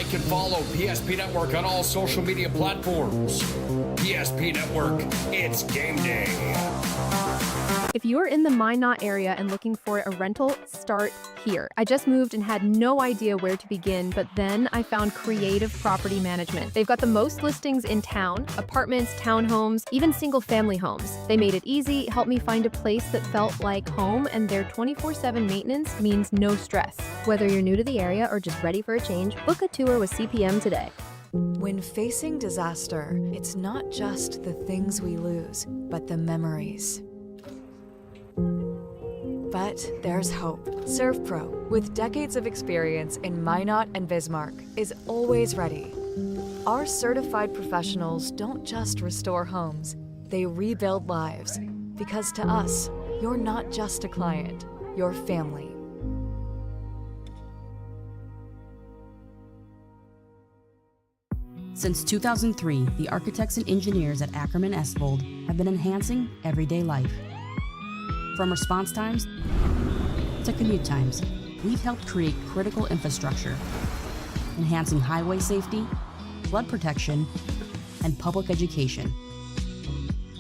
Like and follow PSP Network on all social media platforms. PSP Network, it's game day. If you're in the Minot area and looking for a rental, start here. I just moved and had no idea where to begin, but then I found Creative Property Management. They've got the most listings in town, apartments, townhomes, even single-family homes. They made it easy, helped me find a place that felt like home, and their 24/7 maintenance means no stress. Whether you're new to the area or just ready for a change, book a tour with CPM today. When facing disaster, it's not just the things we lose, but the memories. But there's hope. ServPro, with decades of experience in Minot and Bismarck, is always ready. Our certified professionals don't just restore homes, they rebuild lives. Because to us, you're not just a client, you're family. Since 2003, the architects and engineers at Ackerman Esvold have been enhancing everyday life. From response times to commute times, we've helped create critical infrastructure, enhancing highway safety, flood protection, and public education.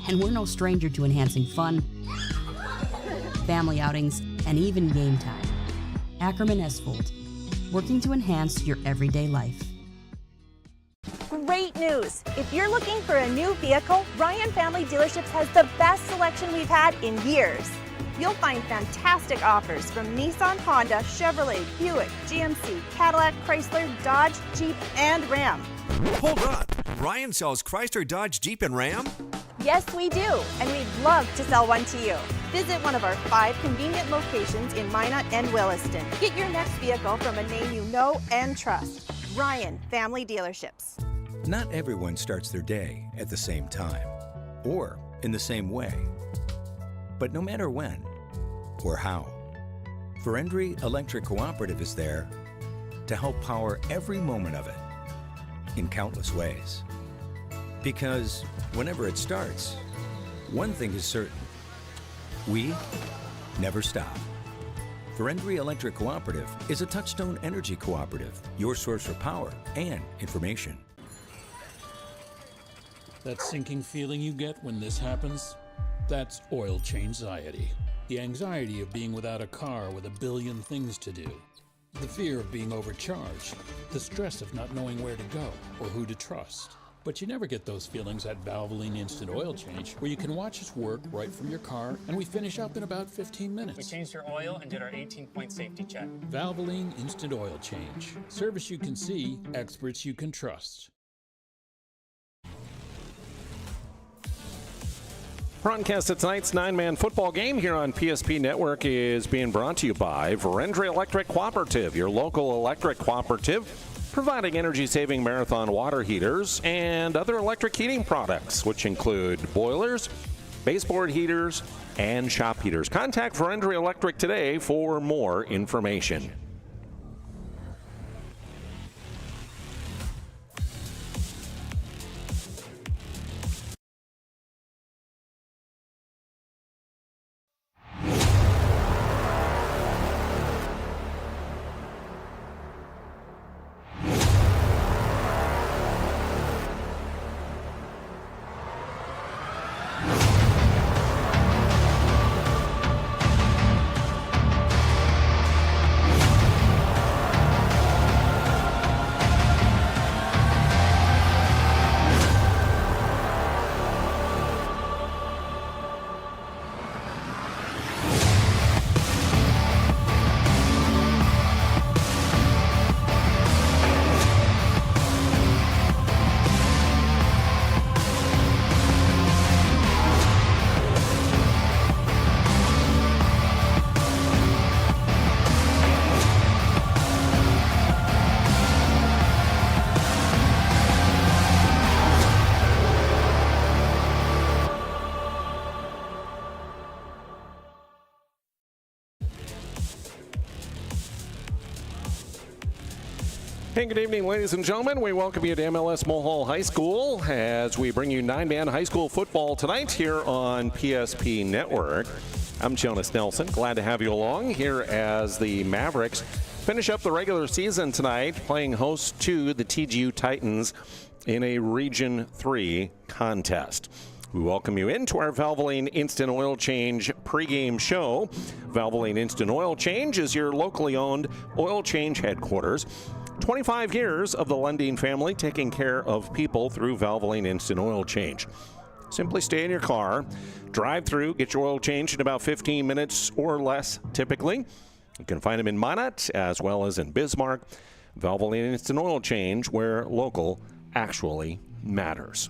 And we're no stranger to enhancing fun, family outings, and even game time. Ackerman Esvold, working to enhance your everyday life. Great news! If you're looking for a new vehicle, Ryan Family Dealerships has the best selection we've had in years. You'll find fantastic offers from Nissan, Honda, Chevrolet, Buick, GMC, Cadillac, Chrysler, Dodge, Jeep, and Ram. Hold on! Ryan sells Chrysler, Dodge, Jeep, and Ram? Yes, we do, and we'd love to sell one to you. Visit one of our 5 convenient locations in Minot and Williston. Get your next vehicle from a name you know and trust. Ryan Family Dealerships. Not everyone starts their day at the same time or in the same way. But no matter when or how, Verendry Electric Cooperative is there to help power every moment of it in countless ways. Because whenever it starts, one thing is certain: we never stop. Verendry Electric Cooperative is a Touchstone Energy Cooperative, your source for power and information. That sinking feeling you get when this happens? That's oil change-anxiety. The anxiety of being without a car with a billion things to do. The fear of being overcharged. The stress of not knowing where to go or who to trust. But you never get those feelings at Valvoline Instant Oil Change, where you can watch us work right from your car, and we finish up in about 15 minutes. We changed your oil and did our 18-point safety check. Valvoline Instant Oil Change. Service you can see, experts you can trust. Broadcast of tonight's 9-man football game here on PSP Network is being brought to you by Verendry Electric Cooperative, your local electric cooperative, providing energy-saving marathon water heaters and other electric heating products, which include boilers, baseboard heaters, and shop heaters. Contact Verendry Electric today for more information. Hey, good evening, ladies and gentlemen. We welcome you to M-L-S Mulhall High School as we bring you 9-man high school football tonight here on PSP Network. I'm Jonas Nelson. Glad to have you along here as the Mavericks finish up the regular season tonight, playing host to the Tgu Titans in a Region 3 contest. We welcome you into our Valvoline Instant Oil Change pregame show. Valvoline Instant Oil Change is your locally owned oil change headquarters. 25 years of the Lundeen family taking care of people through Valvoline Instant Oil Change. Simply stay in your car, drive through, get your oil changed in about 15 minutes or less typically. You can find them in Minot as well as in Bismarck. Valvoline Instant Oil Change, where local actually matters.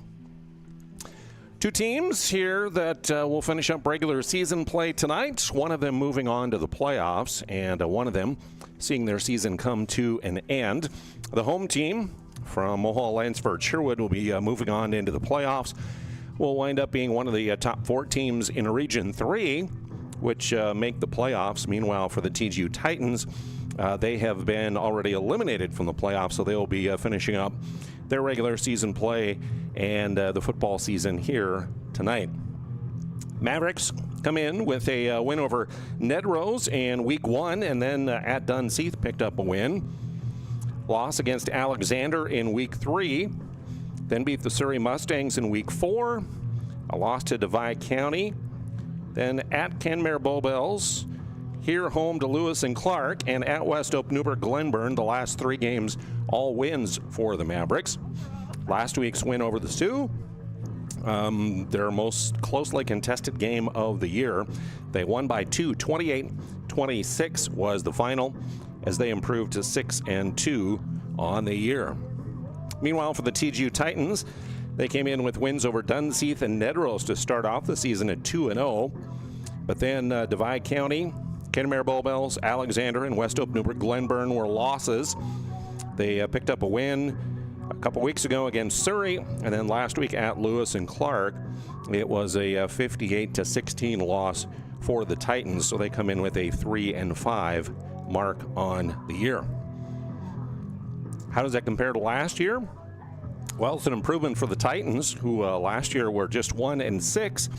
Two teams here that will finish up regular season play tonight. One of them moving on to the playoffs, and one of them seeing their season come to an end. The home team from Mohall, Lansford, Sherwood will be moving on into the playoffs. Will wind up being one of the top 4 teams in Region 3, which make the playoffs. Meanwhile, for the Tgu Titans, they have been already eliminated from the playoffs, so they will be finishing up their regular season play and the football season here tonight. Mavericks come in with a win over Nedrose in Week 1, and then at Dunseith picked up a win. Loss against Alexander in Week 3, then beat the Surrey Mustangs in Week 4, a loss to Divide County, then at Kenmare Bowbells, here home to Lewis and Clark, and at West Oak Newburgh Glenburn. The last 3 games, all wins for the Mavericks. Last week's win over the Sioux, their most closely contested game of the year. They won by 2, 28-26 was the final, as they improved to 6-2 on the year. Meanwhile, for the Tgu Titans, they came in with wins over Dunseith and Nedrose to start off the season at 2-0. But then Divide County, Kenmare Bowbells, Alexander, and West Oak Newburgh Glenburn were losses. They picked up a win a couple weeks ago against Surrey, and then last week at Lewis and Clark, it was a 58-16 loss for the Titans, so they come in with a 3-5 mark on the year. How does that compare to last year? Well, it's an improvement for the Titans, who last year were just 1-6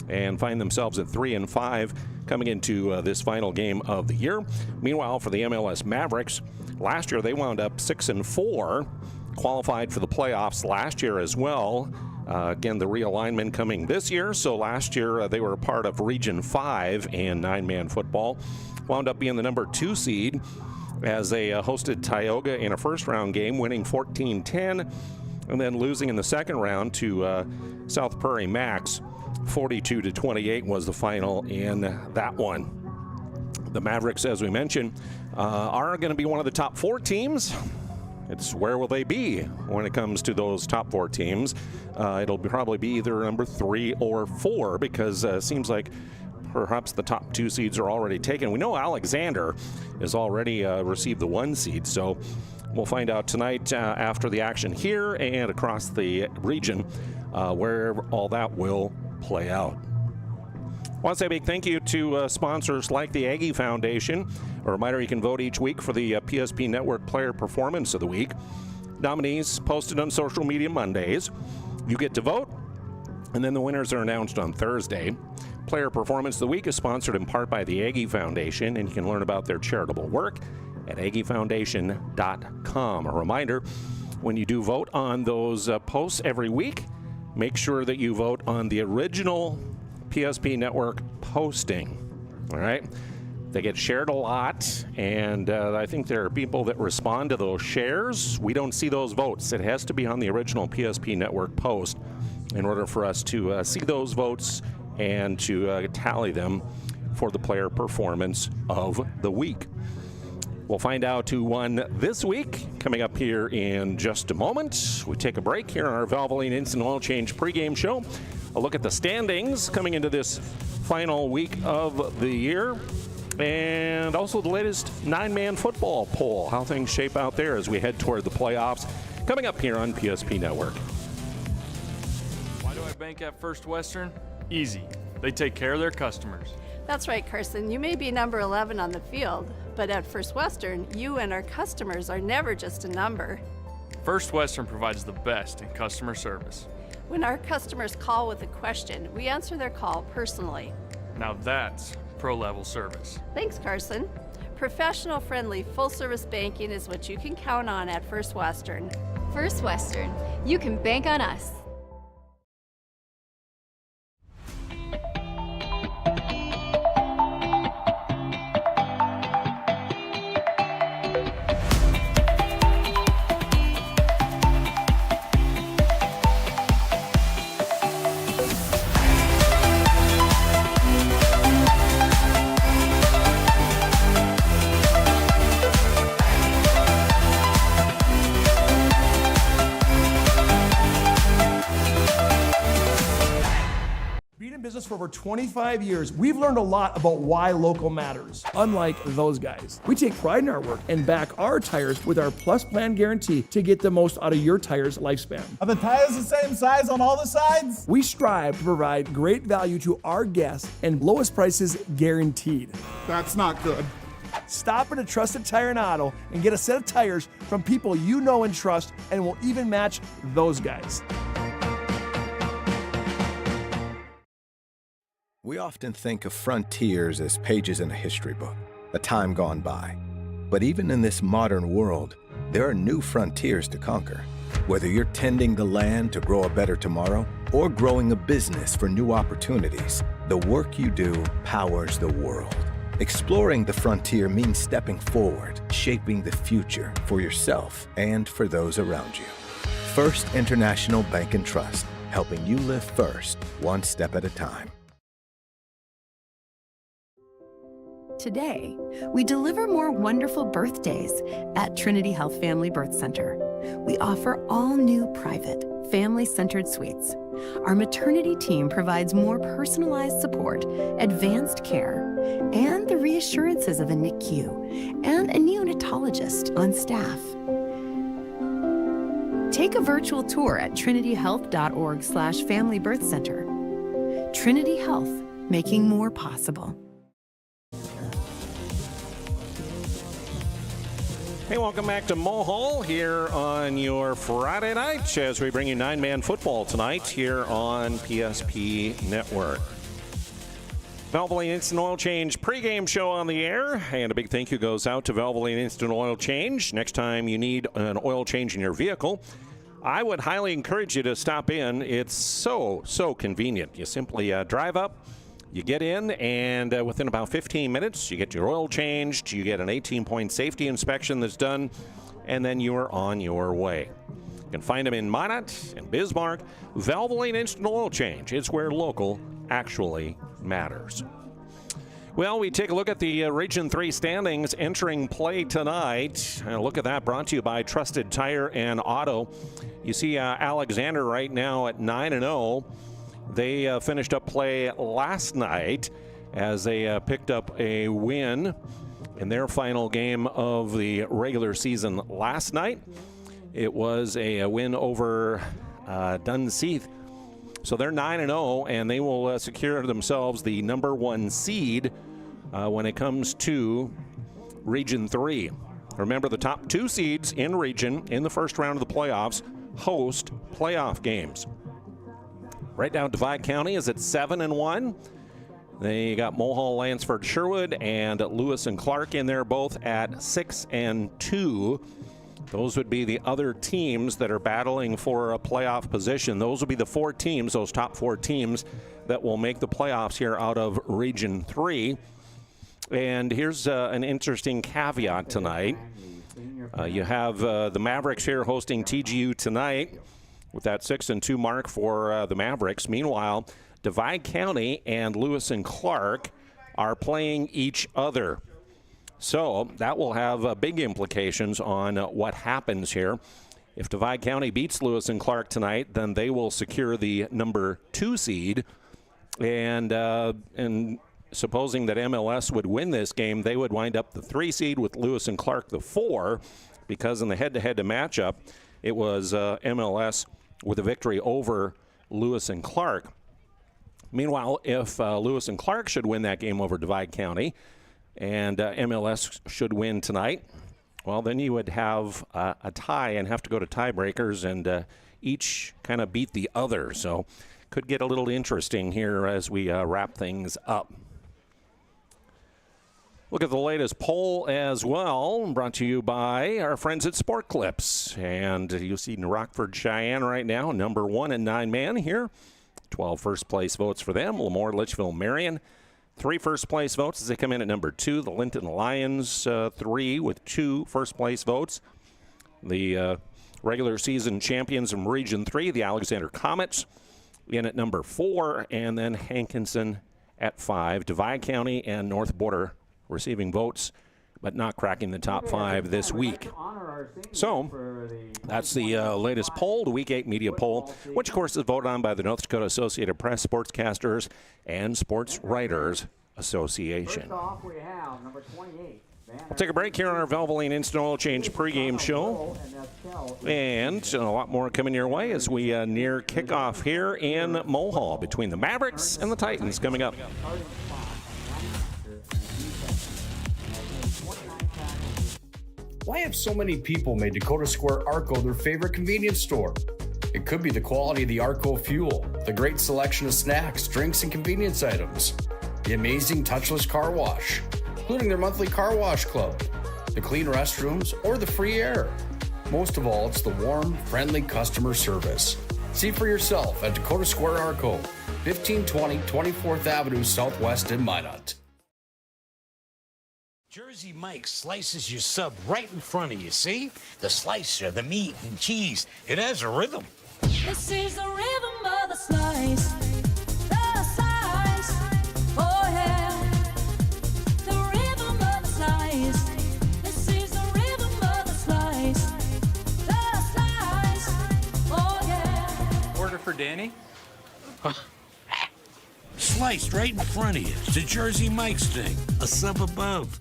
and find themselves at 3-5 coming into this final game of the year. Meanwhile, for the MLS Mavericks, last year they wound up 6-4, qualified for the playoffs last year as well. Again, the realignment coming this year. So last year they were a part of Region 5 in 9-man football. Wound up being the number 2 seed as they hosted Tioga in a first-round game, winning 14-10, and then losing in the second round to South Prairie Max. 42-28 was the final in that one. The Mavericks, as we mentioned, are going to be one of the top 4 teams. It's where will they be when it comes to those top 4 teams? It'll probably be either number 3 or 4, because it seems like perhaps the top 2 seeds are already taken. We know Alexander has already received the 1 seed, so we'll find out tonight after the action here and across the region where all that will play out. I want to say a big thank you to sponsors like the Aggie Foundation. A reminder, you can vote each week for the PSP Network Player Performance of the Week. Nominees posted on social media Mondays. You get to vote, and then the winners are announced on Thursday. Player Performance of the Week is sponsored in part by the Aggie Foundation, and you can learn about their charitable work at aggiefoundation.com. A reminder, when you do vote on those posts every week, make sure that you vote on the original PSP Network posting. All right? They get shared a lot, and I think there are people that respond to those shares. We don't see those votes. It has to be on the original PSP Network post in order for us to see those votes and to tally them for the player performance of the week. We'll find out who won this week coming up here in just a moment. We take a break here on our Valvoline Instant Oil Change pregame show. A look at the standings coming into this final week of the year, and also the latest 9-man football poll, how things shape out there as we head toward the playoffs, coming up here on PSP Network. Why do I bank at First Western? Easy. They take care of their customers. That's right, Carson. You may be number 11 on the field, but at First Western, you and our customers are never just a number. First Western provides the best in customer service. When our customers call with a question, we answer their call personally. Now that's pro-level service. Thanks, Carson. Professional-friendly, full-service banking is what you can count on at First Western. First Western, you can bank on us. Business for over 25 years, we've learned a lot about why local matters. Unlike those guys, we take pride in our work and back our tires with our Plus Plan guarantee to get the most out of your tire's lifespan. Are the tires the same size on all the sides? We strive to provide great value to our guests and lowest prices guaranteed. That's not good. Stop at a trusted tire and auto and get a set of tires from people you know and trust, and will even match those guys. We often think of frontiers as pages in a history book, a time gone by. But even in this modern world, there are new frontiers to conquer. Whether you're tending the land to grow a better tomorrow or growing a business for new opportunities, the work you do powers the world. Exploring the frontier means stepping forward, shaping the future for yourself and for those around you. First International Bank and Trust, helping you live first, one step at a time. Today, we deliver more wonderful birthdays at Trinity Health Family Birth Center. We offer all new private, family-centered suites. Our maternity team provides more personalized support, advanced care, and the reassurances of a NICU and a neonatologist on staff. Take a virtual tour at trinityhealth.org/familybirthcenter. Trinity Health, making more possible. Hey, welcome back to Mohall here on your Friday night as we bring you nine-man football tonight here on PSP Network. Valvoline Instant Oil Change pregame show on the air, and a big thank you goes out to Valvoline Instant Oil Change. Next time you need an oil change in your vehicle, I would highly encourage you to stop in. It's so convenient. You simply drive up, you get in, and within about 15 minutes, you get your oil changed, you get an 18-point safety inspection that's done, and then you are on your way. You can find them in Minot and Bismarck. Valvoline Instant Oil Change. It's where local actually matters. Well, we take a look at the Region 3 standings entering play tonight. A look at that brought to you by Trusted Tire and Auto. You see Alexander right now at 9-0. They finished up play last night as they picked up a win in their final game of the regular season last night. It was a win over Dunseith. So they're 9-0, and they will secure themselves the number 1 seed when it comes to Region 3. Remember, the top 2 seeds in Region in the first round of the playoffs host playoff games. Right now, Divide County is at 7-1. They got Mohall, Lansford, Sherwood, and Lewis and Clark in there, both at 6-2. Those would be the other teams that are battling for a playoff position. Those will be the 4 teams, those top 4 teams, that will make the playoffs here out of Region 3. And here's an interesting caveat tonight. You have the Mavericks here hosting TGU tonight, with that 6-2 mark for the Mavericks. Meanwhile, Divide County and Lewis and Clark are playing each other. So that will have big implications on what happens here. If Divide County beats Lewis and Clark tonight, then they will secure the number 2 seed. And supposing that MLS would win this game, they would wind up the 3 seed with Lewis and Clark the 4, because in the head-to-head matchup, it was MLS with a victory over Lewis and Clark. Meanwhile, if Lewis and Clark should win that game over Divide County and MLS should win tonight, well, then you would have a tie and have to go to tiebreakers and each kind of beat the other. So could get a little interesting here as we wrap things up. Look at the latest poll as well, brought to you by our friends at Sport Clips. And you see Rockford Cheyenne right now, number 1 in 9-man here. 12 first-place votes for them. Lemoore, Litchfield, Marion. 3 first-place votes as they come in at number 2. The Linton Lions, 3 with 2 first-place votes. The regular season champions from Region 3, the Alexander Comets, in at number 4. And then Hankinson at 5. Divide County and North Border receiving votes, but not cracking the top 5 this week. So that's the latest poll, the Week 8 media poll, which, of course, is voted on by the North Dakota Associated Press, Sportscasters, and Sports Writers Association. First off, we have number 28. We'll take a break here on our Valvoline Instant Oil Change pregame show. And a lot more coming your way as we near kickoff here in Mohall between the Mavericks and the Titans coming up. Why have so many people made Dakota Square Arco their favorite convenience store? It could be the quality of the Arco fuel, the great selection of snacks, drinks, and convenience items, the amazing touchless car wash, including their monthly car wash club, the clean restrooms, or the free air. Most of all, it's the warm, friendly customer service. See for yourself at Dakota Square Arco, 1520 24th Avenue Southwest in Minot. Jersey Mike slices your sub right in front of you, see? The slicer, the meat and cheese, it has a rhythm. This is the rhythm of the slice. The slice. Oh yeah. The rhythm of the slice. This is the rhythm of the slice. The slice. Oh yeah. Order for Danny? Sliced right in front of you. It's a Jersey Mike's thing. A sub above.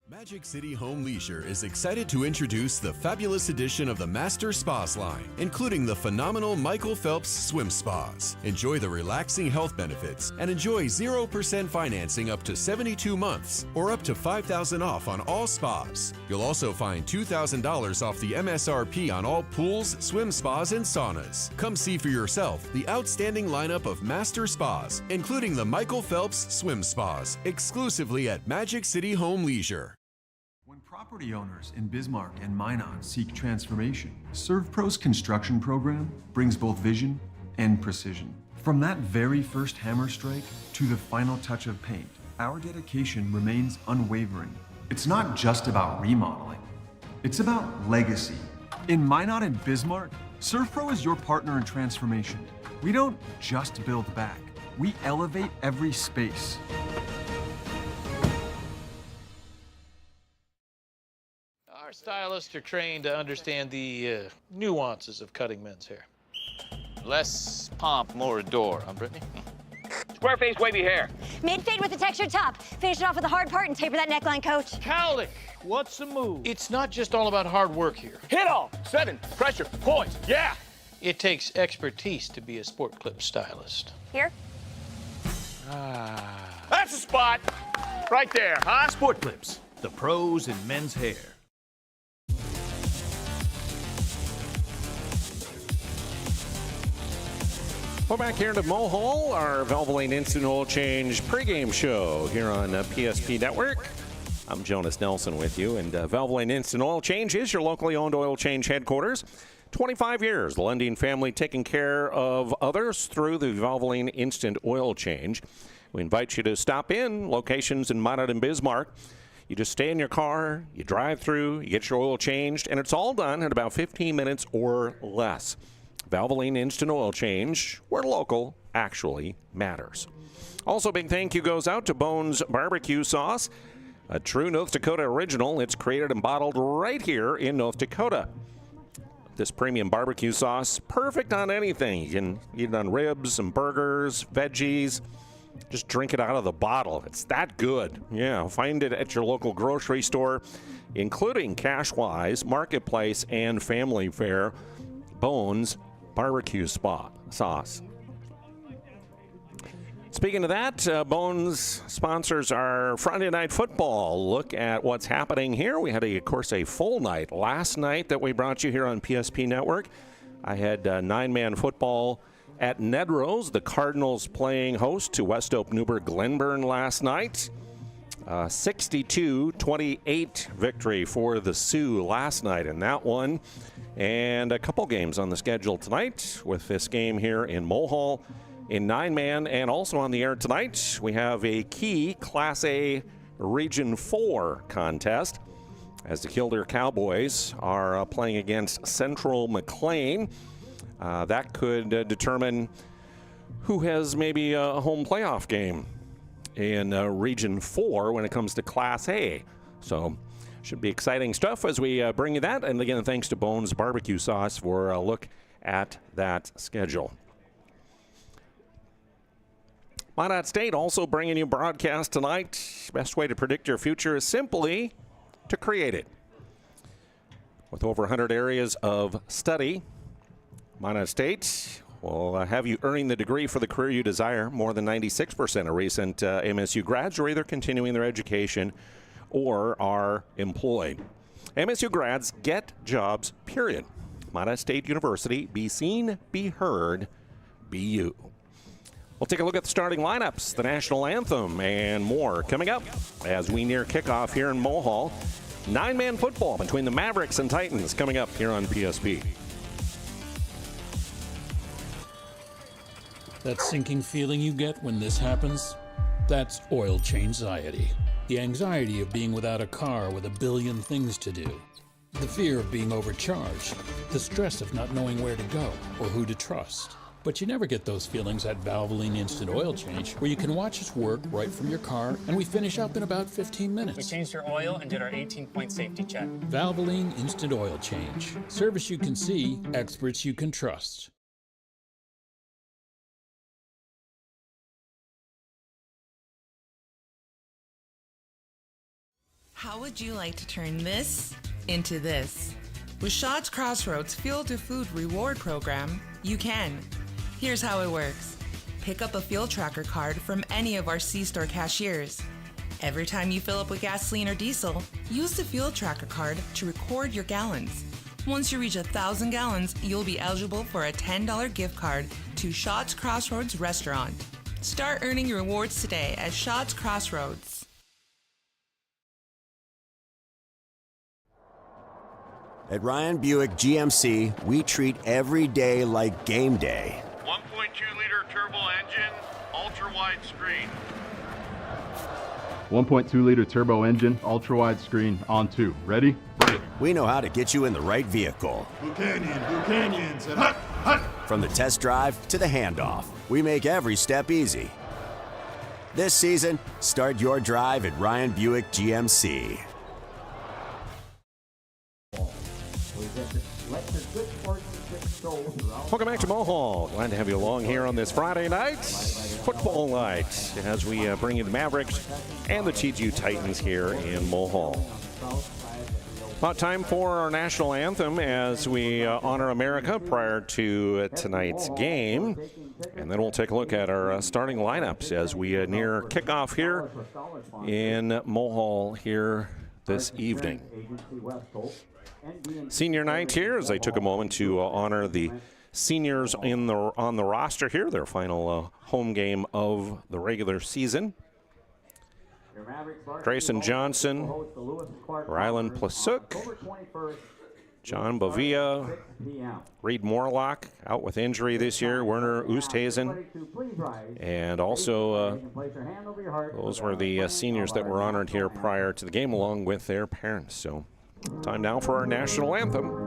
Magic City Home Leisure is excited to introduce the fabulous edition of the Master Spas line, including the phenomenal Michael Phelps Swim Spas. Enjoy the relaxing health benefits and enjoy 0% financing up to 72 months or up to $5,000 off on all spas. You'll also find $2,000 off the MSRP on all pools, swim spas, and saunas. Come see for yourself the outstanding lineup of Master Spas, including the Michael Phelps Swim Spas, exclusively at Magic City Home Leisure. When property owners in Bismarck and Minot seek transformation, ServPro's construction program brings both vision and precision. From that very first hammer strike to the final touch of paint, our dedication remains unwavering. It's not just about remodeling, it's about legacy. In Minot and Bismarck, ServPro is your partner in transformation. We don't just build back, we elevate every space. Our stylists are trained to understand the nuances of cutting men's hair. Less pomp, more adore, huh, Brittany? Square face, wavy hair. Mid-fade with a textured top. Finish it off with a hard part and taper that neckline, coach. Cowlick, what's the move? It's not just all about hard work here. Hit all. 7. Pressure. Points. Yeah. It takes expertise to be a sport clip stylist. Here? That's the spot. Right there, huh? Sport Clips, the pros in men's hair. We're back here to Mohall, our Valvoline Instant Oil Change pregame show here on PSP Network. I'm Jonas Nelson with you, and Valvoline Instant Oil Change is your locally owned oil change headquarters. 25 years, the Lundin family taking care of others through the Valvoline Instant Oil Change. We invite you to stop in locations in Minot and Bismarck. You just stay in your car, you drive through, you get your oil changed, and it's all done in about 15 minutes or less. Valvoline Instant Oil Change, where local actually matters. Also, big thank you goes out to Bones Barbecue Sauce, a true North Dakota original. It's created and bottled right here in North Dakota. This premium barbecue sauce, perfect on anything. You can eat it on ribs and burgers, veggies. Just drink it out of the bottle. It's that good. Yeah, find it at your local grocery store, including Cashwise, Marketplace, and Family Fare. Bones Barbecue Sauce. Speaking of that, Bones sponsors our Friday Night Football. Look at what's happening here. We had, of course, a full night last night that we brought you here on PSP Network. I had 9-man football at Nedrose. The Cardinals playing host to West Oak Newburgh Glenburn last night. 62-28 victory for the Sioux last night in that one. And a couple games on the schedule tonight with this game here in Mohall in 9-man. And also on the air tonight, we have a key Class A Region 4 contest as the Killdeer Cowboys are playing against Central McLean. That could determine who has maybe a home playoff game in Region 4 when it comes to Class A. So should be exciting stuff as we bring you that. And again, thanks to Bones Barbecue Sauce for a look at that schedule. Minot State also bringing you broadcast tonight. Best way to predict your future is simply to create it. With over 100 areas of study, Minot State will have you earning the degree for the career you desire. More than 96% of recent MSU grads are either continuing their education or are employed. MSU grads get jobs, period. Minot State University, be seen, be heard, be you. We'll take a look at the starting lineups, the national anthem, and more coming up as we near kickoff here in Mohall. 9-man football between the Mavericks and Titans coming up here on PSP. That sinking feeling you get when this happens? That's oil change-anxiety. The anxiety of being without a car with a billion things to do. The fear of being overcharged. The stress of not knowing where to go or who to trust. But you never get those feelings at Valvoline Instant Oil Change, where you can watch us work right from your car, and we finish up in about 15 minutes. We changed your oil and did our 18-point safety check. Valvoline Instant Oil Change. Service you can see, experts you can trust. How would you like to turn this into this? With Shots Crossroads Fuel to Food Reward Program, you can. Here's how it works. Pick up a fuel tracker card from any of our C-store cashiers. Every time you fill up with gasoline or diesel, use the fuel tracker card to record your gallons. Once you reach 1,000 gallons, you'll be eligible for a $10 gift card to Shots Crossroads Restaurant. Start earning your rewards today at Shots Crossroads. At Ryan Buick GMC, we treat every day like game day. 1.2-liter turbo engine, ultra-wide screen. 1.2-liter turbo engine, ultra-wide screen, on 2. Ready? We know how to get you in the right vehicle. Blue Canyon, said hut, hut. From the test drive to the handoff, we make every step easy. This season, start your drive at Ryan Buick GMC. Welcome back to Mohall. Glad to have you along here on this Friday night, football night, as we bring you the Mavericks and the Tgu Titans here in Mohall. About time for our national anthem as we honor America prior to tonight's game. And then we'll take a look at our starting lineups as we near kickoff here in Mohall here this evening. Senior night here as they took a moment to honor the seniors on the roster here, their final home game of the regular season. Grayson Johnson, Rylan Plasuk, John Bovia, Reed Morlock out with injury this year, Werner Oosthuizen, and also those were the seniors that were honored here prior to the game along with their parents. So time now for our national anthem.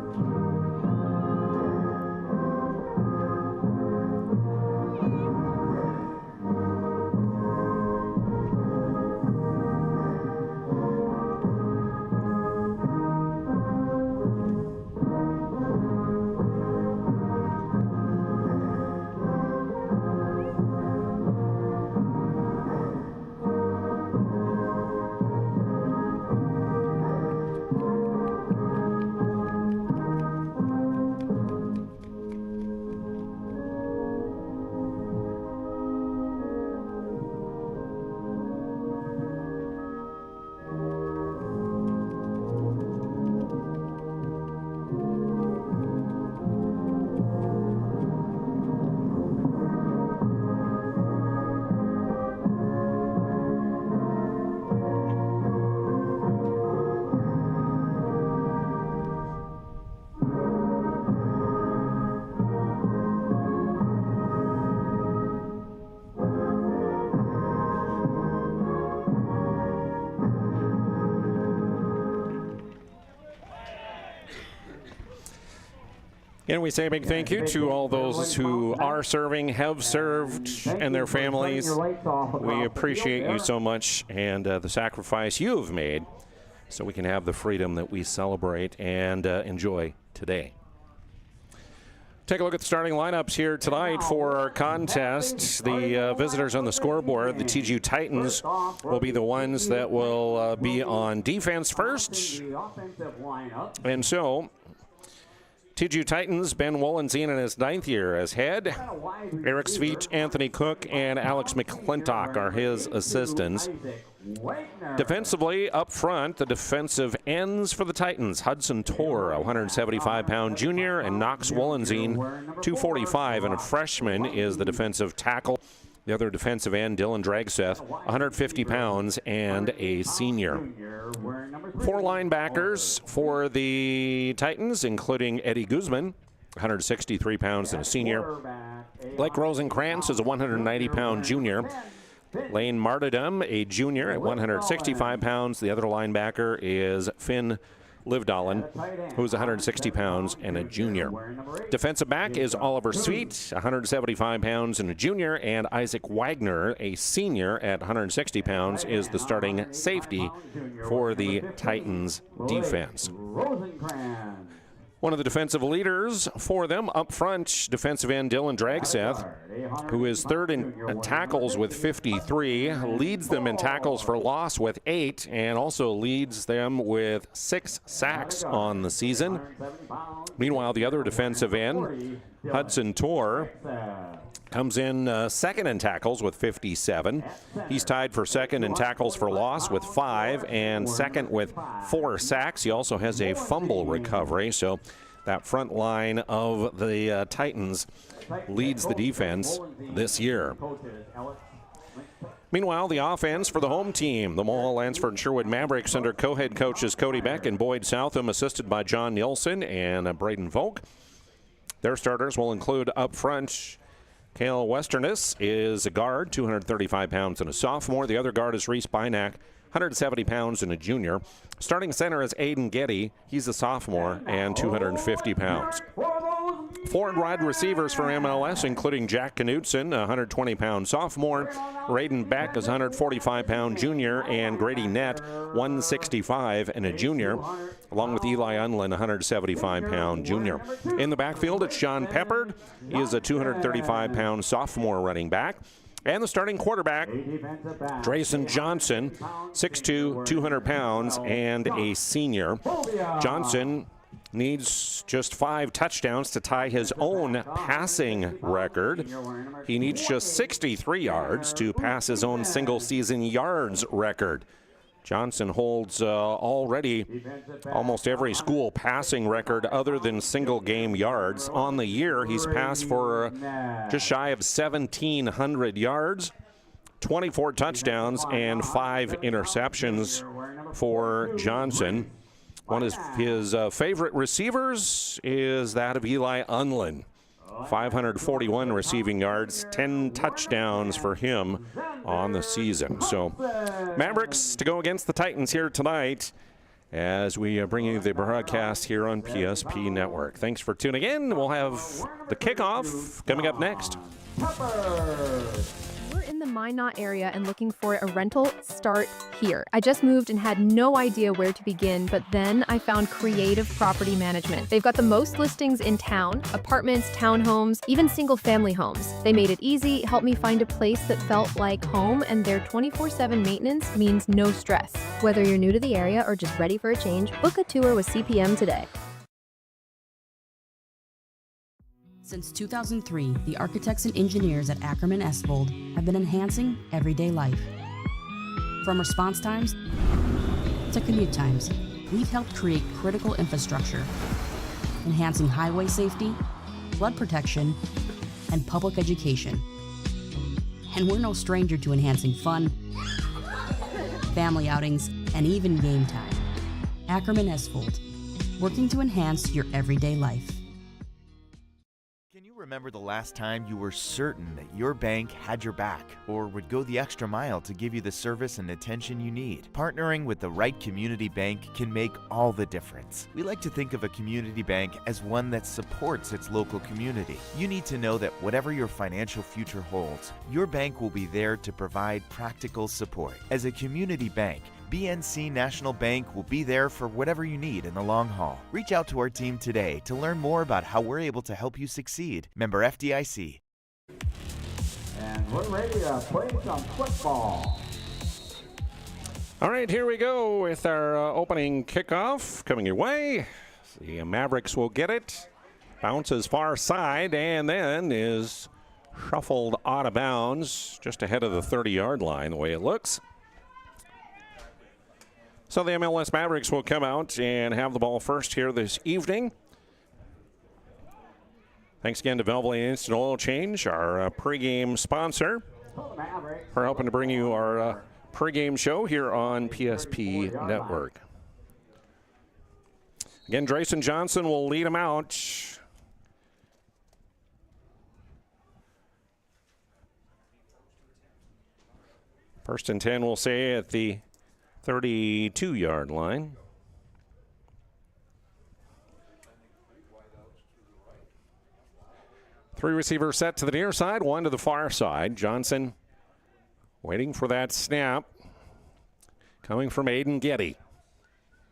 And we say a big thank you to all those who are serving, have served, and their families. We appreciate you so much and the sacrifice you have made so we can have the freedom that we celebrate and enjoy today. Take a look at the starting lineups here tonight for our contest. The visitors on the scoreboard, the Tgu Titans, will be the ones that will be on defense first. And so, Tgu Titans, Ben Wollenseen in his 9th year as head. Eric Sveach, Anthony Cook, and Alex McClintock are his assistants. Defensively, up front, the defensive ends for the Titans. Hudson Torr, a 175-pound junior, and Knox Wollenseen, 245, and a freshman is the defensive tackle. The other defensive end, Dylan Dragseth, 150 pounds, and a senior. 4 linebackers for the Titans, including Eddie Guzman, 163 pounds, and a senior. Blake Rosenkrantz is a 190-pound junior. Lane Martyrdom, a junior at 165 pounds. The other linebacker is Finn Livdalen, who's 160 pounds and a junior. Defensive back is Oliver Sweet, 175 pounds and a junior, and Isaac Wagner, a senior at 160 pounds, is the starting safety for the Titans defense. One of the defensive leaders for them up front, defensive end Dylan Dragseth, who is 3rd in tackles with 53, leads them in tackles for loss with 8, and also leads them with 6 sacks on the season. Meanwhile, the other defensive end, Hudson Torr, comes in 2nd in tackles with 57. He's tied for 2nd in tackles for loss with 5 and 2nd with 4 sacks. He also has a fumble recovery, so that front line of the Titans leads the defense this year. Meanwhile, the offense for the home team, the Mulhall Lansford Sherwood Mavericks under co-head coaches Cody Beck and Boyd Southam, assisted by John Nielsen and Braden Volk. Their starters will include up front, Cale Westernis is a guard, 235 pounds and a sophomore. The other guard is Reese Bynack, 170 pounds and a junior. Starting center is Aiden Getty. He's a sophomore and 250 pounds. 4 wide receivers for MLS, including Jack Knutson, a 120-pound sophomore. Raiden Beck is a 145-pound junior, and Grady Nett, 165 and a junior, along with Eli Unlin, a 175-pound junior. In the backfield, it's John Peppard. He is a 235-pound sophomore running back. And the starting quarterback, Drayson Johnson, 6'2", 200 pounds, and a senior. Johnson needs just 5 touchdowns to tie his own passing record. He needs just 63 yards to pass his own single-season yards record. Johnson holds already almost every school passing record other than single-game yards. On the year, he's passed for just shy of 1,700 yards, 24 touchdowns, and 5 interceptions for Johnson. One of his favorite receivers is that of Eli Unlin. 541 receiving yards, 10 touchdowns for him on the season. So Mavericks to go against the Titans here tonight as we bring you the broadcast here on PSP Network. Thanks for tuning in. We'll have the kickoff coming up next. We're in the Minot area and looking for a rental. Start here. I just moved and had no idea where to begin, but then I found Creative Property Management. They've got the most listings in town, apartments, townhomes, even single-family homes. They made it easy, helped me find a place that felt like home, and their 24/7 maintenance means no stress. Whether you're new to the area or just ready for a change, book a tour with CPM today. Since 2003, the architects and engineers at Ackerman Esvold have been enhancing everyday life. From response times to commute times, we've helped create critical infrastructure, enhancing highway safety, flood protection, and public education. And we're no stranger to enhancing fun, family outings, and even game time. Ackerman Esvold, working to enhance your everyday life. remember the last time you were certain that your bank had your back or would go the extra mile to give you the service and attention you need? Partnering with the right community bank can make all the difference. We like to think of a community bank as one that supports its local community. You need to know that whatever your financial future holds, your bank will be there to provide practical support. As a community bank, BNC National Bank will be there for whatever you need in the long haul. Reach out to our team today to learn more about how we're able to help you succeed. Member FDIC. And we're ready to play some football. All right, here we go with our opening kickoff coming your way. The Mavericks will get it. Bounces far side and then is shuffled out of bounds just ahead of the 30-yard line, the way it looks. So the MLS Mavericks will come out and have the ball first here this evening. Thanks again to Valvoline Instant Oil Change, our pregame sponsor, for helping to bring you our pregame show here on PSP Network. Again, Drayson Johnson will lead him out. First and 10, we'll say, at the 32-yard line. Three receivers set to the near side, one to the far side. Johnson waiting for that snap. Coming from Aiden Getty.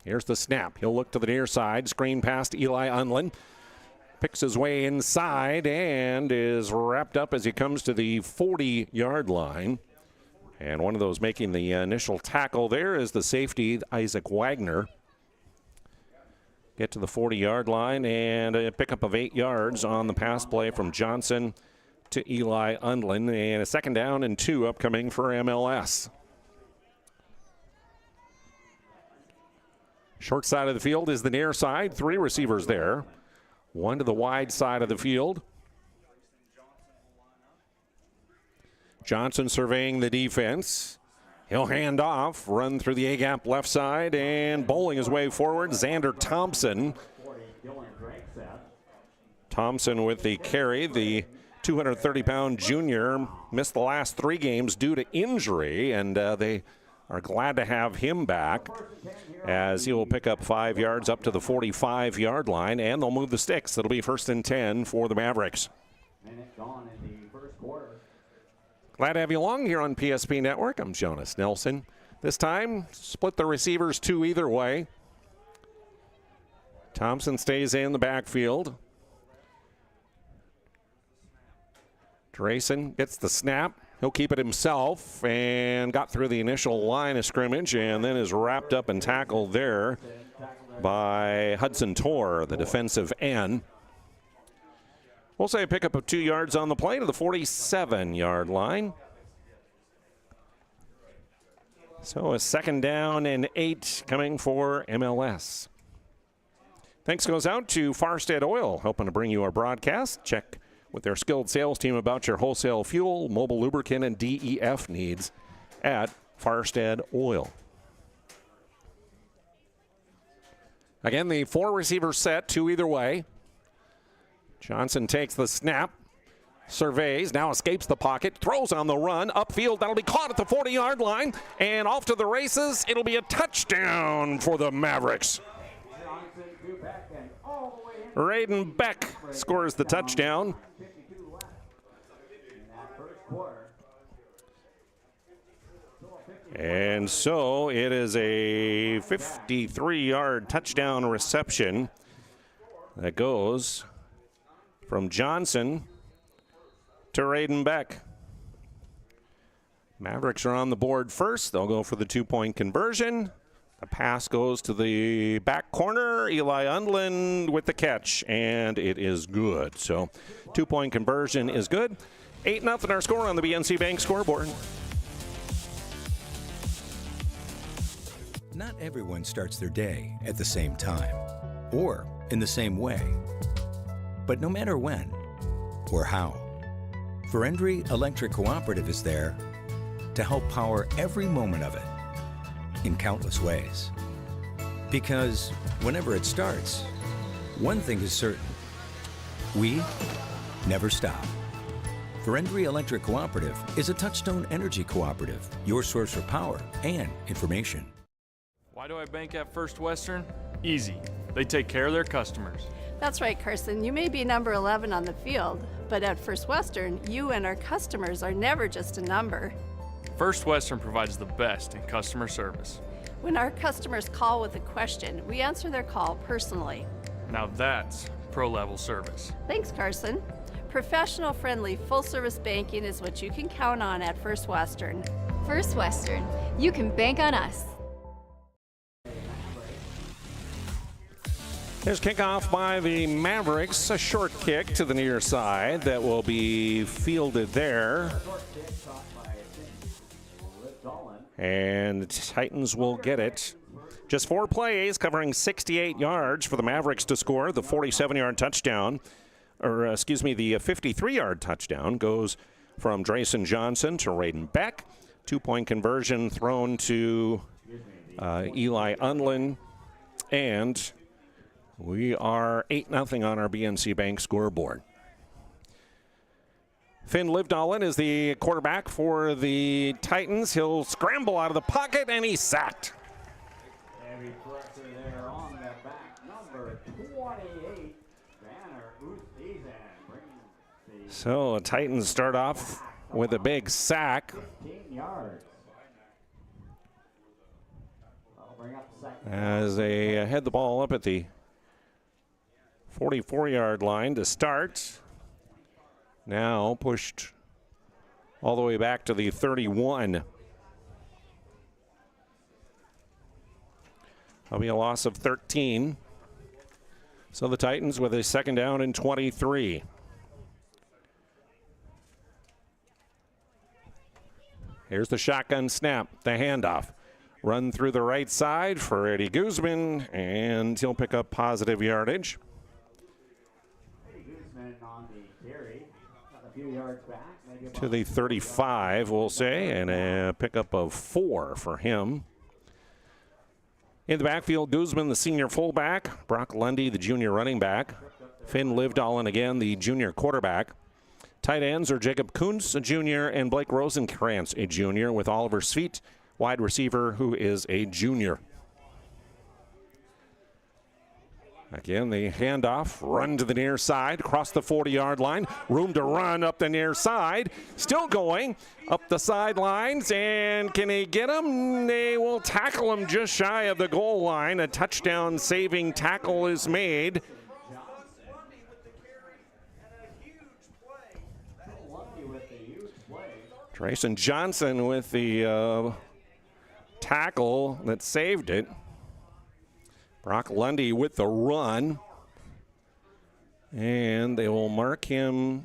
Here's the snap. He'll look to the near side. Screen past Eli Unlin. Picks his way inside and is wrapped up as he comes to the 40-yard line. And one of those making the initial tackle there is the safety, Isaac Wagner. Get to the 40-yard line and a pickup of 8 yards on the pass play from Johnson to Eli Unlin. And a second down and 2 upcoming for MLS. Short side of the field is the near side. 3 receivers there. One to the wide side of the field. Johnson surveying the defense. He'll hand off, run through the A-gap left side, and bowling his way forward, Xander Thompson. Thompson with the carry. The 230-pound junior missed the last 3 games due to injury, and they are glad to have him back as he will pick up 5 yards up to the 45-yard line, and they'll move the sticks. It'll be first and 10 for the Mavericks. Glad to have you along here on PSP Network. I'm Jonas Nelson. This time, split the receivers 2 either way. Thompson stays in the backfield. Drayson gets the snap. He'll keep it himself and got through the initial line of scrimmage and then is wrapped up and tackled there by Hudson Torr, the defensive end. We'll say a pickup of 2 yards on the play to the 47-yard line. So a second down and 8 coming for MLS. Thanks goes out to Farstead Oil, helping to bring you our broadcast. Check with their skilled sales team about your wholesale fuel, mobile lubricant, and DEF needs at Farstead Oil. Again, the 4 receivers set, 2 either way. Johnson takes the snap, surveys, now escapes the pocket, throws on the run, upfield, that'll be caught at the 40-yard line, and off to the races. It'll be a touchdown for the Mavericks. Raiden Beck scores the touchdown. And so it is a 53-yard touchdown reception that goes from Johnson to Raiden Beck. Mavericks are on the board first. They'll go for the 2-point conversion. The pass goes to the back corner. Eli Unlin with the catch, and it is good. So 2-point conversion is good. 8-0 our score on the BNC Bank scoreboard. Not everyone starts their day at the same time or in the same way. But no matter when or how, Verendry Electric Cooperative is there to help power every moment of it in countless ways. Because whenever it starts, one thing is certain: we never stop. Verendrye Electric Cooperative is a Touchstone Energy Cooperative, your source for power and information. Why do I bank at First Western? Easy. They take care of their customers. That's right, Carson. You may be number 11 on the field, but at First Western, you and our customers are never just a number. First Western provides the best in customer service. When our customers call with a question, we answer their call personally. Now that's pro-level service. Thanks, Carson. Professional, friendly, full-service banking is what you can count on at First Western. First Western, you can bank on us. There's kickoff by the Mavericks, a short kick to the near side that will be fielded there. And the Titans will get it. Just 4 plays covering 68 yards for the Mavericks to score. The 47-yard touchdown, or excuse me, the 53-yard touchdown goes from Drayson Johnson to Raiden Beck. 2-point conversion thrown to Eli Unlin. And we are 8-0 on our BNC Bank scoreboard. Finn Livdalen is the quarterback for the Titans. He'll scramble out of the pocket, and he's sacked. Heavy pressure there on the back. Number 28, Banner Oosthuizen. So the Titans start off with a big sack. 15 yards. Bring up the second. As they head the ball up at the 44-yard line to start. Now pushed all the way back to the 31. That'll be a loss of 13. So the Titans with a second down and 23. Here's the shotgun snap, the handoff. Run through the right side for Eddie Guzman, and he'll pick up positive yardage. To the 35, we'll say, and a pickup of 4 for him. In the backfield, Guzman, the senior fullback. Brock Lundy, the junior running back. Finn Livdalen, again, the junior quarterback. Tight ends are Jacob Kuntz, a junior, and Blake Rosenkrantz, a junior, with Oliver Sweet, wide receiver, who is a junior. Again, the handoff, run to the near side, across the 40-yard line. Room to run up the near side. Still going up the sidelines, and can he get him? They will tackle him just shy of the goal line. A touchdown-saving tackle is made. Drayson Johnson with the tackle that saved it. Brock Lundy with the run. And they will mark him,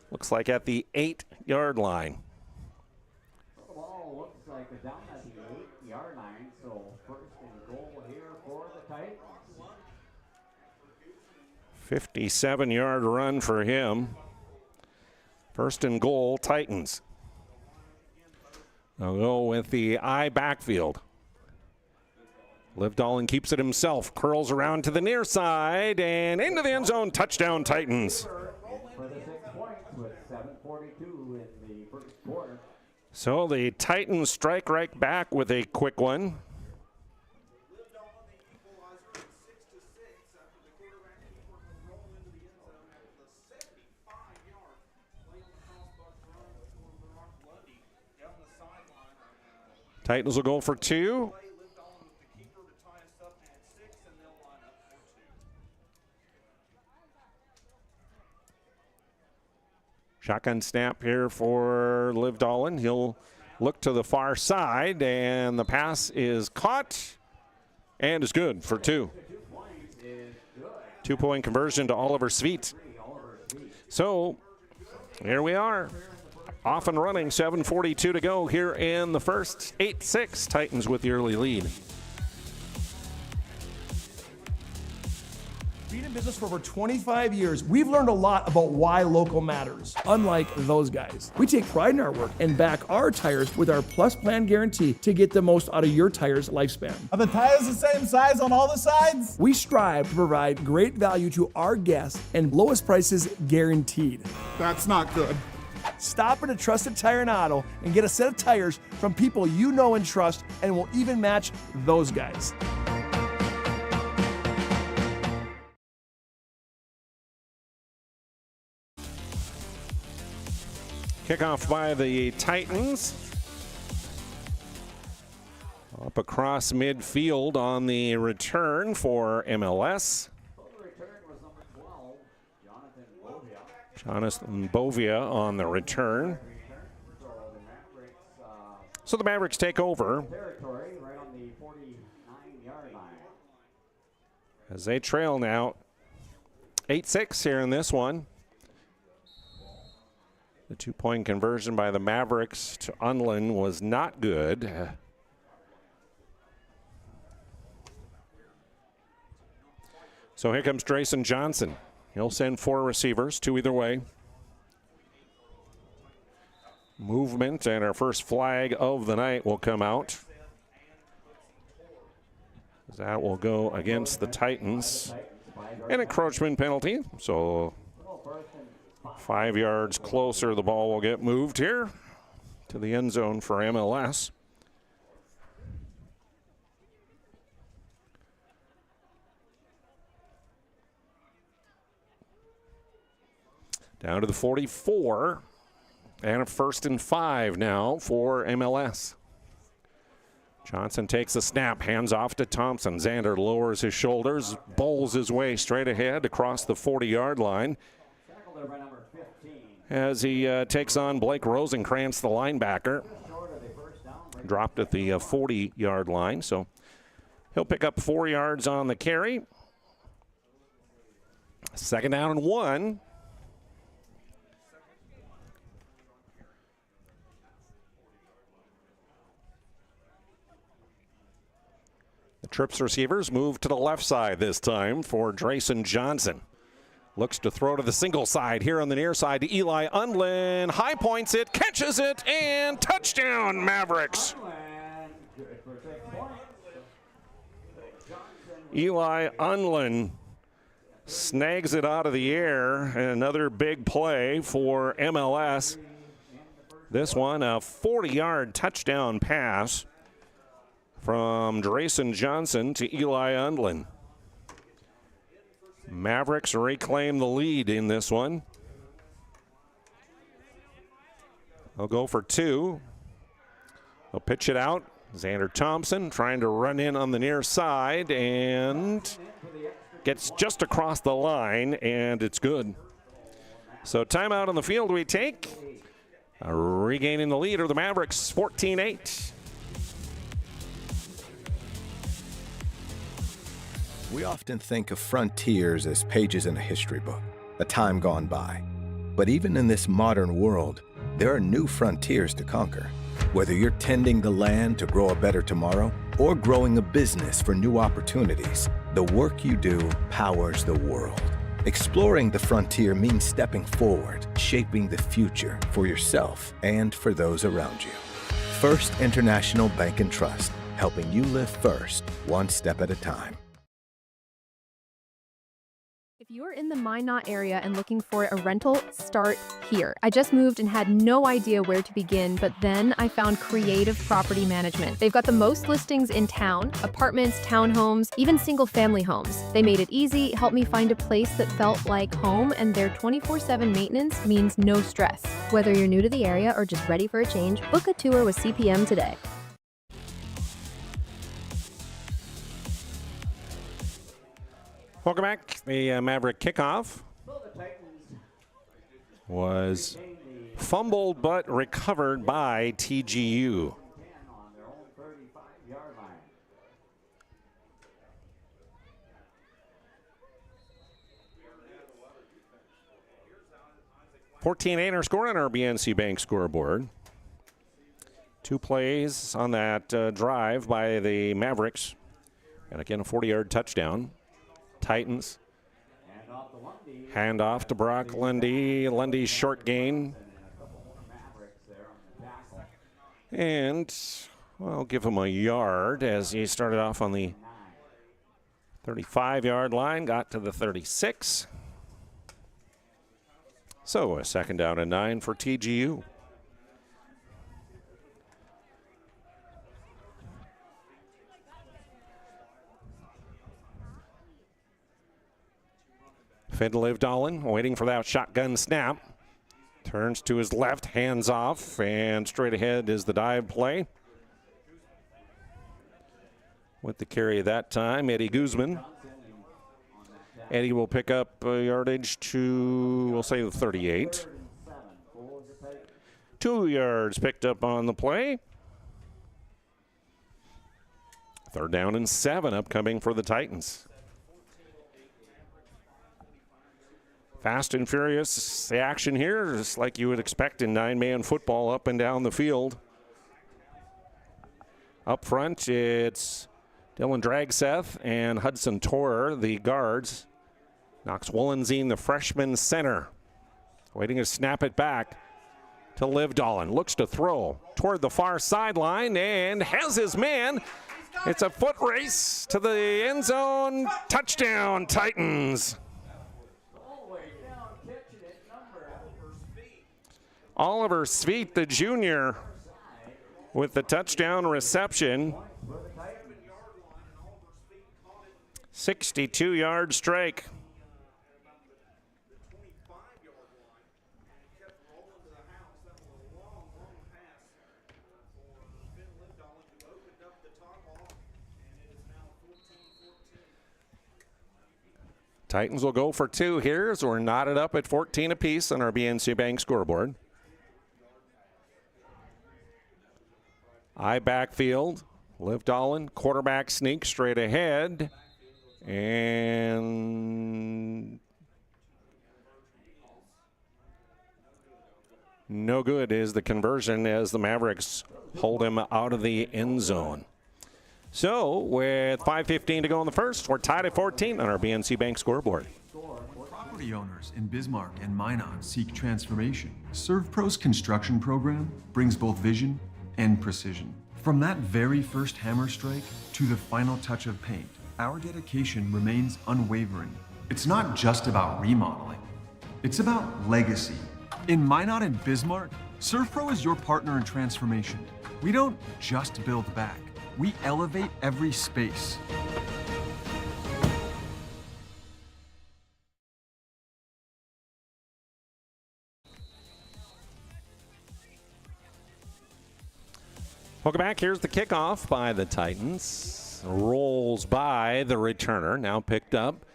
looks like at the 8-yard line. The ball looks like it's down at the 8-yard line, so first and goal here for the Titans. 57-yard run for him. First and goal, Titans. They'll go with the I backfield. Livdalen keeps it himself, curls around to the near side, and into the end zone. Touchdown, Titans. For the 6 points with 7:42 in the first quarter. So the Titans strike right back with a quick one. Titans will go for 2. Shotgun snap here for Livdalen. He'll look to the far side, and the pass is caught and is good for 2. 2-point conversion to Oliver Sweet. So here we are, off and running, 7:42 to go here in the first. 8-6, Titans with the early lead. in business for over 25 years, we've learned a lot about why local matters. Unlike those guys, we take pride in our work and back our tires with our Plus Plan guarantee to get the most out of your tire's lifespan. Are the tires the same size on all the sides? We strive to provide great value to our guests and lowest prices guaranteed. That's not good. Stop at a trusted tire and auto and get a set of tires from people you know and trust, and will even match those guys. Kickoff by the Titans. Up across midfield on the return for M-L-S. Jonathan Bovia on the return. So the Mavericks take over as they trail now 8-6 here in this one. The two-point conversion by the Mavericks to Unlin was not good. So here comes Drayson Johnson. He'll send 4 receivers, 2 either way. Movement, and our first flag of the night will come out. That will go against the Titans. An encroachment penalty, so 5 yards closer, the ball will get moved here to the end zone for M-L-S. Down to the 44, and a 1st and 5 now for M-L-S. Johnson takes a snap, hands off to Thompson. Xander lowers his shoulders, bowls his way straight ahead across the 40-yard line as he takes on Blake Rosenkrantz, the linebacker. Dropped at the 40-yard line, so he'll pick up 4 yards on the carry. 2nd down and 1. The Trips receivers move to the left side this time for Drayson Johnson. Looks to throw to the single side here on the near side to Eli Unlin. High points it, catches it, and touchdown Mavericks. Eli Unlin snags it out of the air, and another big play for M-L-S. This one, a 40-yard touchdown pass from Drayson Johnson to Eli Unlin. Mavericks reclaim the lead in this one. They'll go for 2. They'll pitch it out. Xander Thompson trying to run in on the near side and gets just across the line, and it's good. So timeout on the field we take. Regaining the lead are the Mavericks, 14-8. We often think of frontiers as pages in a history book, a time gone by. But even in this modern world, there are new frontiers to conquer. Whether you're tending the land to grow a better tomorrow or growing a business for new opportunities, the work you do powers the world. Exploring the frontier means stepping forward, shaping the future for yourself and for those around you. First International Bank and Trust, helping you live first, one step at a time. If you're in the Minot area and looking for a rental, start here. I just moved and had no idea where to begin, but then I found Creative Property Management. They've got the most listings in town, apartments, townhomes, even single-family homes. They made it easy, helped me find a place that felt like home, and their 24/7 maintenance means no stress. Whether you're new to the area or just ready for a change, book a tour with CPM today. Welcome back. The Maverick kickoff was fumbled but recovered by TGU. $14-8 our score on our BNC Bank scoreboard. 2 plays on that drive by the Mavericks. And again, a 40-yard touchdown. Titans Hand off to Brock Lundy. Lundy's short gain. And I'll give him a yard as he started off on the 35-yard line, got to the 36. So a second down and 9 for TGU. Fed Livdalen waiting for that shotgun snap. Turns to his left, hands off, and straight ahead is the dive play. With the carry that time, Eddie Guzman. Eddie will pick up yardage to, we'll say, the 38. 2 yards picked up on the play. Third down and 7 upcoming for the Titans. Fast and furious, the action here, just like you would expect in 9-man football, up and down the field. Up front, it's Dylan Dragseth and Hudson Torr, the guards. Knox Wollenseen, the freshman center, waiting to snap it back to Livdalen. Looks to throw toward the far sideline and has his man. It's a foot race to the end zone. Touchdown, Titans. Oliver Sveet, the junior, with the touchdown reception. 62-yard strike. Titans will go for 2 here, so we're knotted up at 14 apiece on our BNC Bank scoreboard. I backfield. Livdalen, quarterback sneak straight ahead. And no good is the conversion as the Mavericks hold him out of the end zone. So with 5:15 to go in the first, we're tied at 14 on our BNC Bank scoreboard. Property owners in Bismarck and Minot seek transformation. ServPro's construction program brings both vision and precision. From that very first hammer strike to the final touch of paint, our dedication remains unwavering. It's not just about remodeling, it's about legacy. In Minot and Bismarck, ServPro is your partner in transformation. We don't just build back, we elevate every space. Welcome back. Here's the kickoff by the Titans. Rolls by the returner, now picked up.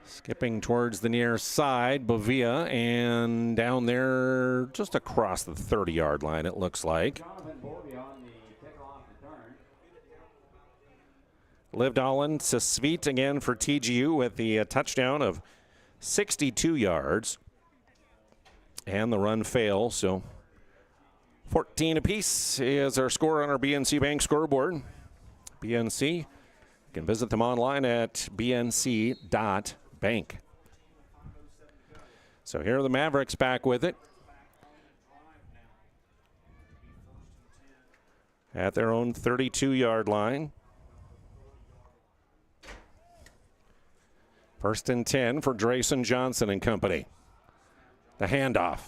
Skipping towards the near side, Bavia, and down there just across the 30-yard line, it looks like. Livdalen to Sveet again for TGU with the touchdown of 62 yards. And the run fails, so 14 apiece is our score on our BNC Bank scoreboard. BNC, you can visit them online at bnc.bank. So here are the Mavericks back with it. At their own 32-yard line. 1st and 10 for Drayson Johnson and company. The handoff,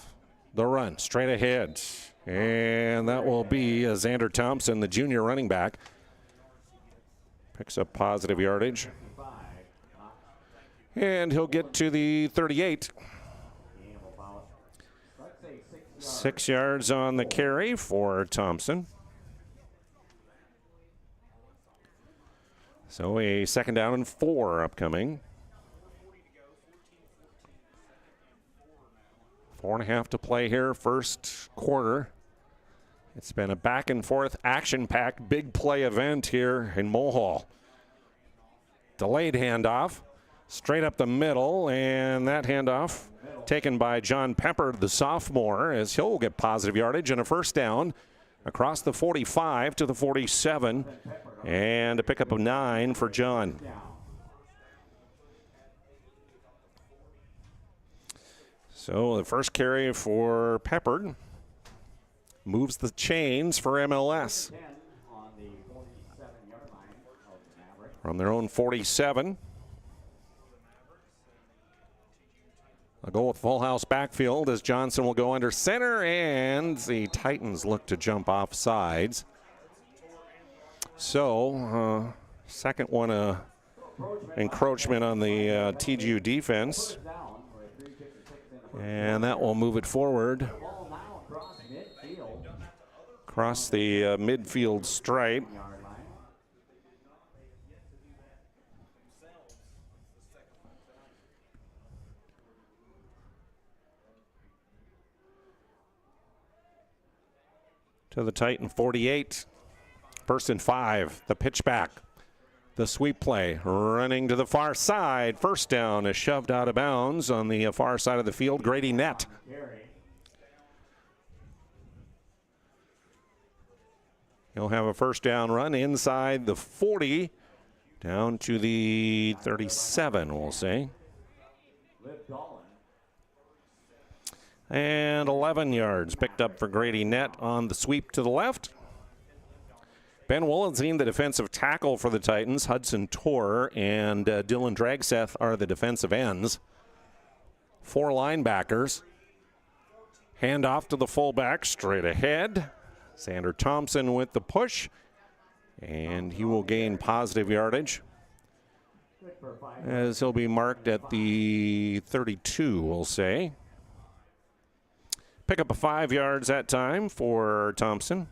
the run, straight ahead. And that will be Xander Thompson, the junior running back. Picks up positive yardage. And he'll get to the 38. 6 yards on the carry for Thompson. So a second down and 4 upcoming. 4.5 to play here, first quarter. It's been a back and forth, action-packed, big play event here in Mohall. Delayed handoff, straight up the middle, and that handoff taken by John Pepper, the sophomore, as he'll get positive yardage and a first down across the 45 to the 47, and a pickup of 9 for John. So the first carry for Peppard moves the chains for M-L-S. From their own 47. I'll go with full house backfield as Johnson will go under center, and the Titans look to jump off sides. So, second one, encroachment on the Tgu defense. And that will move it forward. Across the midfield stripe. To the Titan 48. First and 5. The pitch back. The sweep play running to the far side. First down is shoved out of bounds on the far side of the field. Grady Nett. He'll have a first down run inside the 40 down to the 37, we'll say. And 11 yards picked up for Grady Nett on the sweep to the left. Ben Wollenseen, the defensive tackle for the Titans. Hudson Torr and Dylan Dragseth are the defensive ends. 4 linebackers. Hand off to the fullback, straight ahead. Xander Thompson with the push, and he will gain positive yardage as he'll be marked at the 32, we'll say. Pick up a 5 yards that time for Thompson.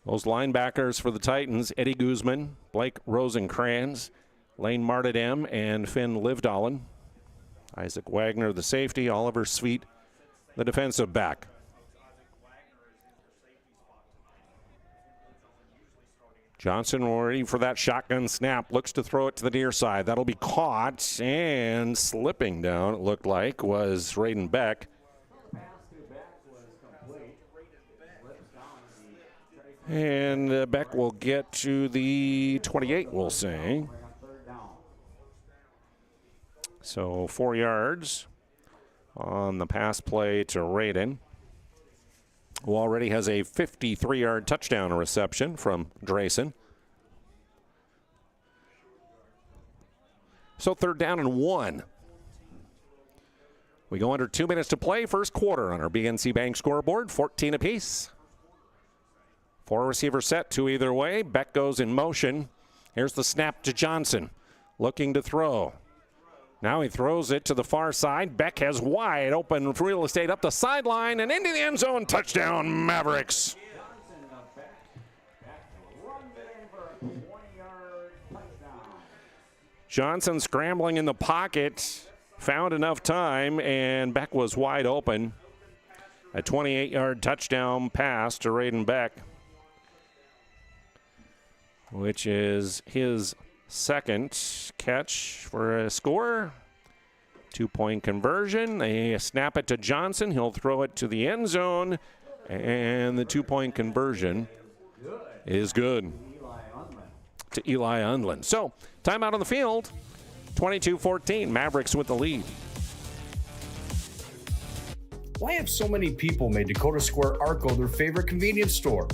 Those linebackers for the Titans, Eddie Guzman, Blake Rosencrans, Lane Martidem, and Finn Livdalen. Isaac Wagner, the safety, Oliver Sweet, the defensive back. Johnson ready for that shotgun snap, looks to throw it to the near side. That'll be caught, and slipping down, it looked like, was Raiden Beck. And Beck will get to the 28, we'll say. So 4 yards on the pass play to Raiden, who already has a 53-yard touchdown reception from Drayson. So 3rd down and 1. We go under 2 minutes to play, first quarter on our BNC Bank scoreboard, 14 apiece. 4 receivers set, 2 either way. Beck goes in motion. Here's the snap to Johnson, looking to throw. Now he throws it to the far side. Beck has wide open real estate up the sideline and into the end zone. Touchdown, Mavericks. Johnson scrambling in the pocket, found enough time, and Beck was wide open. A 28-yard touchdown pass to Raiden Beck, which is his second catch for a score. 2-point conversion. They snap it to Johnson. He'll throw it to the end zone, and the 2-point conversion is good to Eli Undland. So, timeout on the field. 22-14. Mavericks with the lead. Why have so many people made Dakota Square Arco their favorite convenience store?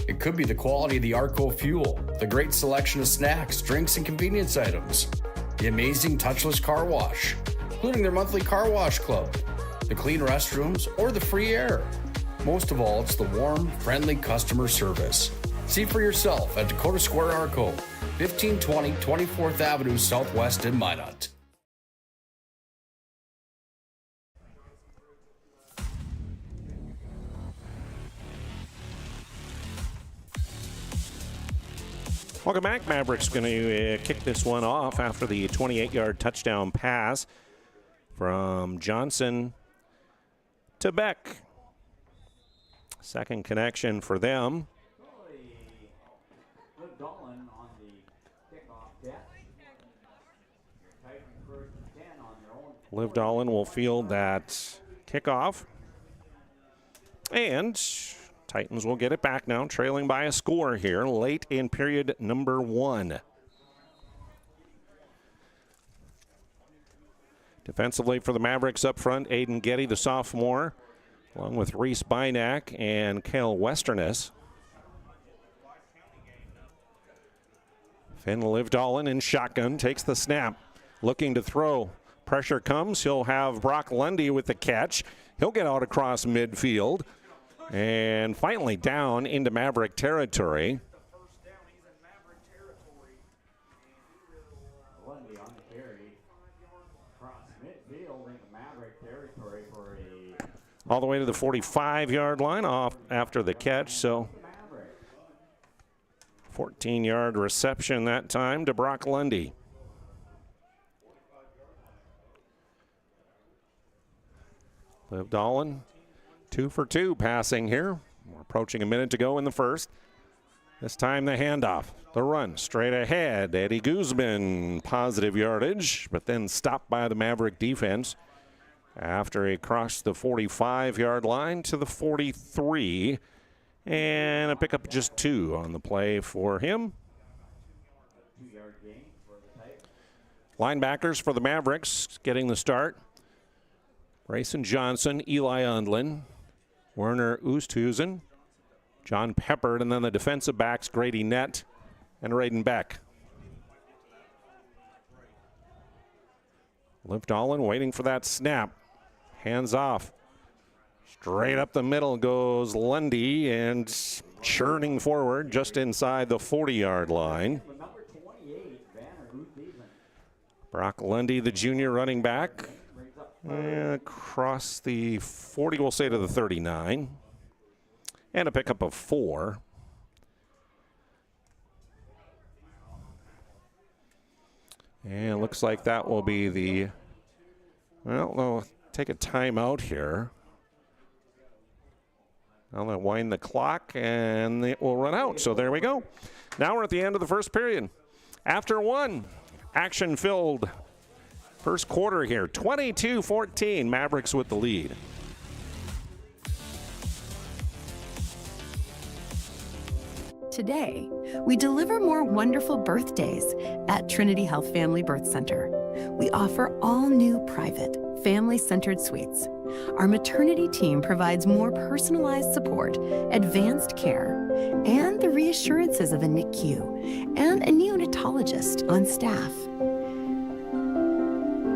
It could be the quality of the Arco fuel, the great selection of snacks, drinks, and convenience items, the amazing touchless car wash, including their monthly car wash club, the clean restrooms, or the free air. Most of all, it's the warm, friendly customer service. See for yourself at Dakota Square Arco, 1520 24th Avenue Southwest in Minot. Welcome back. Mavericks going to kick this one off after the 28-yard touchdown pass from Johnson to Beck. Second connection for them. Livdalen will field that kickoff. And Titans will get it back now, trailing by a score here late in period number 1. Defensively for the Mavericks up front, Aiden Getty, the sophomore, along with Reese Bynack and Kale Westerness. Finn Livdahlin in shotgun, takes the snap, looking to throw. Pressure comes, he'll have Brock Lundy with the catch. He'll get out across midfield and finally down into Maverick territory. Lundy on the carry. Across midfield into Maverick territory for a... All the way to the 45-yard line off after the catch, so 14-yard reception that time to Brock Lundy. Liv Dolan, 2 for 2 passing here. We're approaching a minute to go in the first. This time the handoff, the run straight ahead. Eddie Guzman, positive yardage, but then stopped by the Maverick defense after he crossed the 45-yard line to the 43. And a pickup of just 2 on the play for him. Linebackers for the Mavericks getting the start. Grayson Johnson, Eli Undlin, Werner Oosthuizen, John Peppard, and then the defensive backs, Grady Nett and Raiden Beck. Livdahlin waiting for that snap. Hands off. Straight up the middle goes Lundy and churning forward just inside the 40-yard line. Brock Lundy, the junior running back. Across the 40, we'll say to the 39. And a pickup of 4. And looks like that will be the, well, they'll take a timeout here. I'll wind the clock and it will run out. So there we go. Now we're at the end of the first period. After one, action-filled first quarter here, 22-14, Mavericks with the lead. Today, we deliver more wonderful birthdays at Trinity Health Family Birth Center. We offer all new private, family-centered suites. Our maternity team provides more personalized support, advanced care, and the reassurances of a NICU and a neonatologist on staff.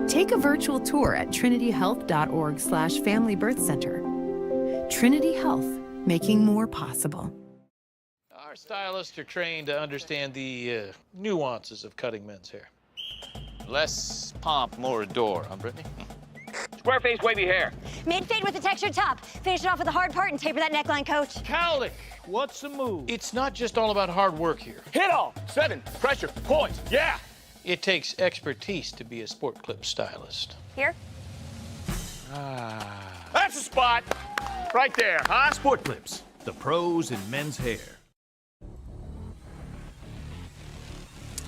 Take a virtual tour at trinityhealth.org/Family Birth Center. Trinity Health, making more possible. Our stylists are trained to understand the nuances of cutting men's hair. Less pomp, more adore, huh, Brittany? Square face, wavy hair. Mid-fade with a textured top. Finish it off with a hard part and taper that neckline, coach. Cowlick, what's the move? It's not just all about hard work here. Hit all. 7. Pressure. Points. Yeah. It takes expertise to be a sport clip stylist. Here? That's the spot. Right there, huh? Sport Clips, the pros in men's hair.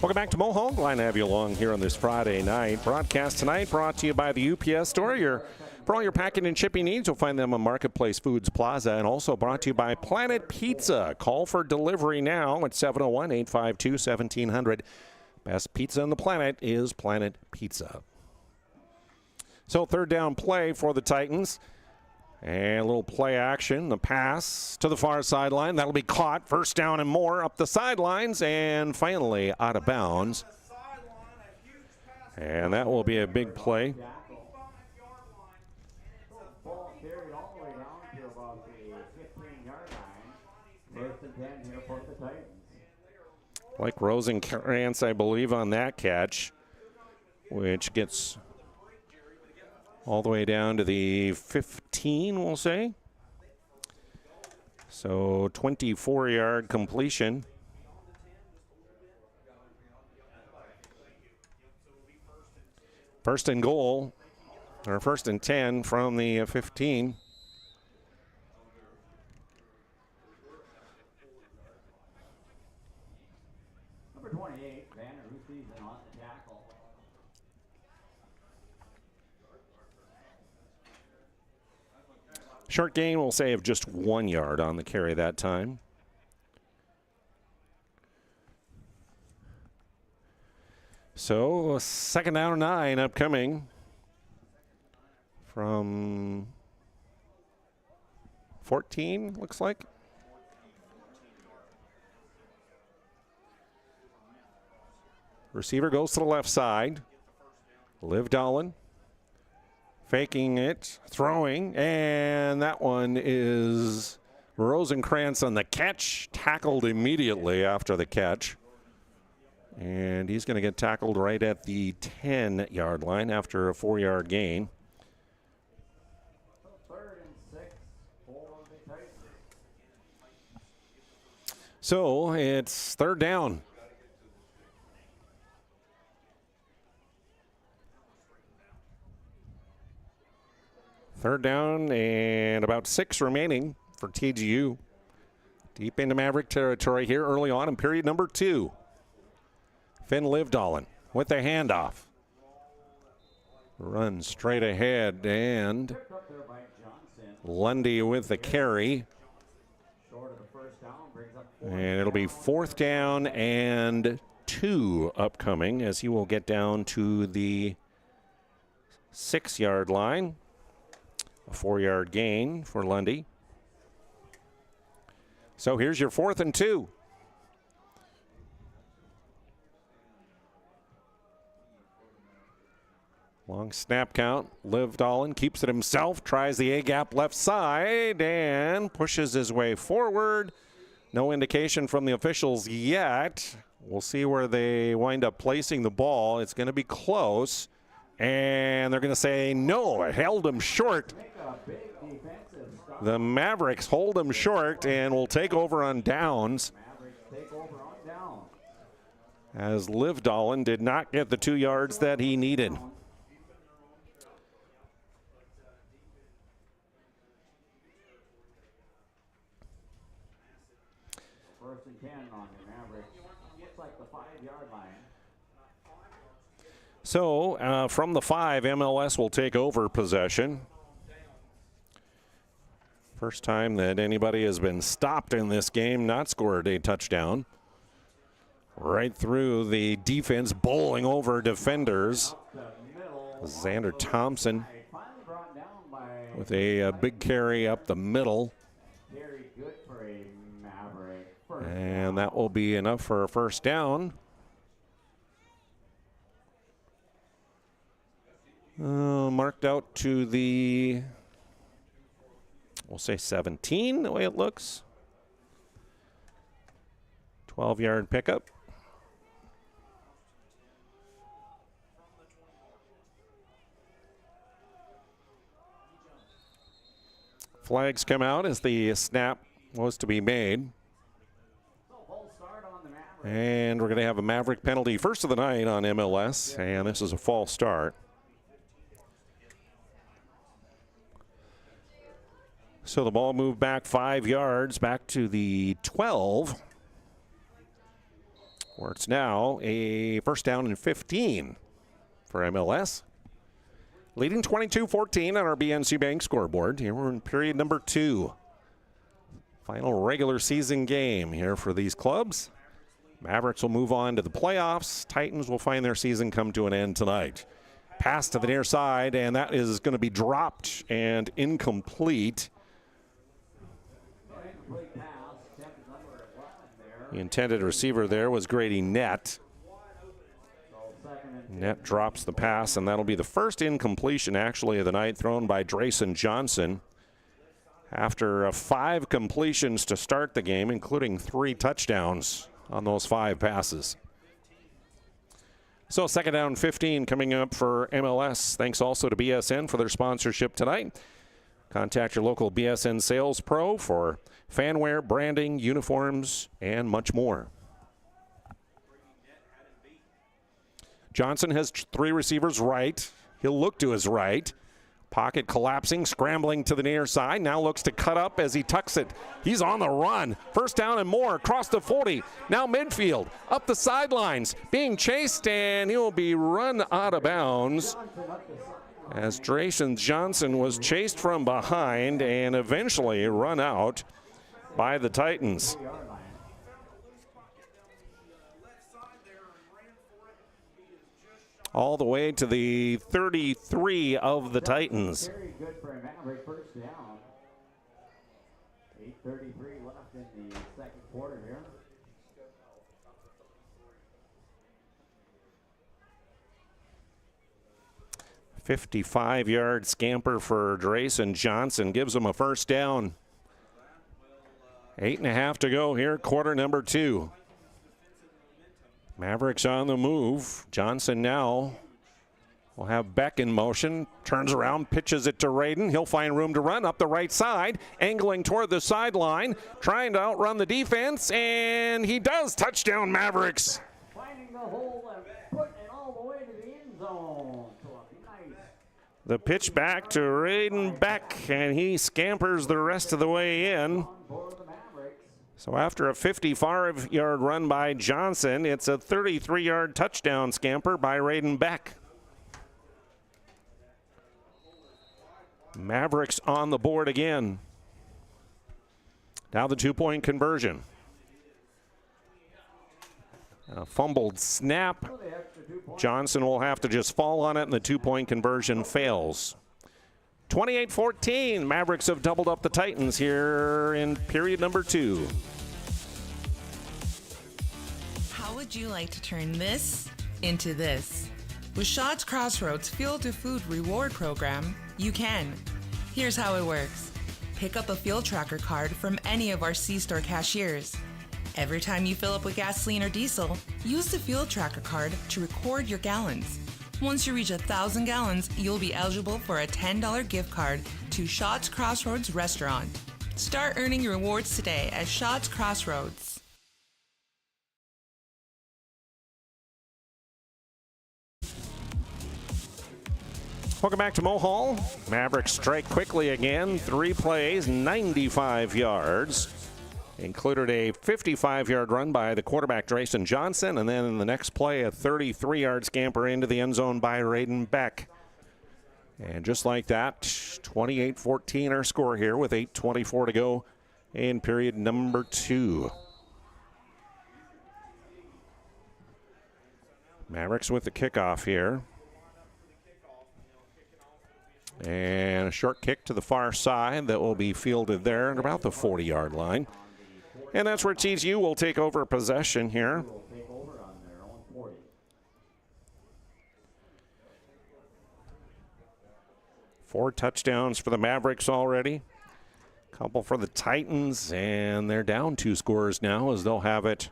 Welcome back to Mohawk. Glad to have you along here on this Friday night. Broadcast tonight brought to you by the UPS Store. For all your packing and shipping needs, you'll find them on Marketplace Foods Plaza, and also brought to you by Planet Pizza. Call for delivery now at 701-852-1700. Best pizza on the planet is Planet Pizza. So third down play for the Titans. And a little play action. The pass to the far sideline. That'll be caught. First down and more up the sidelines. And finally out of bounds. And that will be a big play. Ball carried all the way down to about the 15-yard line. First and 10 here for the Titans. Like Rosenkrantz, I believe, on that catch, which gets all the way down to the 15, we'll say. So 24-yard completion. First and goal, or first and 10 from the 15. Number 28, Vanner Oosthuizen on the tackle. Short gain, we'll say, of just 1 yard on the carry that time. So, second down and 9 upcoming. from 14, looks like. Receiver goes to the left side. Liv Dolan faking it, throwing, and that one is Rosenkrantz on the catch, tackled immediately after the catch. And he's going to get tackled right at the 10-yard line after a 4-yard gain. So it's third down. Third down and about 6 remaining for TGU. Deep into Maverick territory here early on in period number 2. Finn Livdalen with the handoff. Run straight ahead, and Lundy with the carry. And it'll be 4th down and 2 upcoming as he will get down to the 6-yard line. A 4-yard gain for Lundy. So here's your 4th and 2. Long snap count. Liv Dolan keeps it himself, tries the A-gap left side, and pushes his way forward. No indication from the officials yet. We'll see where they wind up placing the ball. It's going to be close. And they're going to say, no, it held him short. The Mavericks hold him short and will take over on downs. As Liv Dolan did not get the 2 yards that he needed. First and 10 on the Mavericks. Looks like the 5-yard line. So from the 5, MLS will take over possession. First time that anybody has been stopped in this game, not scored a touchdown. Right through the defense, bowling over defenders. Xander Thompson with a big carry up the middle. And that will be enough for a first down. Marked out to the, we'll say 17, the way it looks. 12-yard pickup. Flags come out as the snap was to be made. And we're going to have a Maverick penalty first of the night on MLS, and this is a false start. So the ball moved back 5 yards, back to the 12, where it's now a first down and 15 for MLS. Leading 22-14 on our BNC Bank scoreboard. Here we're in period number 2. Final regular season game here for these clubs. Mavericks will move on to the playoffs. Titans will find their season come to an end tonight. Pass to the near side, and that is going to be dropped and incomplete. The intended receiver there was Grady Nett. Nett drops the pass, and that'll be the first incompletion, actually, of the night, thrown by Drayson Johnson. After 5 completions to start the game, including 3 touchdowns on those 5 passes. So 2nd down 15 coming up for MLS. Thanks also to BSN for their sponsorship tonight. Contact your local BSN sales pro for fanwear, branding, uniforms, and much more. Johnson has 3 receivers right. He'll look to his right. Pocket collapsing, scrambling to the near side. Now looks to cut up as he tucks it. He's on the run. First down and more, across the 40. Now midfield, up the sidelines, being chased, and he will be run out of bounds as Drayson Johnson was chased from behind and eventually run out by the Titans. all the way to the 33 of the Titans. Very good for a Maverick first down. 8:33 left in the second quarter here. 55-yard scamper for Drayson Johnson gives him a first down. 8.5 to go here, quarter number 2. Mavericks on the move. Johnson now will have Beck in motion. Turns around, pitches it to Raiden. He'll find room to run up the right side, angling toward the sideline, trying to outrun the defense, and he does. Touchdown, Mavericks. Finding the hole and putting it all the way to the end zone. Nice. The pitch back to Raiden Beck, and he scampers the rest of the way in. So after a 55-yard run by Johnson, it's a 33-yard touchdown scamper by Raiden Beck. Mavericks on the board again. Now the two-point conversion. A fumbled snap. Johnson will have to just fall on it, and the two-point conversion fails. 28-14, Mavericks have doubled up the Titans here in period number 2. How would you like to turn this into this? With Shaw's Crossroads Fuel to Food Reward Program, you can. Here's how it works. Pick up a fuel tracker card from any of our C-store cashiers. Every time you fill up with gasoline or diesel, use the fuel tracker card to record your gallons. Once you reach 1,000 gallons, you'll be eligible for a $10 gift card to Shaw's Crossroads Restaurant. Start earning your rewards today at Shaw's Crossroads. Welcome back to Mohall. Mavericks strike quickly again. 3 plays, 95 yards. Included a 55-yard run by the quarterback, Drayson Johnson, and then in the next play, a 33-yard scamper into the end zone by Raiden Beck. And just like that, 28-14 our score here with 8:24 to go in period number 2. Mavericks with the kickoff here. And a short kick to the far side that will be fielded there at about the 40-yard line. And that's where TCU will take over possession here. 4 touchdowns for the Mavericks already. Couple for the Titans, and they're down 2 scores now as they'll have it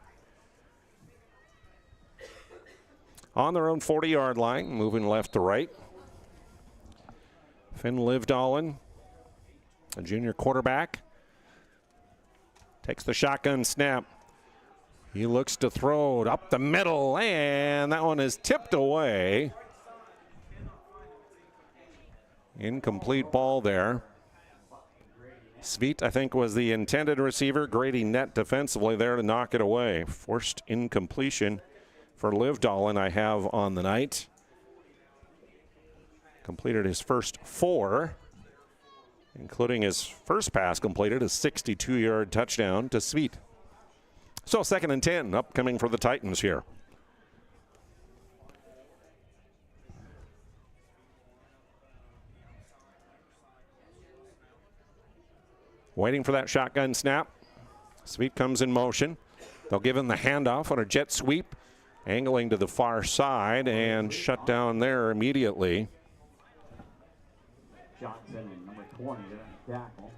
on their own 40-yard line, moving left to right. Finn Livdalen, a junior quarterback, takes the shotgun snap. He looks to throw it up the middle, and that one is tipped away. Incomplete ball there. Sveit, I think, was the intended receiver. Grady net defensively there to knock it away. Forced incompletion for Livdalen, I have on the night. Completed his first 4, including his first pass completed, a 62-yard touchdown to Sveit. So 2nd and 10 upcoming for the Titans here. Waiting for that shotgun snap. Sveit comes in motion. They'll give him the handoff on a jet sweep, angling to the far side and shut down there immediately. Johnson and number 20 to tackle.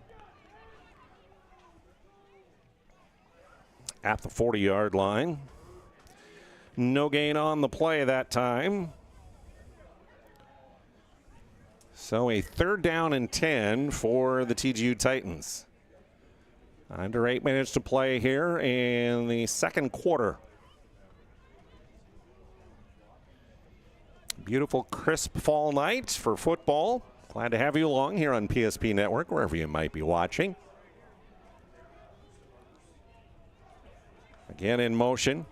At the 40-yard line. No gain on the play that time. So a 3rd down and 10 for the TGU Titans. Under 8 minutes to play here in the second quarter. Beautiful, crisp fall night for football. Glad to have you along here on PSP Network, wherever you might be watching. Again in motion.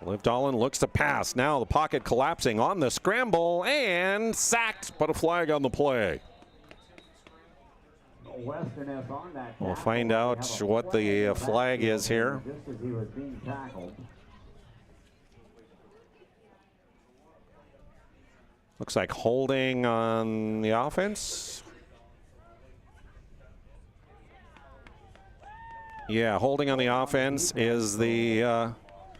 Livdalen looks to pass. Now the pocket collapsing on the scramble and sacked, but a flag on the play. We'll find out what the flag is here. Just as he was being tackled. Looks like holding on the offense. Yeah, holding on the offense is the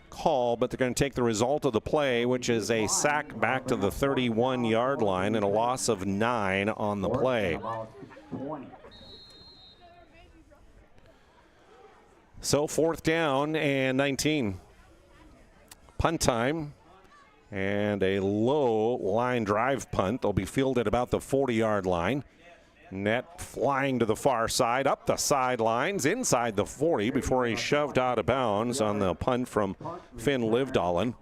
call, but they're going to take the result of the play, which is a sack back to the 31-yard line and a loss of 9 on the play. So 4th down and 19. Punt time and a low line drive punt. They'll be fielded about the 40-yard line. Net flying to the far side, up the sidelines, inside the 40 before he's shoved out of bounds on the punt from Finn Livdalen.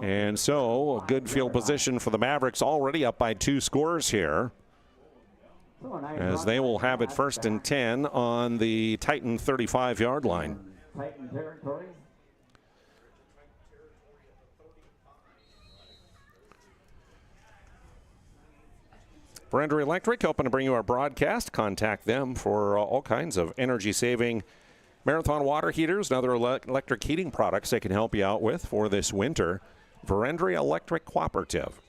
And so a good field position for the Mavericks, already up by 2 scores here, as they will have it 1st and 10 on the Titan 35-yard line. Titan territory. Verendrye Electric helping to bring you our broadcast. Contact them for all kinds of energy-saving Marathon water heaters and other electric heating products they can help you out with for this winter. Verendrye Electric Cooperative.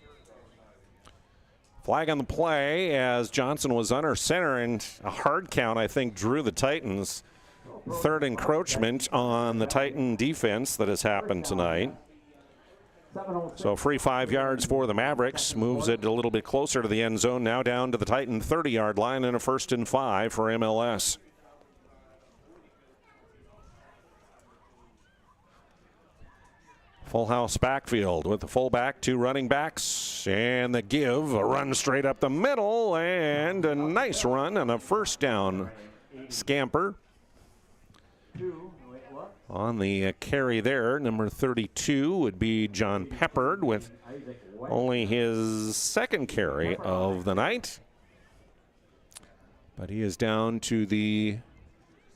Flag on the play as Johnson was under center, and a hard count, I think, drew the Titans. 3rd encroachment on the Titan defense that has happened tonight. So free 5 yards for the Mavericks, moves it a little bit closer to the end zone, now down to the Titan 30-yard line, and a 1st and 5 for M-L-S. Full house backfield with the fullback, 2 running backs, and the give, a run straight up the middle, and a nice run and a 1st down scamper. On the carry there, number 32 would be John Peppard with only his 2nd carry of the night. But he is down to the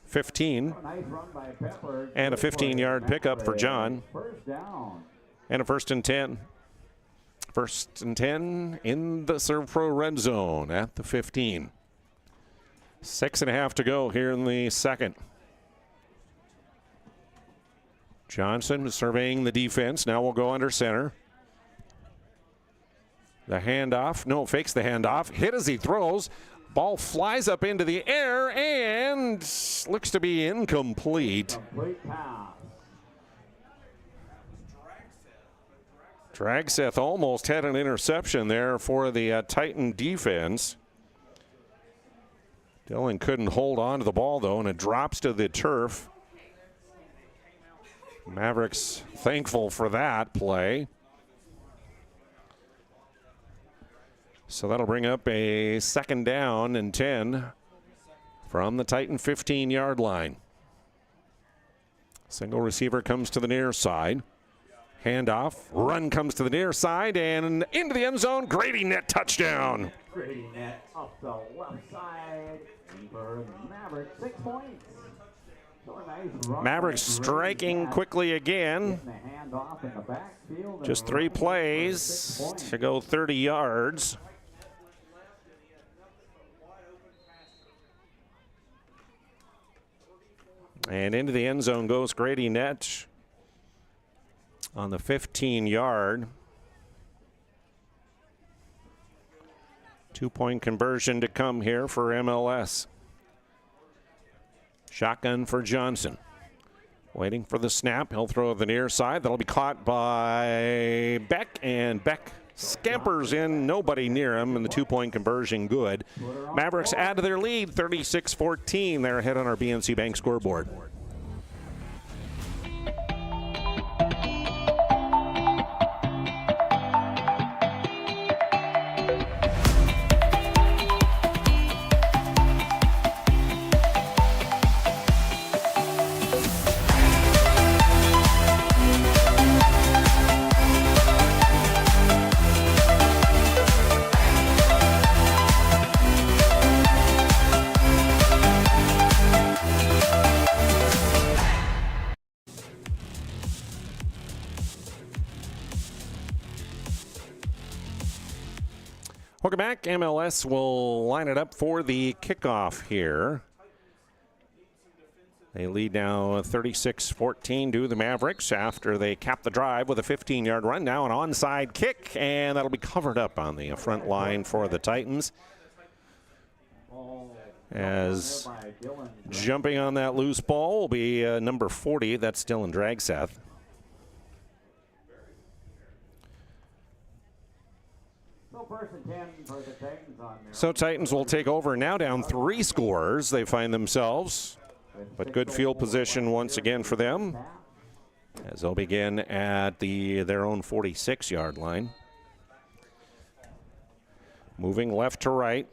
15. And a 15-yard pickup for John. And a 1st and 10. 1st and 10 in the Serve Pro red zone at the 15. 6.5 to go here in the 2nd. Johnson surveying the defense. Now we'll go under center. The handoff. No, fakes the handoff. Hit as he throws. Ball flies up into the air and looks to be incomplete. Dragseth almost had an interception there for the Titan defense. Dillon couldn't hold on to the ball, though, and it drops to the turf. Mavericks thankful for that play. So that'll bring up a 2nd down and 10 from the Titan 15-yard line. Single receiver comes to the near side. Handoff, run comes to the near side and into the end zone. Grady net touchdown. Grady net up the left side for Mavericks, 6 points. Mavericks striking quickly again. Just 3 plays to go 30 yards. And into the end zone goes Grady Netsch on the 15-yard. 2-point conversion to come here for MLS. Shotgun for Johnson. Waiting for the snap. He'll throw the near side. That'll be caught by Beck, and Beck scampers in. Nobody near him, and the 2-point conversion good. Mavericks add to their lead, 36-14. They're ahead on our BNC Bank scoreboard. Welcome back. MLS will line it up for the kickoff here. They lead now 36-14 to the Mavericks after they cap the drive with a 15-yard run. Now an onside kick, and that'll be covered up on the front line for the Titans. As jumping on that loose ball will be number 40. That's Dylan Dragseth. So Titans will take over now, down 3 scores. They find themselves, but good field position once again for them, as they'll begin at their own 46-yard line. Moving left to right.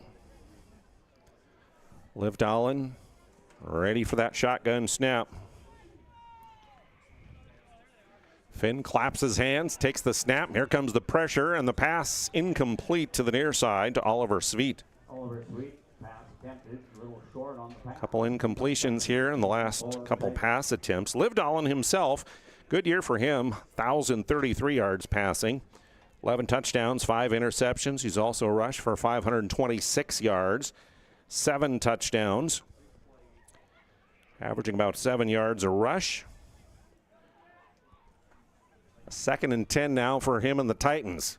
Liv Dahlen ready for that shotgun snap. Finn claps his hands, takes the snap. Here comes the pressure, and the pass incomplete to the near side to Oliver Sweet. Couple incompletions here in the last couple pass attempts. Liv Dahlen himself, good year for him, 1,033 yards passing. 11 touchdowns, 5 interceptions. He's also rushed for 526 yards, 7 touchdowns, averaging about 7 yards a rush. 2nd and 10 now for him and the Titans.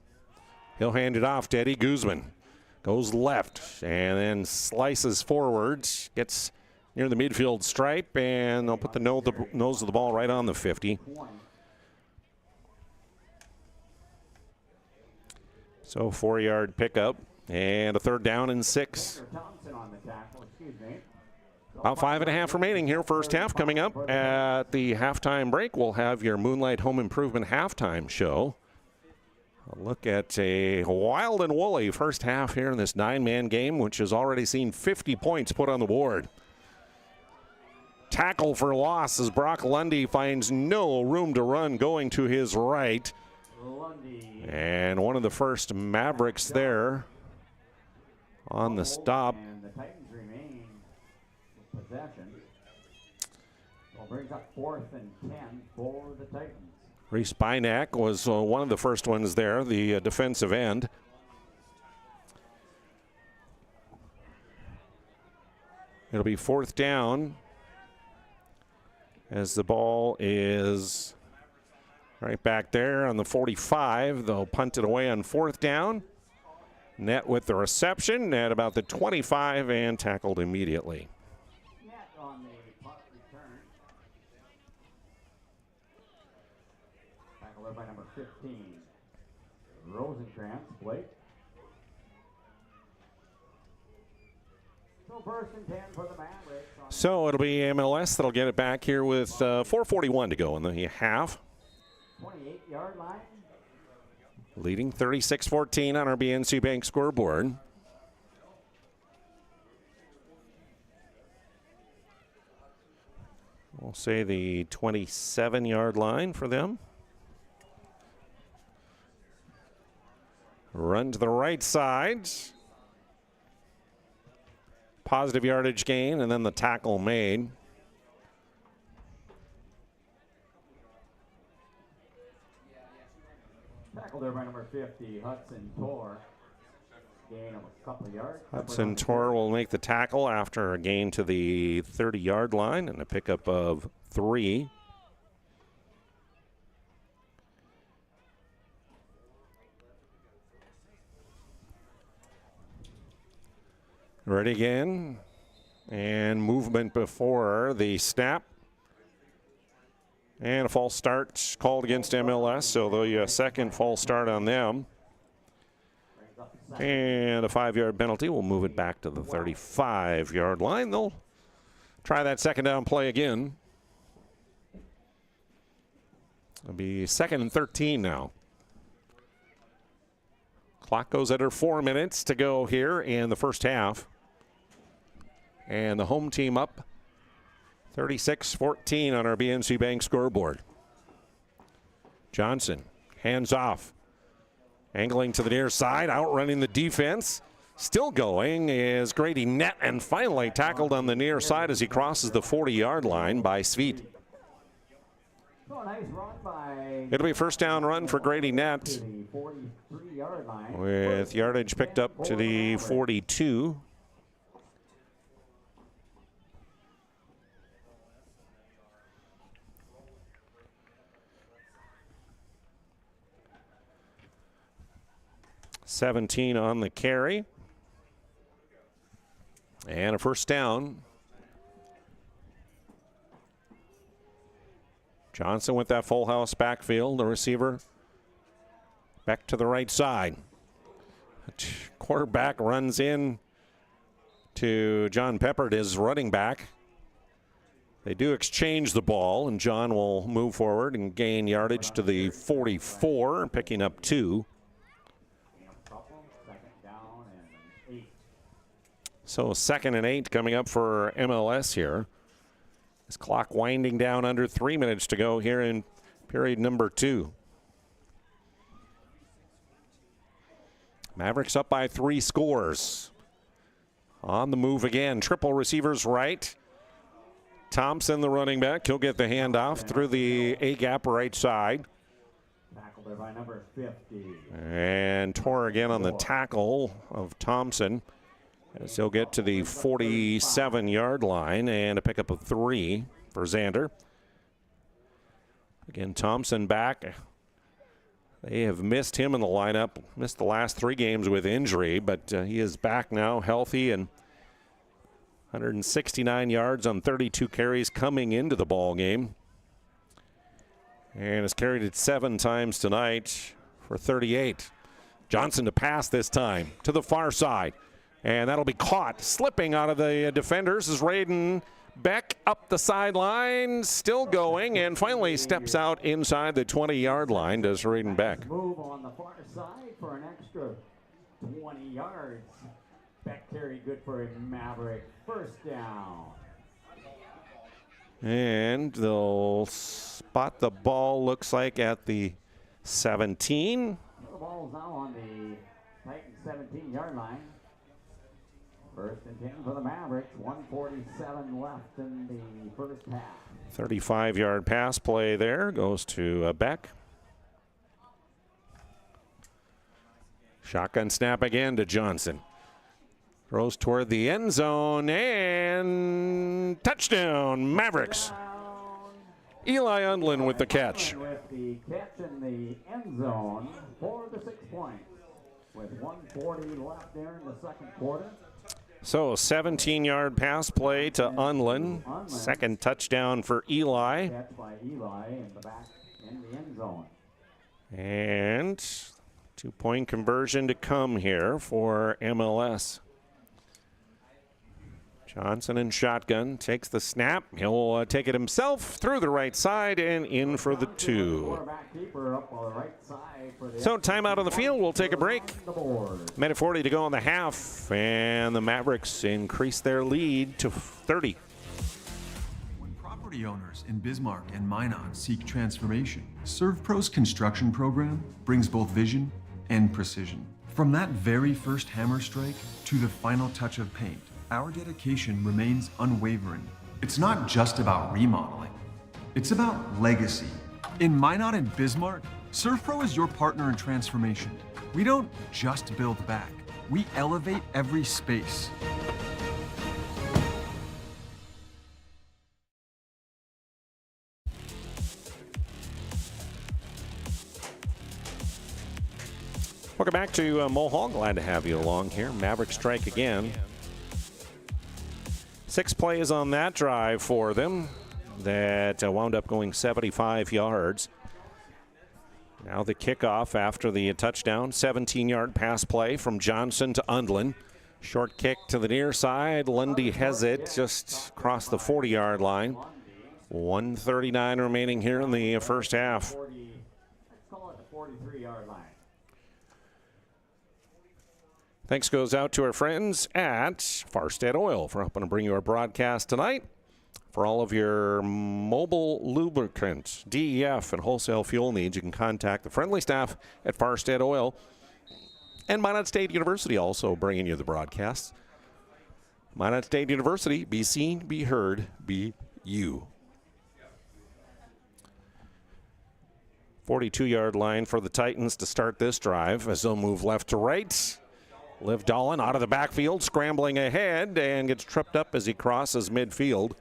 He'll hand it off to Eddie Guzman. Goes left and then slices forward. Gets near the midfield stripe, and they'll put the nose of the ball right on the 50. So 4-yard pickup and a 3rd down and 6. About 5.5 remaining here, first half. Coming up at the halftime break, we'll have your Moonlight Home Improvement halftime show. A look at a wild and woolly first half here in this 9-man game, which has already seen 50 points put on the board. Tackle for loss as Brock Lundy finds no room to run going to his right. And one of the first Mavericks there on the stop. Possession. Well, brings up 4th and 10 for the Titans. Reese Bynack was one of the first ones there, the defensive end. It'll be 4th down as the ball is right back there on the 45. They'll punt it away on 4th down. Net with the reception at about the 25 and tackled immediately. On the punt return. Tackle there by number 15. Rosenkrantz, Blake. So 1st and 10 for the Mavericks. So it'll be MLS that'll get it back here with 4:41 to go in the half. 28-yard line. Leading 36-14 on our BNC Bank scoreboard. We'll say the 27-yard line for them. Run to the right side. Positive yardage gain, and then the tackle made. Tackle there by number 50, Hudson Tor. Gain of a couple of yards. Hudson Tor will make the tackle after a gain to the 30-yard line and a pickup of 3. Ready again. And movement before the snap. And a false start called against MLS, so there'll be a second false start on them. And a 5-yard penalty will move it back to the 35-yard line. They'll try that second down play again. It'll be 2nd and 13 now. Clock goes under 4 minutes to go here in the first half. And the home team up 36-14 on our BNC Bank scoreboard. Johnson, hands off. Angling to the near side, outrunning the defense. Still going is Grady Nett, and finally tackled on the near side as he crosses the 40-yard line by Sweet. It'll be a first down run for Grady Nett with yardage picked up to the 42. 17 on the carry. And a first down. Johnson with that full house backfield. The receiver back to the right side. Quarterback runs in to John Peppard, his running back. They do exchange the ball, and John will move forward and gain yardage to the 44, picking up 2. So 2nd and 8 coming up for MLS here. This clock winding down, under 3 minutes to go here in period number 2. Mavericks up by 3 scores. On the move again, triple receivers right. Thompson, the running back, he'll get the handoff through the A-gap right side. Tackled there by number 50. And tore again on the tackle of Thompson, as he'll get to the 47-yard line and a pickup of 3 for Xander. Again, Thompson back. They have missed him in the lineup, missed the last 3 games with injury, but he is back now, healthy, and 169 yards on 32 carries coming into the ball game. And has carried it 7 times tonight for 38. Johnson to pass this time to the far side. And that'll be caught. Slipping out of the defenders is Raiden Beck up the sideline, still going, and finally steps out inside the 20-yard line, does Raiden Beck. Move on the far side for an extra 20 yards. Beck carry good for a Maverick. First down. And they'll spot the ball, looks like, at the 17. The ball's now on the Titans 17-yard line. First and 10 for the Mavericks. 1:47 left in the first half. 35-yard pass play there goes to Beck. Shotgun snap again to Johnson. Throws toward the end zone, and touchdown, Mavericks. Eli Undlin with the catch. With the catch in the end zone for the 6 points. With 1:40 left there in the second quarter. So 17-yard pass play to Undlin. Second touchdown for Eli. Catch by Eli in the back in the end zone. And 2-point conversion to come here for MLS. Johnson in shotgun, takes the snap. He'll take it himself through the right side and in for the 2. So timeout on the field. We'll take a break. Minute 40 to go in the half, and the Mavericks increase their lead to 30. When property owners in Bismarck and Minot seek transformation, ServPro's construction program brings both vision and precision. From that very first hammer strike to the final touch of paint, our dedication remains unwavering. It's not just about remodeling. It's about legacy. In Minot and Bismarck, ServPro is your partner in transformation. We don't just build back. We elevate every space. Welcome back to Mohawk. Glad to have you along here. Maverick strike again. 6 plays on that drive for them that wound up going 75 yards. Now the kickoff after the touchdown. 17-yard pass play from Johnson to Undlin. Short kick to the near side. Lundy has it just across the 40-yard line. 1:39 remaining here in the first half. Let's call it the 43-yard line. Thanks goes out to our friends at Farstead Oil for helping to bring you our broadcast tonight. For all of your mobile lubricants, DEF, and wholesale fuel needs, you can contact the friendly staff at Farstead Oil. And Minot State University also bringing you the broadcasts. Minot State University, be seen, be heard, be you. 42-yard line for the Titans to start this drive as they'll move left to right. Liv Dolan out of the backfield, scrambling ahead, and gets tripped up as he crosses midfield.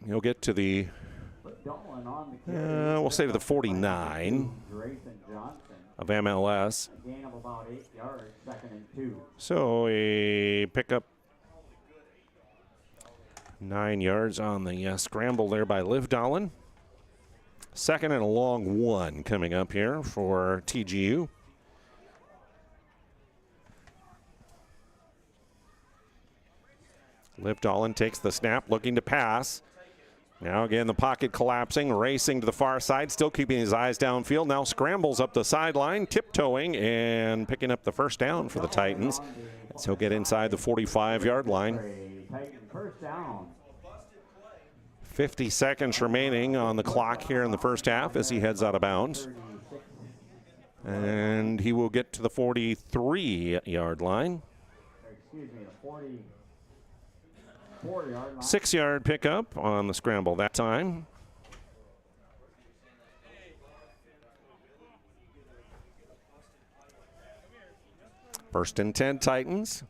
He'll get to the, we'll say to the 49. of M-L-S. Gain of about 8 yards, 2nd and 2. So a pickup 9 yards on the scramble there by Livdalen. 2nd and a long 1 coming up here for TGU. Livdalen takes the snap, looking to pass. Now again, the pocket collapsing, racing to the far side, still keeping his eyes downfield. Now scrambles up the sideline, tiptoeing and picking up the first down for the Titans. So he'll get inside the 45-yard line. 50 seconds remaining on the clock here in the first half as he heads out of bounds. And he will get to the 43-yard line. 6-yard pickup on the scramble that time. First and 10 Titans.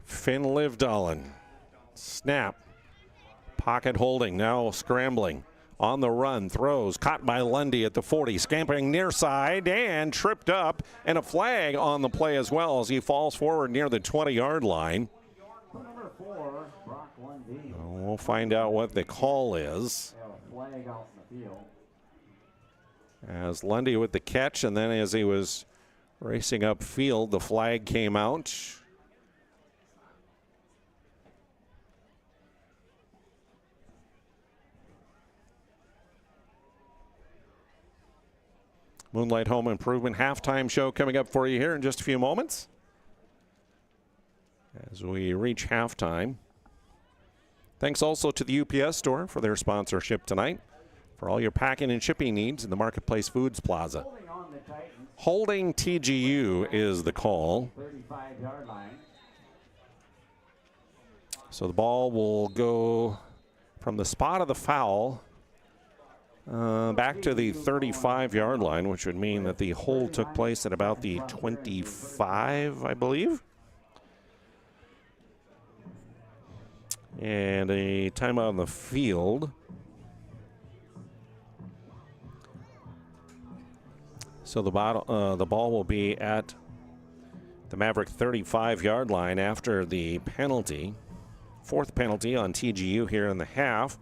Finn Livdalen. Snap. Pocket holding, now scrambling. On the run, throws, caught by Lundy at the 40, scampering near side and tripped up, and a flag on the play as well as he falls forward near the 20-yard line. Number 4, Brock Lundy. We'll find out what the call is. Flag out in the field. As Lundy with the catch, and then as he was racing upfield, the flag came out. Moonlight Home Improvement halftime show coming up for you here in just a few moments. As we reach halftime. Thanks also to the UPS store for their sponsorship tonight. For all your packing and shipping needs in the Marketplace Foods Plaza. Holding TGU is the call. 35-yard line. So the ball will go from the spot of the foul back to the 35-yard line, which would mean that the hold took place at about the 25, I believe. And a timeout on the field. So the ball will be at the Maverick 35-yard line after the penalty. 4th penalty on TGU here in the half.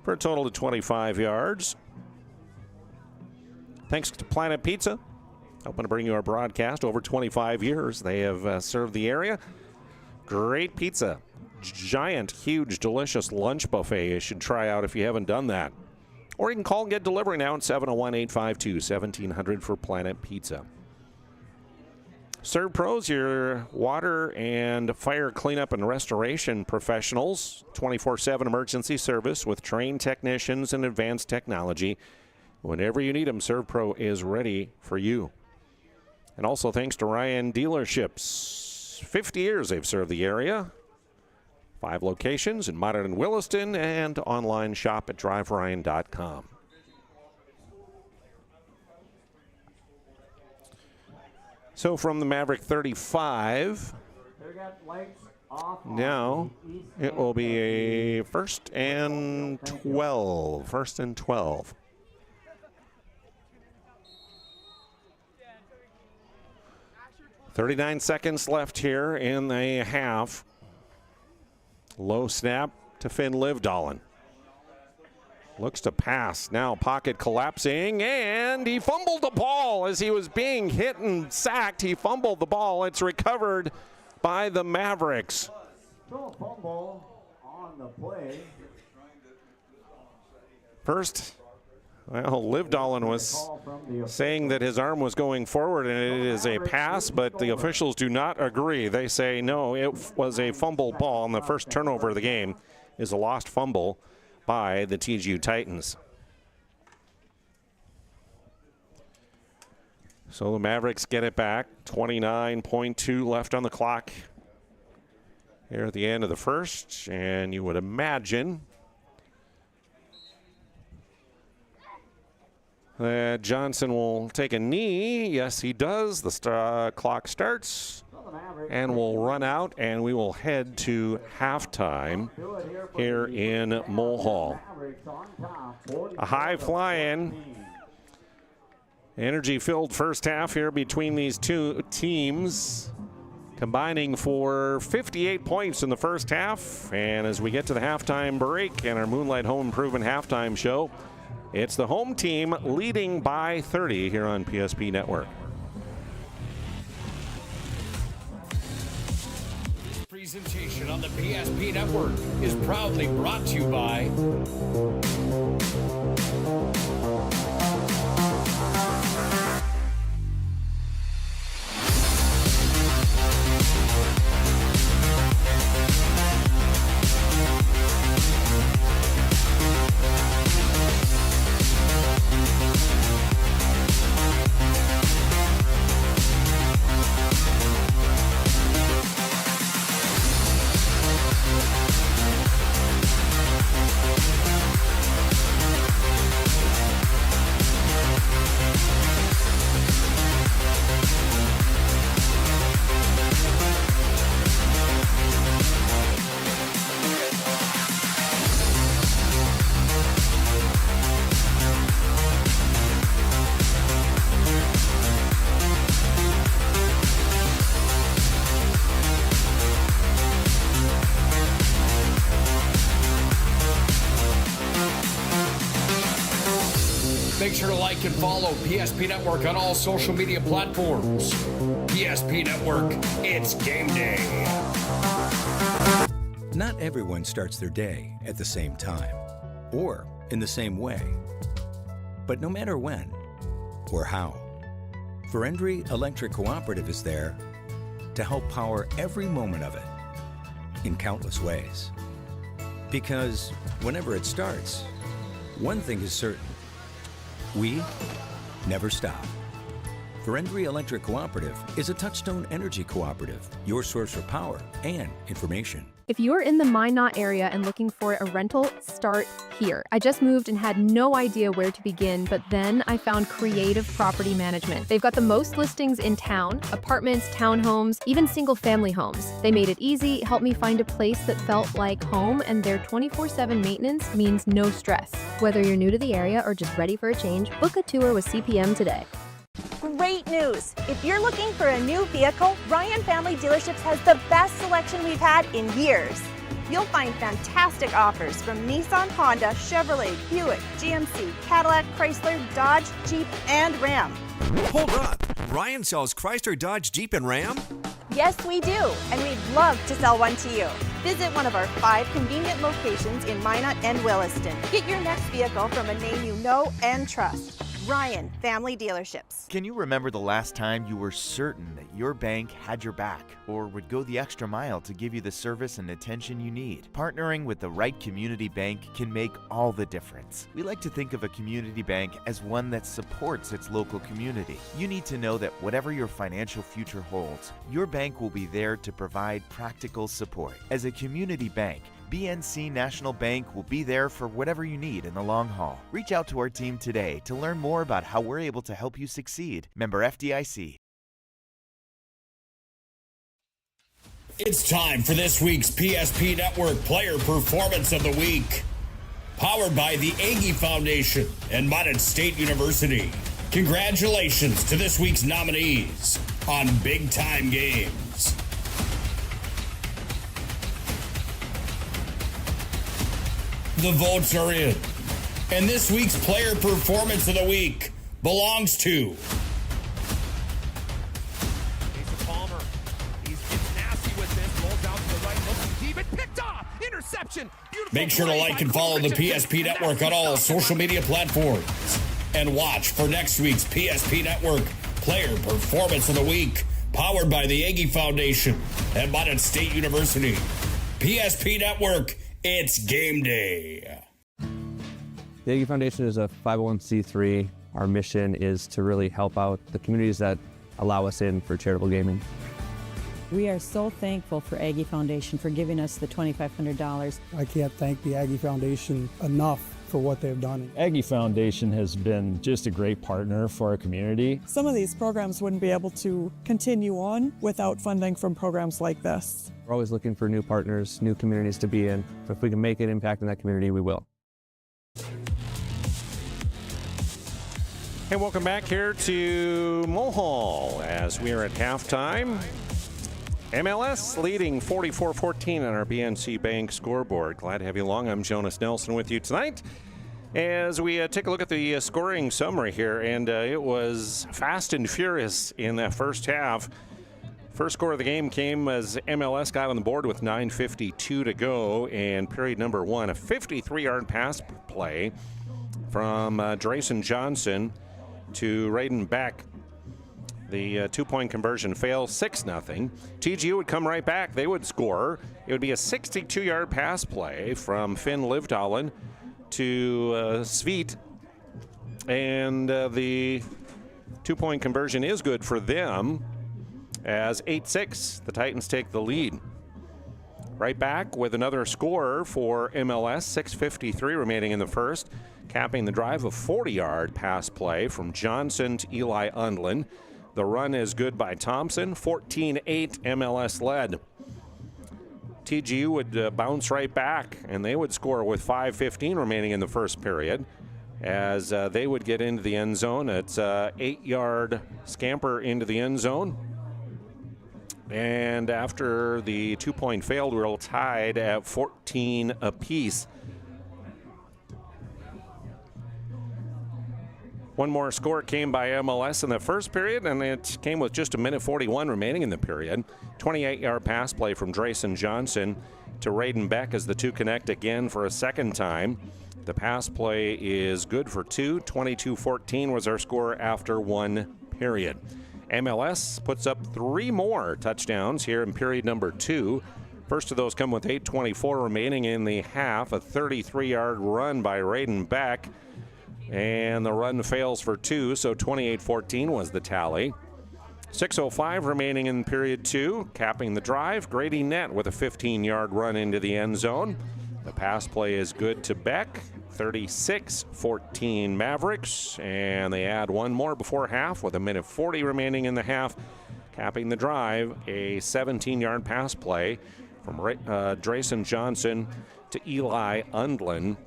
For a total of 25 yards. Thanks to Planet Pizza, helping to bring you our broadcast. Over 25 years, they have served the area. Great pizza. Giant, huge, delicious lunch buffet you should try out if you haven't done that. Or you can call and get delivery now at 701-852-1700 for Planet Pizza. Serve Pros, your water and fire cleanup and restoration professionals. 24/7 emergency service with trained technicians and advanced technology. Whenever you need them, Serve Pro is ready for you. And also thanks to Ryan Dealerships. 50 years they've served the area. 5 locations in Modern and Williston, and online shop at driveryan.com. So from the Maverick 35, now it will be a 1st and 12. 1st and 12. .39 seconds left here in the half. Low snap to Finn Livdalen. Looks to pass. Now pocket collapsing, and he fumbled the ball as he was being hit and sacked. He fumbled the ball. It's recovered by the Mavericks. Still a fumble on the play. First, well, Livdalen was saying that his arm was going forward and it is a pass, but the officials do not agree. They say, no, it was a fumble ball, and the first turnover of the game is a lost fumble by the TGU Titans. So the Mavericks get it back. 29.2 left on the clock here at the end of the first, and you would imagine that Johnson will take a knee. Yes, he does. The clock starts. and we'll run out, and we will head to halftime here in Mulhall. A high-flying, energy-filled first half here between these two teams, combining for 58 points in the first half. And as we get to the halftime break and our Moonlight Home Improvement halftime show, it's the home team leading by 30 here on PSP Network. This presentation on the PSP Network is proudly brought to you by Make sure to like and follow PSP Network on all social media platforms. PSP Network, it's game day. Not everyone starts their day at the same time or in the same way. But no matter when or how, Verendry Electric Cooperative is there to help power every moment of it in countless ways. Because whenever it starts, one thing is certain: we never stop. Verendry Electric Cooperative is a Touchstone Energy Cooperative, your source for power and information. If you're in the Minot area and looking for a rental, start here. I just moved and had no idea where to begin, but then I found Creative Property Management. They've got the most listings in town: apartments, townhomes, even single-family homes. They made it easy, helped me find a place that felt like home, and their 24/7 maintenance means no stress. Whether you're new to the area or just ready for a change, book a tour with CPM today. Great news! If you're looking for a new vehicle, Ryan Family Dealerships has the best selection we've had in years. You'll find fantastic offers from Nissan, Honda, Chevrolet, Buick, GMC, Cadillac, Chrysler, Dodge, Jeep, and Ram. Hold up! Ryan sells Chrysler, Dodge, Jeep, and Ram? Yes, we do, and we'd love to sell one to you. Visit one of our 5 convenient locations in Minot and Williston. Get your next vehicle from a name you know and trust. Ryan Family Dealerships. Can you remember the last time you were certain that your bank had your back or would go the extra mile to give you the service and attention you need? Partnering with the right community bank can make all the difference. We like to think of a community bank as one that supports its local community. You need to know that whatever your financial future holds, your bank will be there to provide practical support. As a community bank, BNC National Bank will be there for whatever you need in the long haul. Reach out to our team today to learn more about how we're able to help you succeed. Member FDIC. It's time for this week's PSP Network Player Performance of the Week. Powered by the Aggie Foundation and Minot State University. Congratulations to this week's nominees on Big Time Games. The votes are in. And this week's Player Performance of the Week belongs to Palmer. He gets nasty with this, rolls out to the right, looking deep, and picked off. Interception. Beautiful. Make sure to like and follow the PSP Network on all social media platforms. And watch for next week's PSP Network Player Performance of the Week, powered by the Aggie Foundation and Minot State University. PSP Network, it's game day. The Aggie Foundation is a 501c3. Our mission is to really help out the communities that allow us in for charitable gaming. We are so thankful for Aggie Foundation for giving us the $2,500. I can't thank the Aggie Foundation enough for what they've done. Aggie Foundation has been just a great partner for our community. Some of these programs wouldn't be able to continue on without funding from programs like this. We're always looking for new partners, new communities to be in. If we can make an impact in that community, we will. And welcome back here to Mulhall as we are at halftime. M-L-S leading 44-14 on our BNC Bank scoreboard. Glad to have you along. I'm Jonas Nelson with you tonight as we take a look at the scoring summary here. And it was fast and furious in that first half. First score of the game came as M-L-S got on the board with 9:52 to go. And period number one, a 53-yard pass play from Drayson Johnson to Raiden Beck. The two-point conversion fails, 6-0. TGU would come right back. They would score. It would be a 62-yard pass play from Finn Livdalen to Sveit. And the two-point conversion is good for them as 8-6, the Titans take the lead. Right back with another score for M-L-S, 6:53 remaining in the first. Capping the drive, a 40-yard pass play from Johnson to Eli Undlin. The run is good by Thompson, 14-8 M-L-S led. TGU would bounce right back, and they would score with 5:15 remaining in the first period as they would get into the end zone. It's an 8-yard scamper into the end zone. And after the two-point failed, we're all tied at 14 apiece. One more score came by M-L-S in the first period, and it came with just 1:41 remaining in the period. 28-yard pass play from Drayson Johnson to Raiden Beck as the two connect again for a second time. The pass play is good for two. 22-14 was our score after one period. M-L-S puts up three more touchdowns here in period number two. First of those come with 8:24 remaining in the half. A 33-yard run by Raiden Beck. And the run fails for two, so 28-14 was the tally. 6:05 remaining in period two. Capping the drive, Grady Nett with a 15-yard run into the end zone. The pass play is good to Beck. 36-14 Mavericks. And they add one more before half with 1:40 remaining in the half. Capping the drive, a 17-yard pass play from Drayson Johnson to Eli Undlin.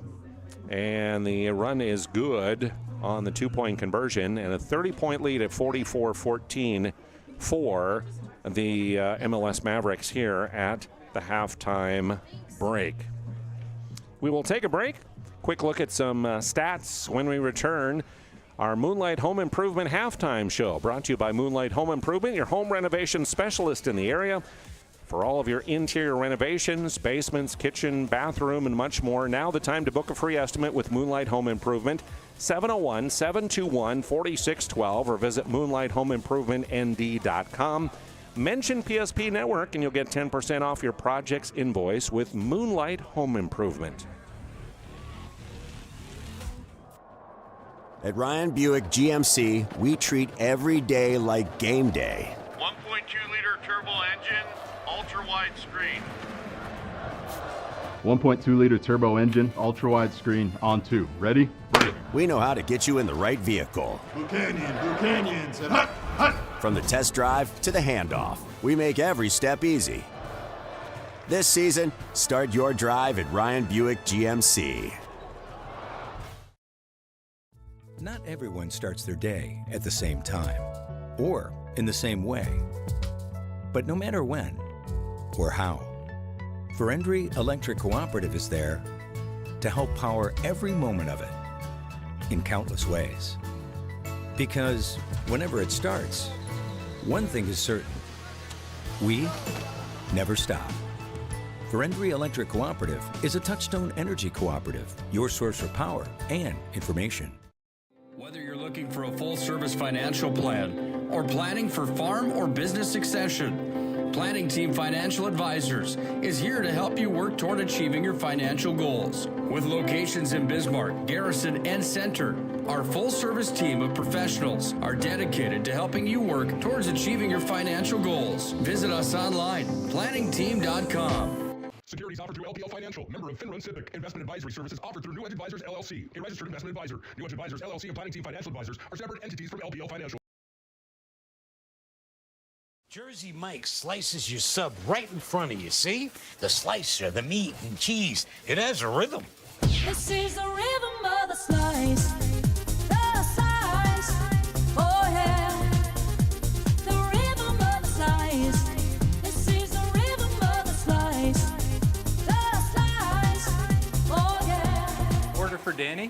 And the run is good on the two-point conversion, and a 30-point lead at 44-14 for the M-L-S Mavericks here at the halftime break. We will take a break. Quick look at some stats when we return. Our Moonlight Home Improvement Halftime Show, brought to you by Moonlight Home Improvement, your home renovation specialist in the area. For all of your interior renovations, basements, kitchen, bathroom, and much more, now the time to book a free estimate with Moonlight Home Improvement. 701-721-4612 or visit moonlighthomeimprovement.nd.com. Mention PSP Network and you'll get 10% off your project's invoice with Moonlight Home Improvement. At Ryan Buick GMC, we treat every day like game day. 1.2-liter turbo engine, ultra-wide screen. 1.2-liter turbo engine, ultra-wide screen, on two. Ready? Ready. We know how to get you in the right vehicle. Blue Canyons, and hut, hut. From the test drive to the handoff, we make every step easy. This season, start your drive at Ryan Buick GMC. Not everyone starts their day at the same time or in the same way. But no matter when or how, Verendry Electric Cooperative is there to help power every moment of it in countless ways. Because whenever it starts, one thing is certain: we never stop. Verendry Electric Cooperative is a Touchstone Energy cooperative, your source for power and information. Whether you're looking for a full-service financial plan or planning for farm or business succession, Planning Team Financial Advisors is here to help you work toward achieving your financial goals. With locations in Bismarck, Garrison, and Center, our full-service team of professionals are dedicated to helping you work towards achieving your financial goals. Visit us online, planningteam.com. Securities offered through LPL Financial, member of Finrun Civic. Investment advisory services offered through New Edge Advisors LLC, a registered investment advisor. New Edge Advisors LLC and Planning Team Financial Advisors are separate entities from LPL Financial. Jersey Mike slices your sub right in front of you, see? The slicer, the meat and cheese, it has a rhythm. This is the rhythm of the slice. The slice. Oh yeah. The rhythm of the slice. This is the rhythm of the slice. The slice. Oh yeah. Order for Danny?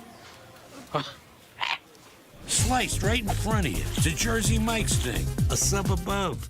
Sliced right in front of you. It's a Jersey Mike's thing. A sub above.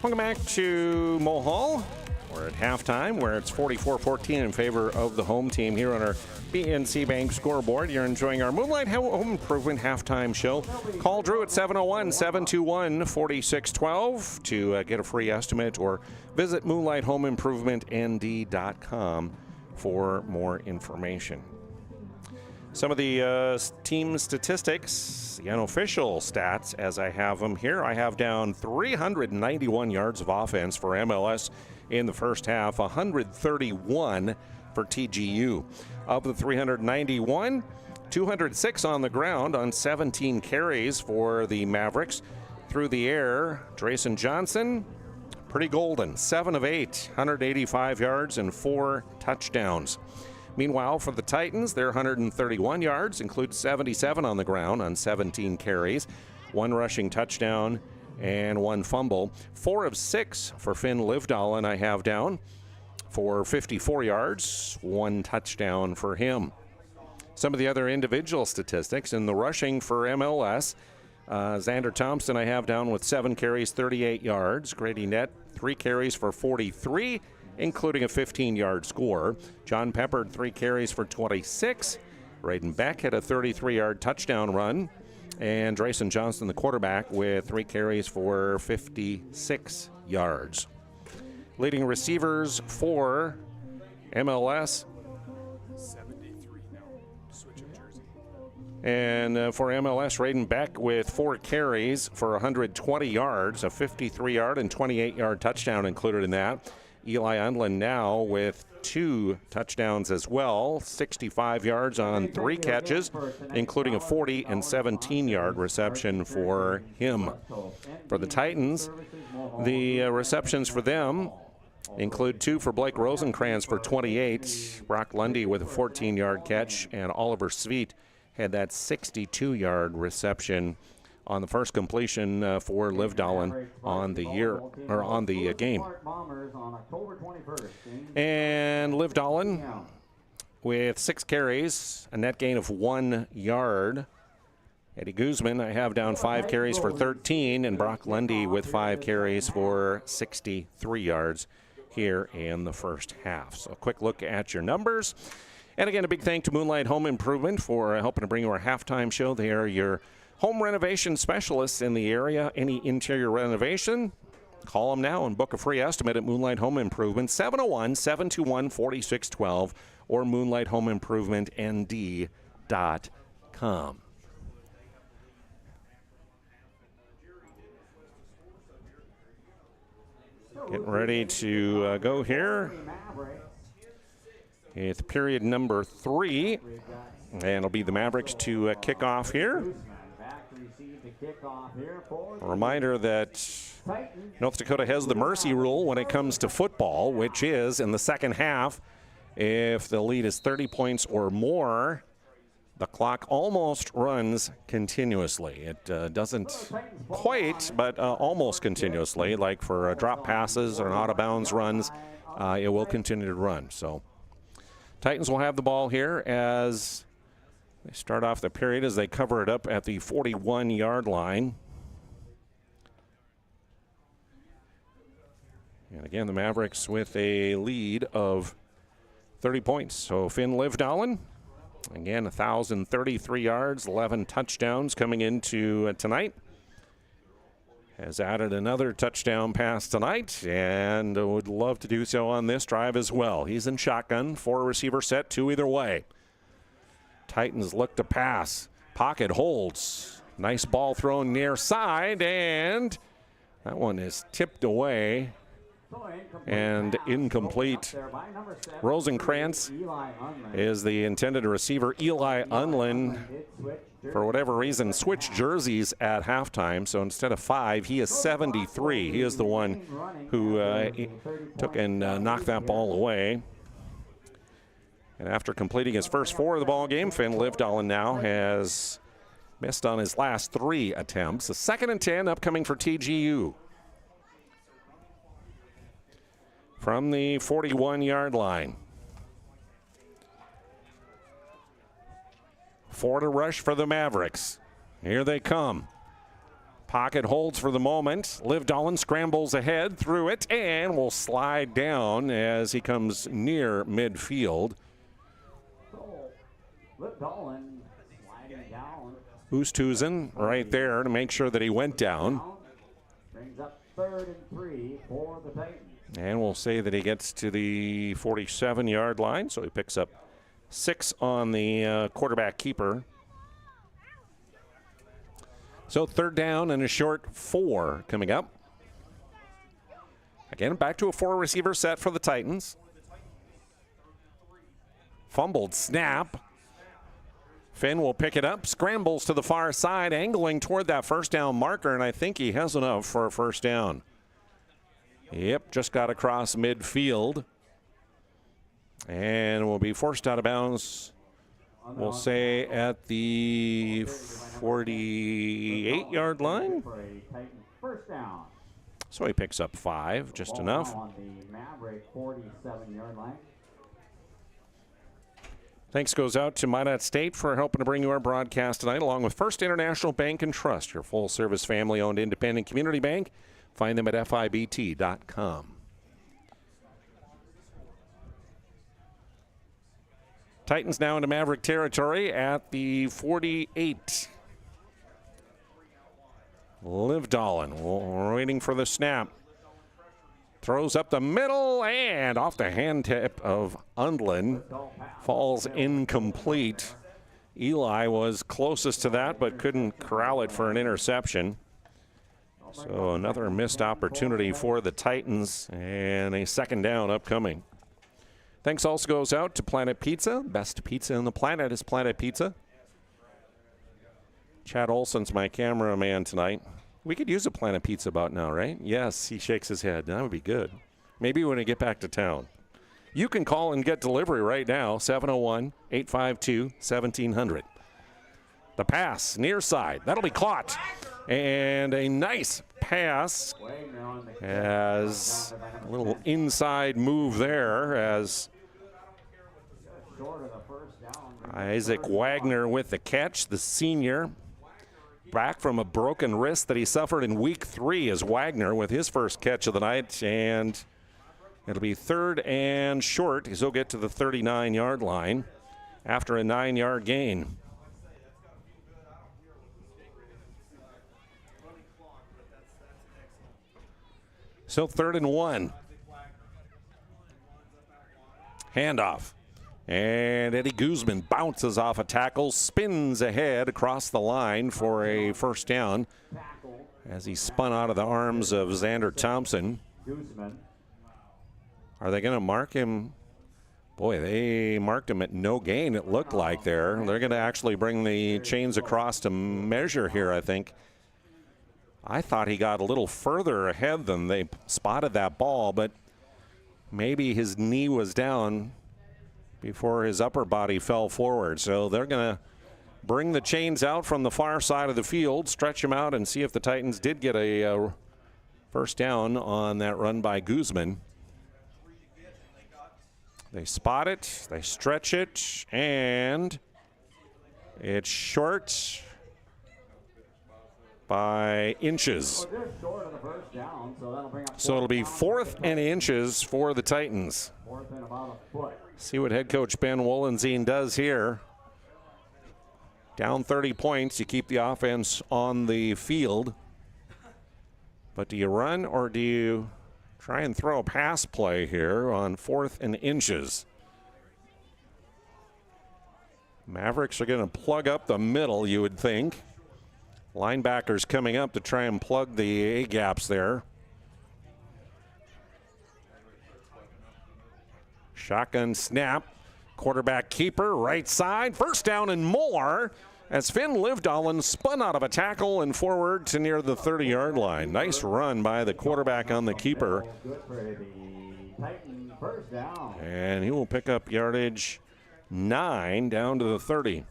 Welcome back to Mohall. We're at halftime where it's 44-14 in favor of the home team here on our BNC Bank scoreboard. You're enjoying our Moonlight Home Improvement halftime show. Call Drew at 701-721-4612 to get a free estimate, or visit moonlighthomeimprovement.nd.com for more information. Some of the team statistics, the unofficial stats as I have them here. I have down 391 yards of offense for MLS in the first half, 131 for TGU. Of the 391, 206 on the ground on 17 carries for the Mavericks. Through the air, Drayson Johnson, pretty golden, 7 of 8, 185 yards and 4 touchdowns. Meanwhile, for the Titans, their 131 yards include 77 on the ground on 17 carries, 1 rushing touchdown and 1 fumble. 4 of 6 for Finn Livdalen I have down for 54 yards, 1 touchdown for him. Some of the other individual statistics in the rushing for MLS, Xander Thompson I have down with 7 carries, 38 yards. Grady Nett, 3 carries for 43, including a 15-yard score. John Peppard, 3 carries for 26. Braden Beck had a 33-yard touchdown run. And Drayson Johnson, the quarterback, with 3 carries for 56 yards. Leading receivers for MLS. 73 now. Switch of jersey. And for MLS, Braden Beck with 4 carries for 120 yards, a 53-yard and 28-yard touchdown included in that. Eli Undlin now with 2 touchdowns as well, 65 yards on 3 catches, including a 40 and 17-yard reception for him. For the Titans, the receptions for them include 2 for Blake Rosenkrantz for 28, Brock Lundy with a 14-yard catch, and Oliver Sweet had that 62-yard reception on the first completion for Livdalen on the year, or on the game. And Livdalen with 6 carries, a net gain of 1 yard. Eddie Guzman I have down 5 carries for 13, and Brock Lundy with 5 carries for 63 yards here in the first half. So a quick look at your numbers. And again, a big thank to Moonlight Home Improvement for helping to bring you our halftime show. They are your home renovation specialists in the area. Any interior renovation, call them now and book a free estimate at Moonlight Home Improvement, 701-721-4612 or moonlighthomeimprovement.nd.com. Getting ready to go here. It's period number 3, and it'll be the Mavericks to kick off here. A reminder that North Dakota has the mercy rule when it comes to football, which is in the second half, if the lead is 30 points or more, the clock almost runs continuously. It doesn't quite, but almost continuously. Like for drop passes or out of bounds runs, it will continue to run. So Titans will have the ball here as they start off the period as they cover it up at the 41-yard line. And again, the Mavericks with a lead of 30 points. So Finn Livdalen, again, 1,033 yards, 11 touchdowns coming into tonight. Has added another touchdown pass tonight and would love to do so on this drive as well. He's in shotgun, 4 receiver set, 2 either way. Titans look to pass. Pocket holds. Nice ball thrown near side, and that one is tipped away and incomplete. Rosenkrantz is the intended receiver. Eli Unlin, for whatever reason, switched jerseys at halftime. So instead of 5, he is 73. He is the one who took and knocked that ball away. And after completing his first 4 of the ball game, Finn Livdahlin now has missed on his last 3 attempts. A 2nd and 10 upcoming for TGU. From the 41-yard line. 4 to rush for the Mavericks. Here they come. Pocket holds for the moment. Livdahlin scrambles ahead through it and will slide down as he comes near midfield. Livdahlin sliding down. Oosthuizen right there to make sure that he went down. Brings up 3rd and 3 for the Titans. And we'll say that he gets to the 47-yard line, so he picks up 6 on the quarterback keeper. So 3rd down and a short 4 coming up. Again, back to a 4-receiver set for the Titans. Fumbled snap. Finn will pick it up, scrambles to the far side, angling toward that first down marker, and I think he has enough for a first down. Yep, just got across midfield. And will be forced out of bounds, we'll say, at the 48-yard line. So he picks up 5, just enough. On the Maverick 47-yard line. Thanks goes out to Minot State for helping to bring you our broadcast tonight, along with First International Bank and Trust, your full-service family-owned independent community bank. Find them at FIBT.com. Titans now into Maverick territory at the 48. Livdahlin, we're waiting for the snap. Throws up the middle and off the hand tip of Undlin. Falls incomplete. Eli was closest to that but couldn't corral it for an interception. So another missed opportunity for the Titans and a 2nd down upcoming. Thanks also goes out to Planet Pizza. Best pizza on the planet is Planet Pizza. Chad Olson's my cameraman tonight. We could use a Planet Pizza about now, right? Yes, he shakes his head. That would be good. Maybe when we get back to town. You can call and get delivery right now, 701-852-1700. The pass, near side. That'll be caught. And a nice pass as a little inside move there as Isaac Wagner with the catch, the senior. Back from a broken wrist that he suffered in week 3 as Wagner with his first catch of the night. And it'll be 3rd and short. He'll get to the 39-yard line after a 9-yard gain. So 3rd and 1. Handoff. And Eddie Guzman bounces off a tackle, spins ahead across the line for a first down as he spun out of the arms of Xander Thompson. Are they going to mark him? Boy, they marked him at no gain, it looked like there. They're going to actually bring the chains across to measure here, I think. I thought he got a little further ahead than they spotted that ball, but maybe his knee was down before his upper body fell forward. So they're going to bring the chains out from the far side of the field, stretch them out, and see if the Titans did get a first down on that run by Guzman. They spot it, they stretch it, and it's short by inches. So it'll be 4th and inches for the Titans. See what head coach Ben Wollenzine does here. Down 30 points, you keep the offense on the field. But do you run or do you try and throw a pass play here on 4th and inches? Mavericks are going to plug up the middle, you would think. Linebackers coming up to try and plug the A gaps there. Shotgun snap. Quarterback keeper, right side. First down and more as Finn Livdalen spun out of a tackle and forward to near the 30-yard line. Nice run by the quarterback on the keeper. And he will pick up yardage 9 down to the 30.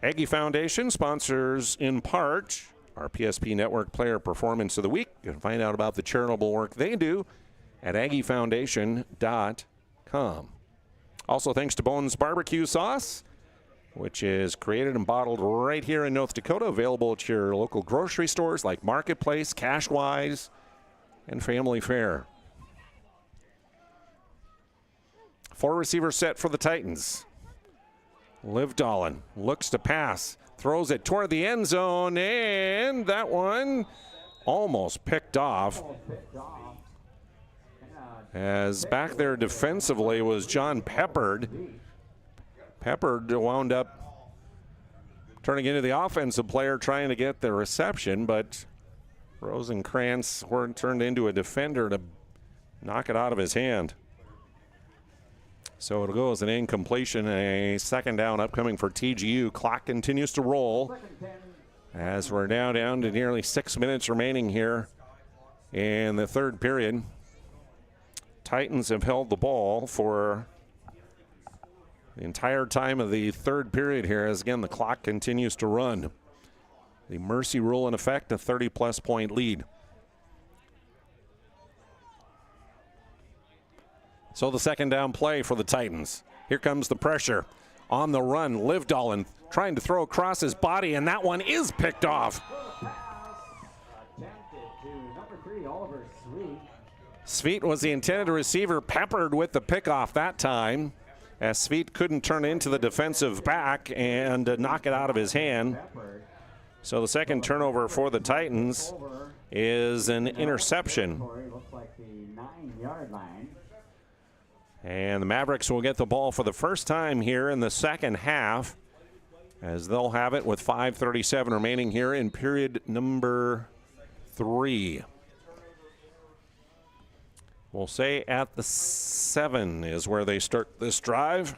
Aggie Foundation sponsors in part our PSP Network Player Performance of the Week. You can find out about the charitable work they do at aggiefoundation.com. Also, thanks to Bones Barbecue Sauce, which is created and bottled right here in North Dakota, available at your local grocery stores like Marketplace, Cashwise, and Family Fare. 4-receiver set for the Titans. Livdalen looks to pass, throws it toward the end zone, and that one almost picked off. As back there defensively was John Peppard. Peppard wound up turning into the offensive player trying to get the reception, but Rosenkrantz turned into a defender to knock it out of his hand. So it'll go as an incompletion, a second down upcoming for TGU. Clock continues to roll as we're now down to nearly 6 minutes remaining here in the third period. Titans have held the ball for the entire time of the third period here as, again, the clock continues to run. The mercy rule in effect, a 30-plus point lead. So the second down play for the Titans. Here comes the pressure. On the run, Livdalen trying to throw across his body, and that one is picked off. Sweet was the intended receiver, Peppered with the pickoff that time, as Sweet couldn't turn into the defensive back and knock it out of his hand. So the second turnover for the Titans is an interception. And the Mavericks will get the ball for the first time here in the second half, as they'll have it with 5:37 remaining here in period number 3. We'll say at the 7 is where they start this drive.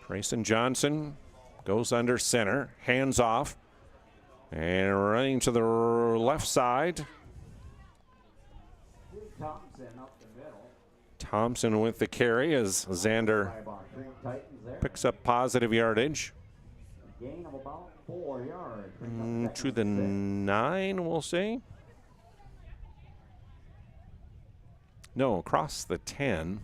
Grayson Johnson goes under center, hands off, and running to the left side. Thompson with the carry as Xander picks up positive yardage. Gain of about 4 yards. To the 9, we'll say. No, across the 10.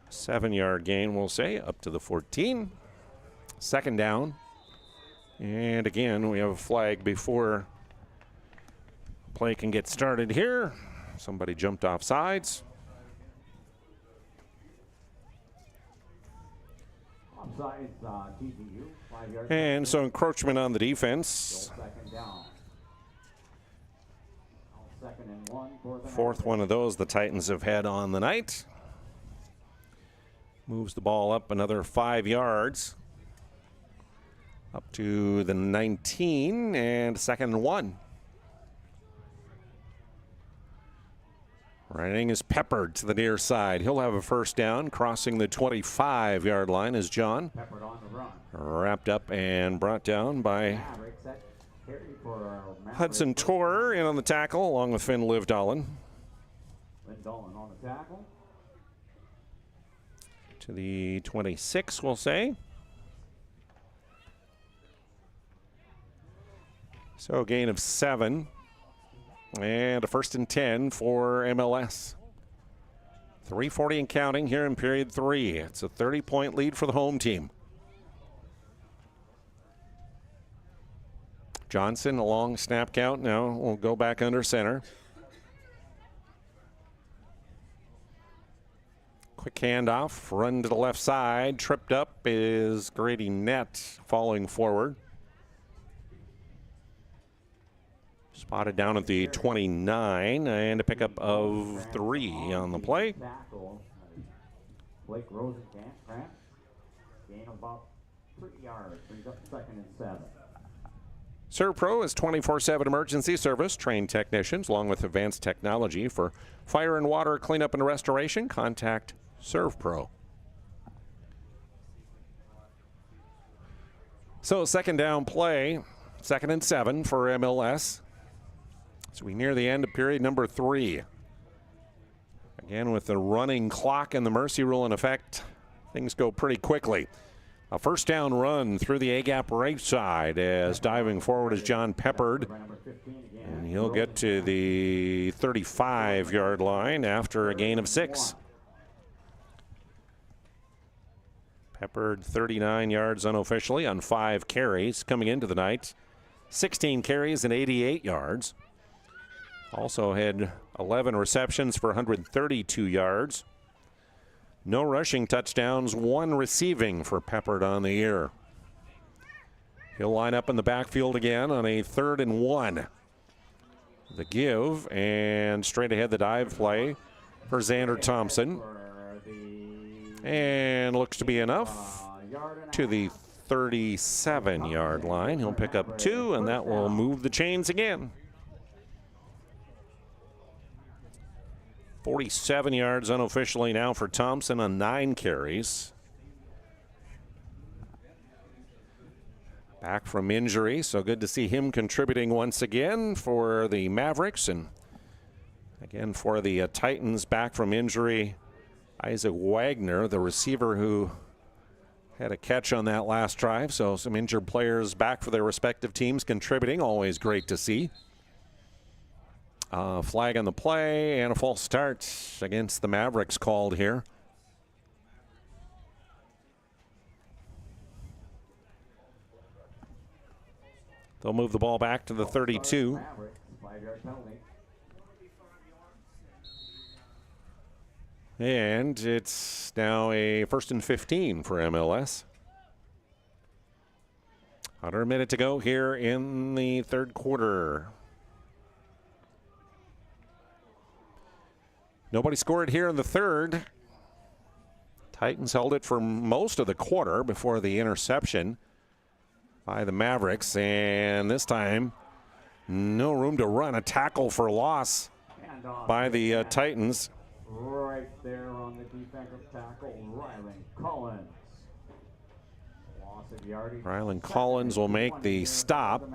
Seven-yard gain, we'll say, up to the 14. Second down. And again, we have a flag before play can get started here. Somebody jumped off sides. And so encroachment on the defense. Fourth one of those the Titans have had on the night. Moves the ball up another 5 yards. Up to the 19 and second and 1. Running is Peppered to the near side. He'll have a first down, crossing the 25-yard line as John wrapped up and brought down by Hudson Torr in on the tackle, along with Finn Livdalen. Livdalen on the tackle. To the 26, we'll say. So a gain of 7. And a first and 10 for M-L-S. 3:40 and counting here in period 3. It's a 30-point lead for the home team. Johnson, a long snap count now. Will go back under center. Quick handoff, run to the left side. Tripped up is Grady Nett falling forward. Spotted down at the 29 and a pickup of 3 on the play. Blake Rosenkamp, gain of about 3 yards, brings up 2nd and 7. ServPro is 24/7 emergency service, trained technicians along with advanced technology for fire and water cleanup and restoration. Contact ServPro. So 2nd down play, 2nd and 7 for M-L-S. So we near the end of period number 3. Again, with the running clock and the mercy rule in effect, things go pretty quickly. A 1st down run through the A-gap right side as diving forward is John Peppard. And he'll get to the 35-yard line after a gain of 6. Peppard 39 yards unofficially on 5 carries coming into the night. 16 carries and 88 yards. Also had 11 receptions for 132 yards. No rushing touchdowns, 1 receiving for Peppard on the year. He'll line up in the backfield again on a 3rd and 1. The give and straight ahead the dive play for Xander Thompson. And looks to be enough to the 37-yard line. He'll pick up 2, and that will move the chains again. 47 yards unofficially now for Thompson on 9 carries. Back from injury, so good to see him contributing once again for the Mavericks. And again for the Titans, back from injury, Isaac Wagner, the receiver who had a catch on that last drive. So some injured players back for their respective teams contributing, always great to see. Flag on the play and a false start against the Mavericks called here. They'll move the ball back to the 32. And it's now a 1st and 15 for M-L-S. Under a minute to go here in the 3rd quarter. Nobody scored here in the 3rd. Titans held it for most of the quarter before the interception by the Mavericks. And this time, no room to run. A tackle for loss by the Titans. Right there on the defensive tackle, Rylan Collins. Loss of yardage. Rylan Collins will make the stop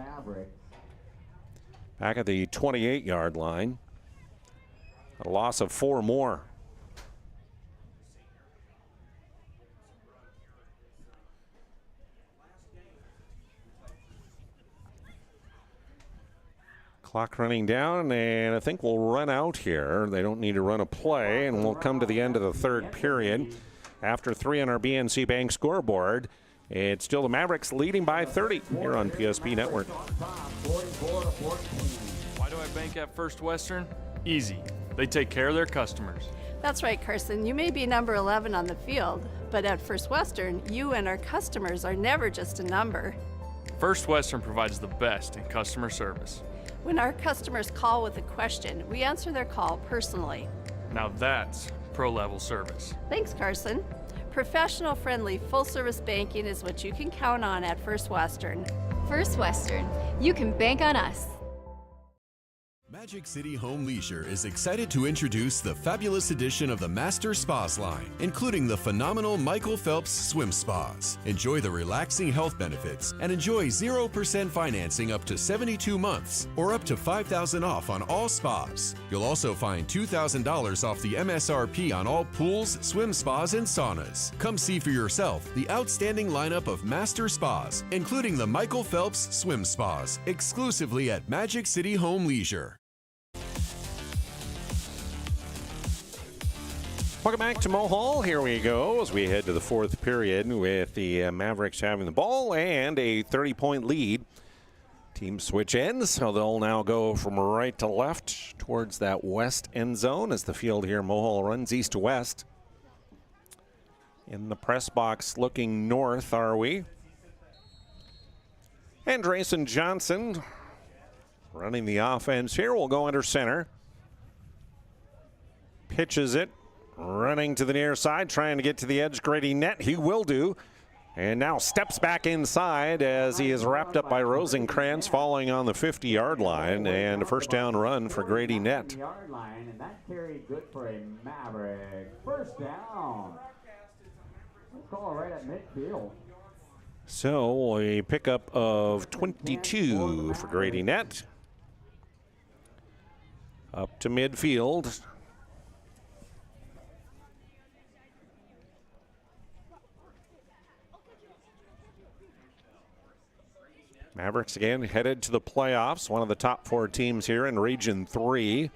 back at the 28-yard line. A loss of 4 more. Clock running down, and I think we'll run out here. They don't need to run a play, and we'll come to the end of the 3rd period. After 3 on our BNC Bank scoreboard, it's still the Mavericks leading by 30 here on PSP Network. Why do I bank at First Western? Easy. They take care of their customers. That's right, Carson. You may be number 11 on the field, but at First Western, you and our customers are never just a number. First Western provides the best in customer service. When our customers call with a question, we answer their call personally. Now that's pro-level service. Thanks, Carson. Professional, friendly, full-service banking is what you can count on at First Western. First Western, you can bank on us. Magic City Home Leisure is excited to introduce the fabulous edition of the Master Spas line, including the phenomenal Michael Phelps Swim Spas. Enjoy the relaxing health benefits and enjoy 0% financing up to 72 months or up to $5,000 off on all spas. You'll also find $2,000 off the MSRP on all pools, swim spas, and saunas. Come see for yourself the outstanding lineup of Master Spas, including the Michael Phelps Swim Spas, exclusively at Magic City Home Leisure. Welcome back to Mohall. Here we go as we head to the 4th period with the Mavericks having the ball and a 30-point lead. Teams switch ends, so they'll now go from right to left towards that west end zone as the field here, Mohall, runs east to west. In the press box looking north, are we? And Drayson Johnson running the offense here, will go under center. Pitches it, running to the near side, trying to get to the edge, Grady net. He will do. And now steps back inside as he is wrapped up by Rosenkrantz, falling on the 50-yard line, and a first down run for Grady net. Yard line, and that carried good for a Maverick. First down. Let's call right at midfield. So a pickup of 22 for Grady net. Up to midfield. Mavericks again headed to the playoffs, one of the top 4 teams here in Region 3.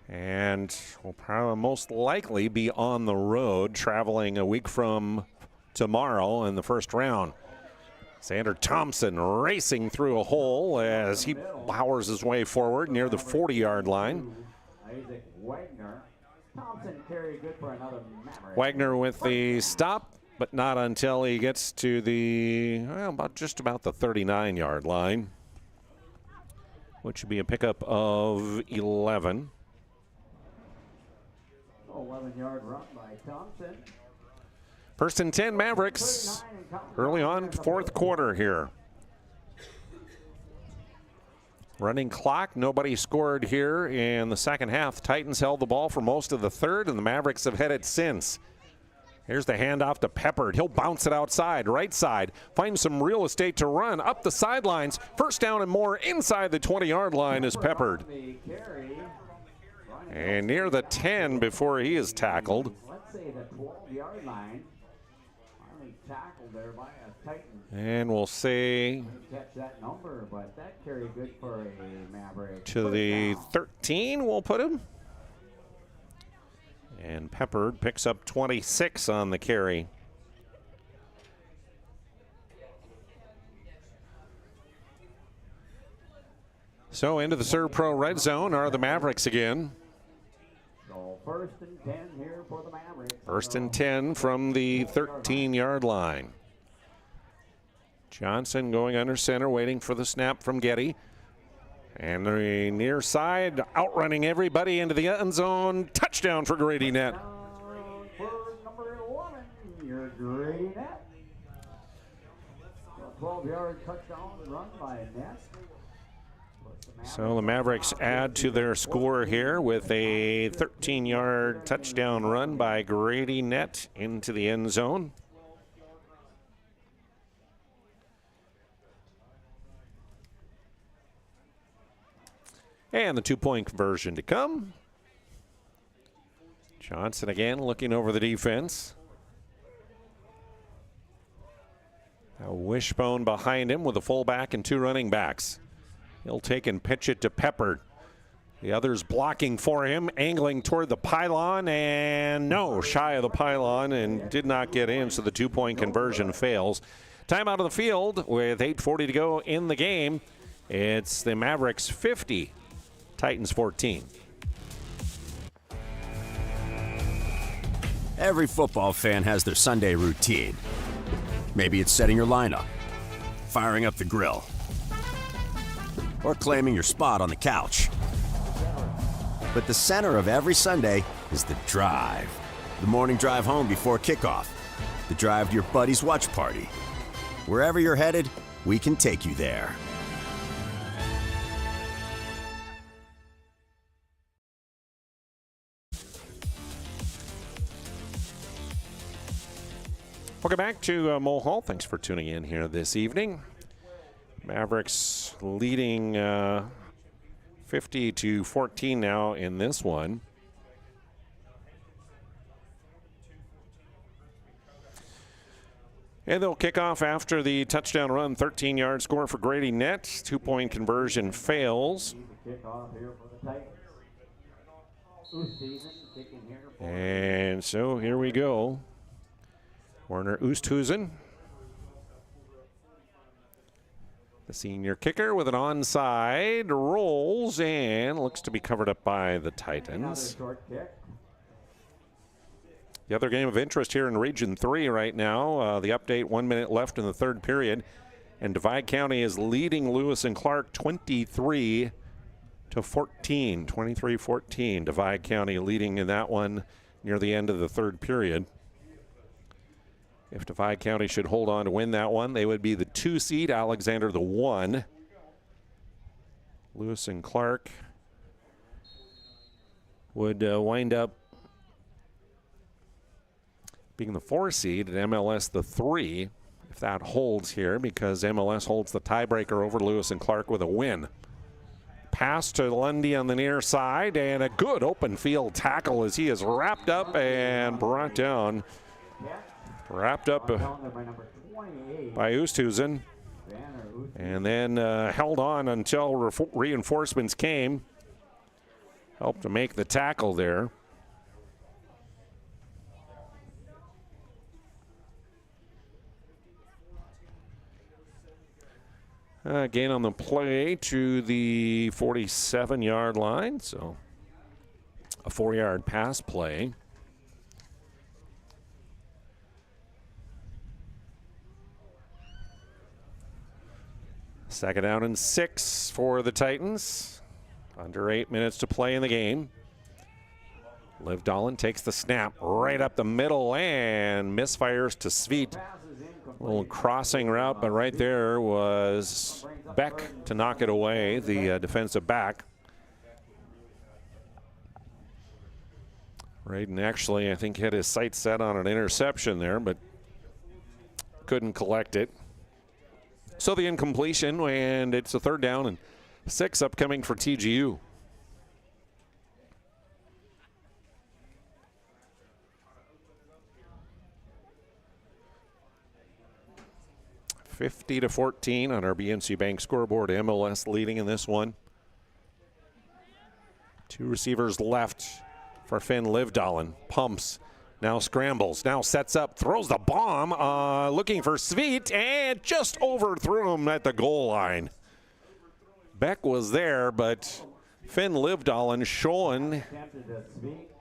And will probably most likely be on the road, traveling a week from tomorrow in the first round. Xander Thompson racing through a hole as he powers his way forward near the 40-yard line. Isaac Wagner. Thompson carried good for another Maverick. Wagner with the stop, but not until he gets to the, well, just about the 39-yard line, which would be a pickup of 11. 11-yard run by Thompson. First and 10 Mavericks early on, fourth quarter here. Running clock, nobody scored here in the second half. Titans held the ball for most of the third, and the Mavericks have headed since. Here's the handoff to Peppard. He'll bounce it outside, right side. Finds some real estate to run up the sidelines. First down and more inside the 20-yard line is Peppard. And near the 10 before he is tackled. Let's say the 12-yard line. Finally tackled there by a Titan. And we'll say Catch that number, but that carried good for a Maverick. to the 13 we'll put him. And Peppard picks up 26 on the carry. So into the Serve Pro red zone are the Mavericks again. So first and 10 here for the Mavericks. First and 10 from the 13-yard line. Johnson going under center, waiting for the snap from Getty. And the near side, outrunning everybody into the end zone. Touchdown for Grady net. For number 11, your Grady net. 12-yard touchdown run by net. So the Mavericks add to their score here with a 13-yard touchdown run by Grady net into the end zone. And the two-point conversion to come. Johnson again looking over the defense. A wishbone behind him with a fullback and 2 running backs. He'll take and pitch it to Peppard. The others blocking for him, angling toward the pylon, and no, shy of the pylon and did not get in, so the two-point conversion fails. Time out of the field with 8:40 to go in the game. It's the Mavericks 50, Titans 14. Every football fan has their Sunday routine. Maybe it's setting your lineup, firing up the grill, or claiming your spot on the couch. But the center of every Sunday is the drive. The morning drive home before kickoff. The drive to your buddy's watch party. Wherever you're headed, we can take you there. Welcome back to Mole Hall. Thanks for tuning in here this evening. Mavericks leading 50-14 now in this one. And they'll kick off after the touchdown run, 13-yard score for Grady net. Two-point conversion fails. Kickoff here for the Titans. Oosthuizen kicking here for And so here we go. Werner Oosthuizen, the senior kicker, with an onside, rolls and looks to be covered up by the Titans. The other game of interest here in Region 3 right now, the update, 1 minute left in the third period. And Divide County is leading Lewis and Clark 23-14. 23-14. Divide County leading in that one near the end of the third period. If Divide County should hold on to win that one, they would be the 2 seed, Alexander the 1. Lewis and Clark would wind up being the 4 seed and MLS the 3, if that holds here, because MLS holds the tiebreaker over Lewis and Clark with a win. Pass to Lundy on the near side, and a good open field tackle as he is wrapped up and brought down. Wrapped up by Oosthuizen, and then held on until reinforcements came. Helped to make the tackle there. Gain on the play to the 47-yard line, so a 4-yard pass play. Second down and 6 for the Titans. Under 8 minutes to play in the game. Liv Dolan takes the snap right up the middle and misfires to Sveet. A little crossing route, but right there was Beck to knock it away, the defensive back. Raiden actually, I think, had his sights set on an interception there, but couldn't collect it. So the incompletion, and it's a 3rd down and 6 upcoming for TGU. $50-14 on our BNC Bank scoreboard. MLS leading in this one. 2 receivers left for Finn Livdalen. Pumps, now scrambles, now sets up, throws the bomb, looking for Sveet, and just overthrew him at the goal line. Beck was there, but Finn Livdalen showing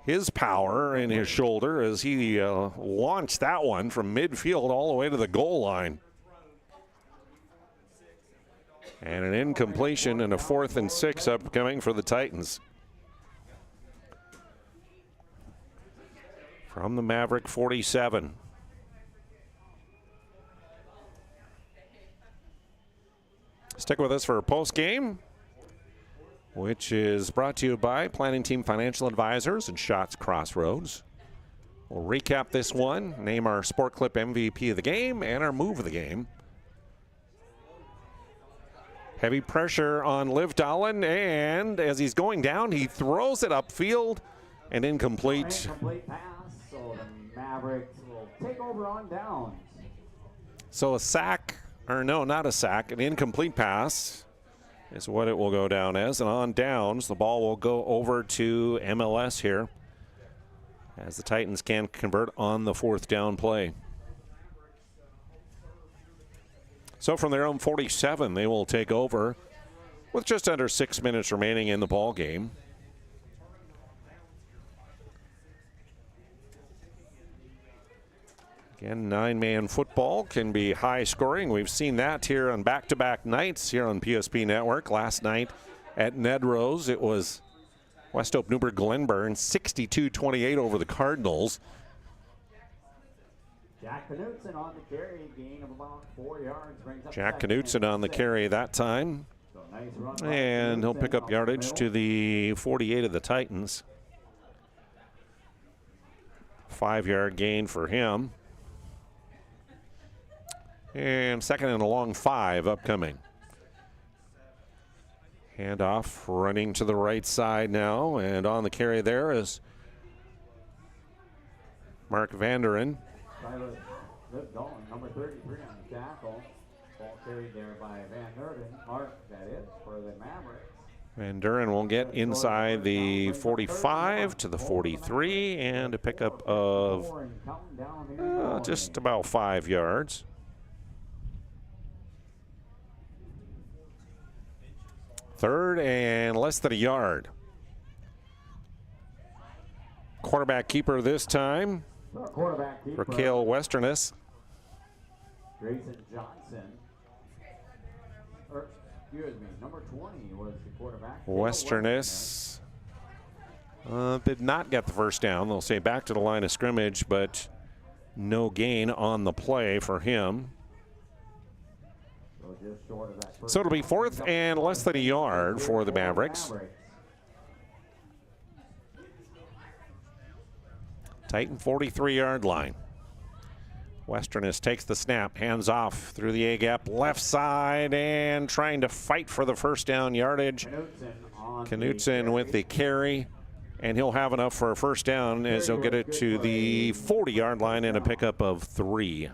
his power in his shoulder as he launched that one from midfield all the way to the goal line. And an incompletion and a 4th and 6 upcoming for the Titans. From the Maverick 47. Stick with us for a post game, which is brought to you by Planning Team Financial Advisors and Shots Crossroads. We'll recap this one, name our Sport Clip MVP of the game and our move of the game. Heavy pressure on Livdalen, and as he's going down, he throws it upfield and incomplete. Incomplete pass, so the Mavericks will take over on downs. So a sack, or no, not a sack, an incomplete pass is what it will go down as. And on downs, the ball will go over to MLS here as the Titans can convert on the 4th down play. So from their own 47, they will take over with just under 6 minutes remaining in the ball game. Again, 9-man football can be high scoring. We've seen that here on back-to-back nights here on PSP Network. Last night at Nedrose, it was West Hope Newburgh Glenburn 62-28 over the Cardinals. Jack Knutson on the carry, gain of about 4 yards. Jack Knutson on the carry that time. So nice run and he'll pick up yardage to the 48 of the Titans. 5-yard gain for him. And 2nd and a long 5 upcoming. Handoff running to the right side now, and on the carry there is Mark Vanderen. Number 33 on the tackle. Ball carried there by Van Derden. Mark, that is, for the Mavericks. Van Duren will get inside the 45 to the 43 and a pickup of just about 5 yards. Third and less than a yard. Quarterback keeper this time. Quarterback keeper. Raquel Westernis. Grayson Johnson. Number 20 was the quarterback. Westerness did not get the first down. They'll say back to the line of scrimmage, but no gain on the play for him. So it'll be 4th and less than a yard for the Mavericks. Titan 43-yard line. Westerness takes the snap, hands off through the A-gap left side and trying to fight for the first down yardage. Knutson with the carry, and he'll have enough for a first down as he'll get it to the 40-yard line and a pickup of 3.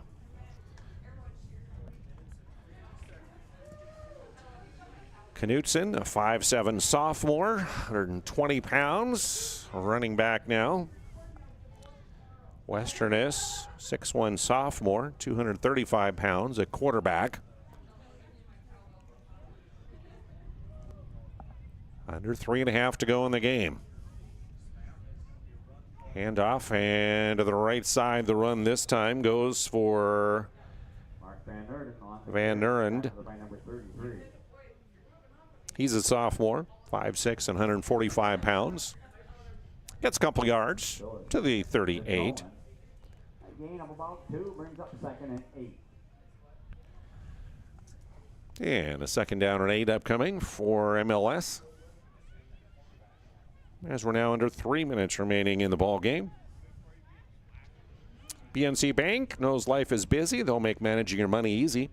Knutson, a 5'7" sophomore, 120 pounds, running back now. Westerness, 6'1" sophomore, 235 pounds, a quarterback. Under 3.5 to go in the game. Handoff, and to the right side, the run this time goes for Van Nurend. He's a sophomore, 5'6" and 145 pounds. Gets a couple yards to the 38. Gain of about 2 brings up 2nd and 8. And a 2nd down and 8 upcoming for M-L-S. As we're now under 3 minutes remaining in the ball game. BNC Bank knows life is busy. They'll make managing your money easy.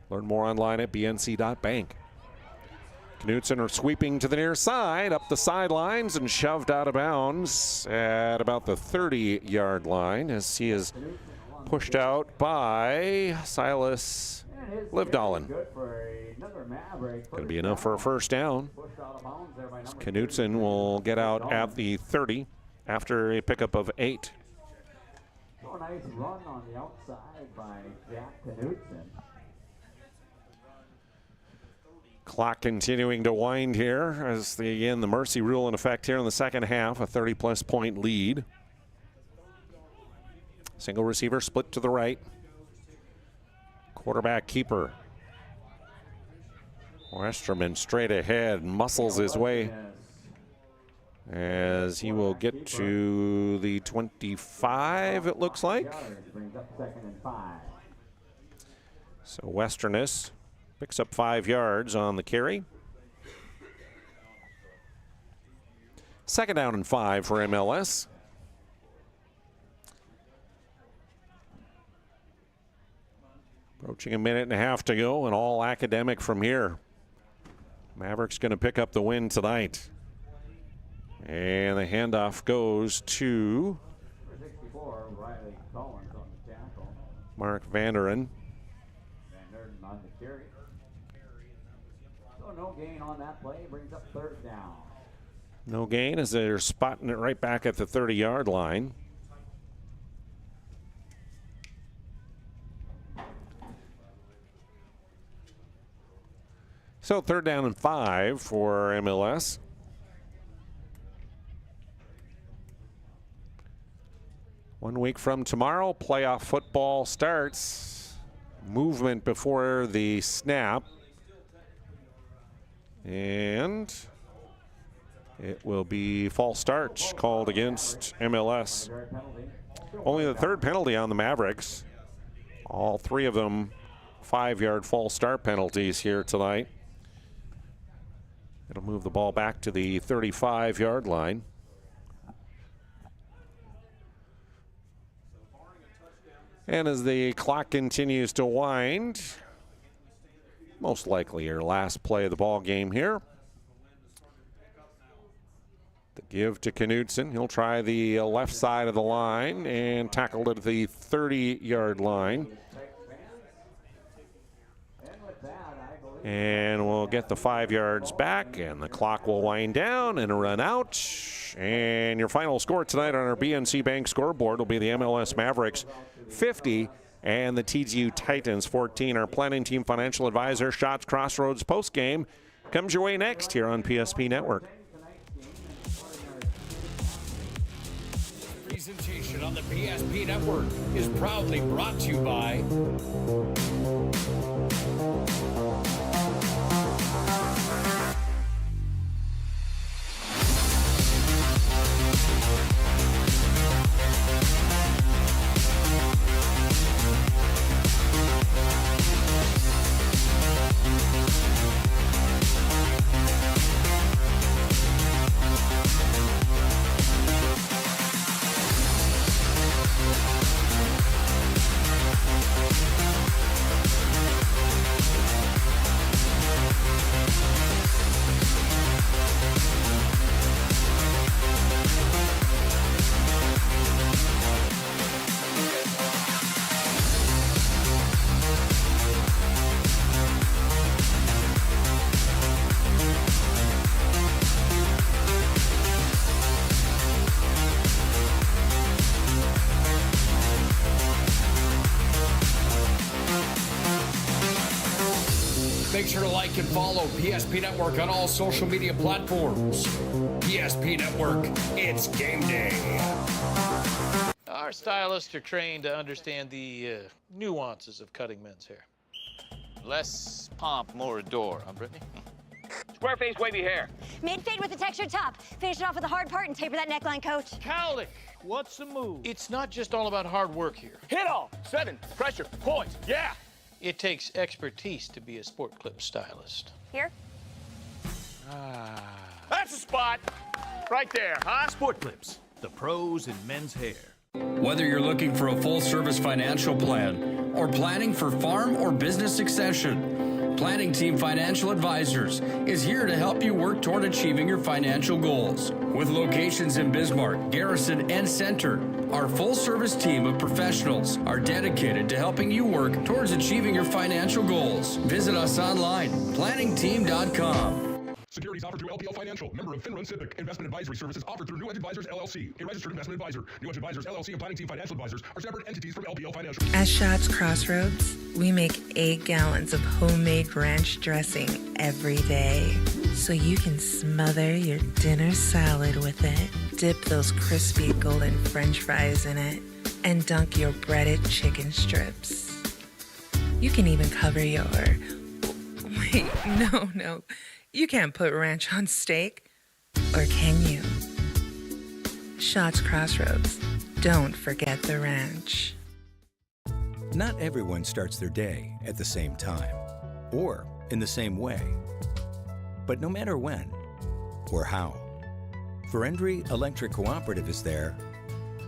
Learn more online at bnc.bank. Knutson are sweeping to the near side, up the sidelines, and shoved out of bounds at about the 30-yard line as he is pushed out by Silas Livdalen. Going to be enough for a first down. Knutson will get out at the 30 after a pickup of 8. Oh, nice run on the outside by Jack Knutson. Clock continuing to wind here as the mercy rule in effect here in the second half, a 30-plus point lead. Single receiver split to the right. Quarterback keeper. Westerman straight ahead, muscles his way as he will get to the 25, it looks like. So Westerness picks up 5 yards on the carry. 2nd down and 5 for M-L-S. Approaching a minute and a half to go, and all academic from here. Mavericks going to pick up the win tonight. And the handoff goes to Mark Vanderen. No gain on that play, brings up 3rd down. No gain as they're spotting it right back at the 30-yard line. So 3rd down and 5 for M-L-S. One week from tomorrow, playoff football starts. Movement before the snap. And it will be false start called against M-L-S. Only the 3rd penalty on the Mavericks. All 3 of them 5-yard false start penalties here tonight. It'll move the ball back to the 35-yard line. And as the clock continues to wind, most likely your last play of the ball game here. The give to Knutson. He'll try the left side of the line and tackle it at the 30-yard line. And we'll get the 5 yards back, and the clock will wind down and run out. And your final score tonight on our BNC Bank scoreboard will be the M-L-S Mavericks 50 and the Tgu Titans 14. Our planning team financial advisor, Shots Crossroads postgame, comes your way next here on PSP Network. Presentation on the PSP Network is proudly brought to you by Make sure to like and follow PSP Network on all social media platforms. PSP Network, it's game day. Our stylists are trained to understand the nuances of cutting men's hair. Less pomp, more adore, huh, Brittany? Square face, wavy hair. Mid-fade with a textured top. Finish it off with a hard part and taper that neckline, coach. Cowlick, what's the move? It's not just all about hard work here. Hit all. 7. Pressure. Points. Yeah. It takes expertise to be a sport clip stylist. Here? That's the spot. Right there, huh? Sport Clips, the pros in men's hair. Whether you're looking for a full-service financial plan or planning for farm or business succession, Planning Team Financial Advisors is here to help you work toward achieving your financial goals. With locations in Bismarck, Garrison, and Center, our full-service team of professionals are dedicated to helping you work towards achieving your financial goals. Visit us online, planningteam.com. Securities offered through LPL Financial, member of Finrun Civic. Investment advisory services offered through New Edge Advisors, LLC, a registered investment advisor. New Edge Advisors, LLC, and Planning Team Financial Advisors are separate entities from LPL Financial. At Shots Crossroads, we make 8 gallons of homemade ranch dressing every day, so you can smother your dinner salad with it, dip those crispy golden French fries in it, and dunk your breaded chicken strips. You can even cover your... Wait, no. You can't put ranch on steak, or can you? Shots Crossroads. Don't forget the ranch. Not everyone starts their day at the same time or in the same way. But no matter when or how, Verendry Electric Cooperative is there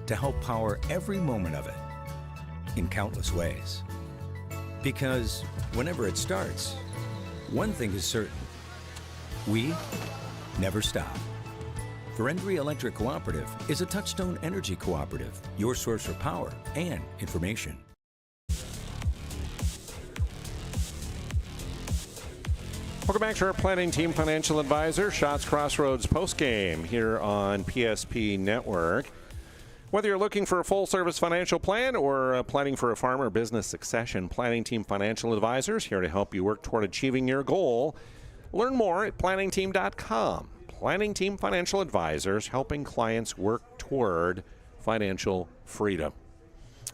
to help power every moment of it in countless ways. Because whenever it starts, one thing is certain. We never stop. Verendry Electric Cooperative is a Touchstone Energy Cooperative, your source for power and information. Welcome back to our Planning Team Financial Advisor, Shots Crossroads postgame here on PSP Network. Whether you're looking for a full-service financial plan or planning for a farm or business succession, Planning Team Financial Advisors here to help you work toward achieving your goal. Learn more at planningteam.com. Planning Team Financial Advisors, helping clients work toward financial freedom.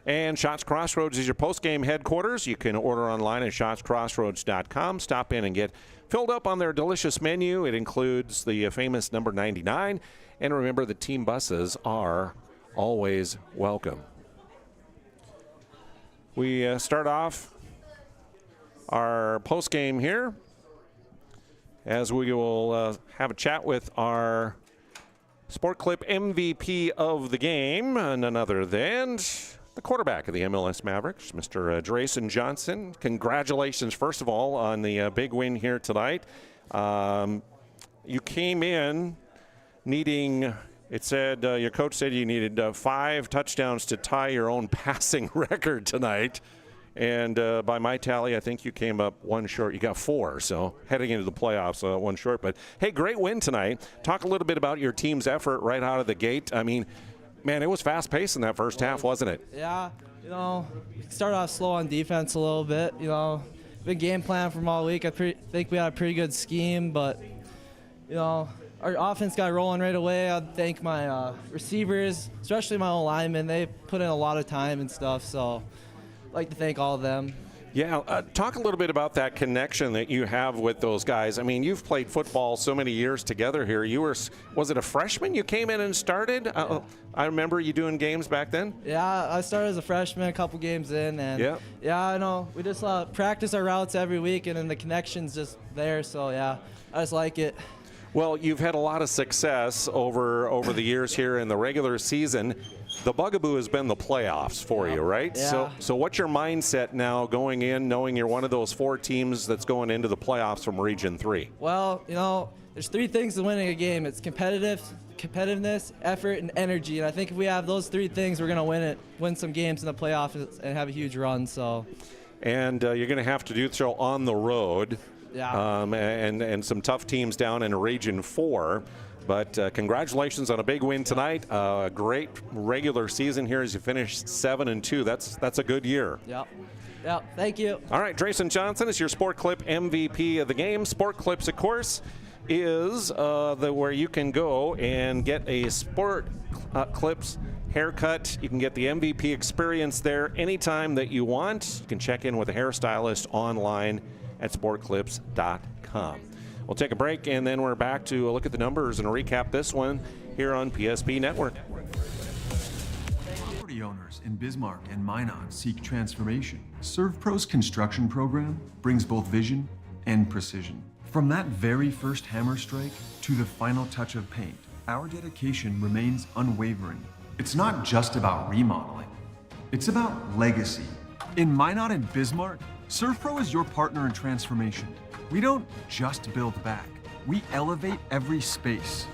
And Shots Crossroads is your post-game headquarters. You can order online at shotscrossroads.com. Stop in and get filled up on their delicious menu. It includes the famous number 99. And remember, the team buses are always welcome. We start off our post-game here as we will have a chat with our Sport Clip MVP of the game, and none other than the quarterback of the MLS Mavericks, Mr. Drayson Johnson. Congratulations, first of all, on the big win here tonight. You came in needing, it said, your coach said you needed 5 touchdowns to tie your own passing record tonight. And by my tally, I think you came up 1 short. You got 4, so heading into the playoffs, 1 short. But, hey, great win tonight. Talk a little bit about your team's effort right out of the gate. I mean, man, it was fast-paced in that first half, wasn't it? Yeah, we started off slow on defense a little bit. Big game plan from all week. I think we had a pretty good scheme, but, our offense got rolling right away. I'd thank my receivers, especially my own linemen. They put in a lot of time and stuff, so I'd like to thank all of them. Yeah, talk a little bit about that connection that you have with those guys. I mean, you've played football so many years together here. Was it a freshman you came in and started? Yeah. I remember you doing games back then. Yeah, I started as a freshman, a couple games in, and I know we just practice our routes every week, and then the connection's just there. So yeah, I just like it. Well, you've had a lot of success over the years here in the regular season. The bugaboo has been the playoffs for you, right? Yeah. So what's your mindset now going in, knowing you're one of those 4 teams that's going into the playoffs from Region 3? Well, there's 3 things to winning a game. It's competitiveness, effort, and energy. And I think if we have those 3 things, we're going to win some games in the playoffs and have a huge run. So. And you're going to have to do so on the road. Yeah. And some tough teams down in Region 4. But congratulations on a big win tonight. A great regular season here as you finished 7-2. That's a good year. Yep. Yeah, thank you. All right, Drayson Johnson is your Sport Clip MVP of the game. Sport Clips, of course, is where you can go and get a Sport Clips haircut. You can get the MVP experience there anytime that you want. You can check in with a hairstylist online at sportclips.com. We'll take a break, and then we're back to look at the numbers and recap this one here on PSP Network. Property owners in Bismarck and Minot seek transformation. ServPro's construction program brings both vision and precision. From that very first hammer strike to the final touch of paint, our dedication remains unwavering. It's not just about remodeling, it's about legacy. In Minot and Bismarck, ServPro is your partner in transformation. We don't just build back, we elevate every space.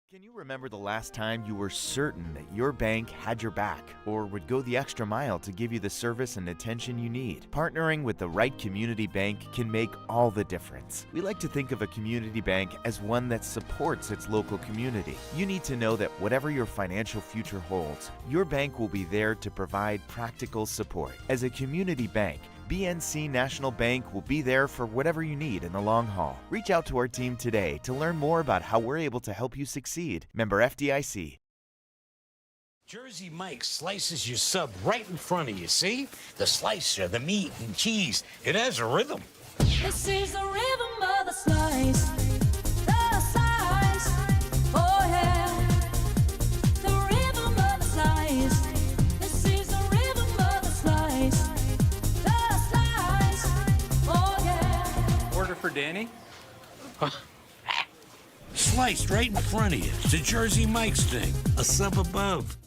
Can you remember the last time you were certain that your bank had your back or would go the extra mile to give you the service and attention you need? Partnering with the right community bank can make all the difference. We like to think of a community bank as one that supports its local community. You need to know that whatever your financial future holds, your bank will be there to provide practical support. As a community bank, BNC National Bank will be there for whatever you need in the long haul. Reach out to our team today to learn more about how we're able to help you succeed. Member FDIC. Jersey Mike slices your sub right in front of you, see? The slicer, the meat and cheese, it has a rhythm. This is the rhythm of the slice. The slice. Oh yeah. The rhythm of the slice. This is the rhythm of the slice. The slice. Oh yeah. Order for Danny? Sliced right in front of you. It's a Jersey Mike's thing. A sub above.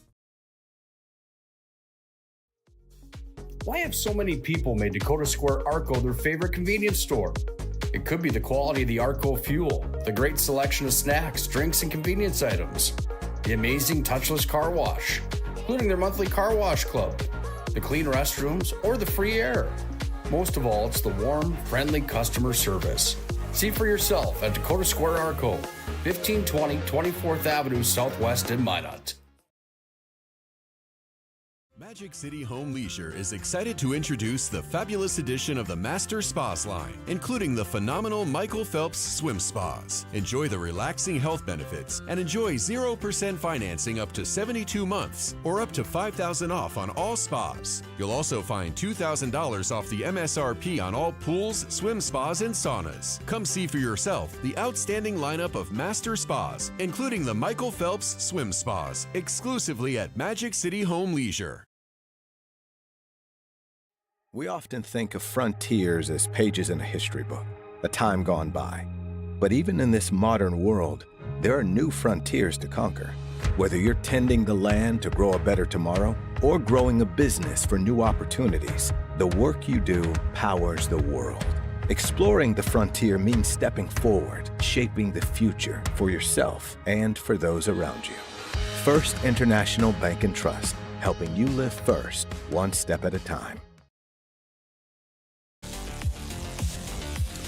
Why have so many people made Dakota Square Arco their favorite convenience store? It could be the quality of the Arco fuel, the great selection of snacks, drinks, and convenience items, the amazing touchless car wash, including their monthly car wash club, the clean restrooms, or the free air. Most of all, it's the warm, friendly customer service. See for yourself at Dakota Square Arco, 1520 24th Avenue Southwest in Minot. Magic City Home Leisure is excited to introduce the fabulous edition of the Master Spas line, including the phenomenal Michael Phelps Swim Spas. Enjoy the relaxing health benefits and enjoy 0% financing up to 72 months or up to $5,000 off on all spas. You'll also find $2,000 off the MSRP on all pools, swim spas, and saunas. Come see for yourself the outstanding lineup of Master Spas, including the Michael Phelps Swim Spas, exclusively at Magic City Home Leisure. We often think of frontiers as pages in a history book, a time gone by. But even in this modern world, there are new frontiers to conquer. Whether you're tending the land to grow a better tomorrow or growing a business for new opportunities, the work you do powers the world. Exploring the frontier means stepping forward, shaping the future for yourself and for those around you. First International Bank and Trust, helping you live first, one step at a time.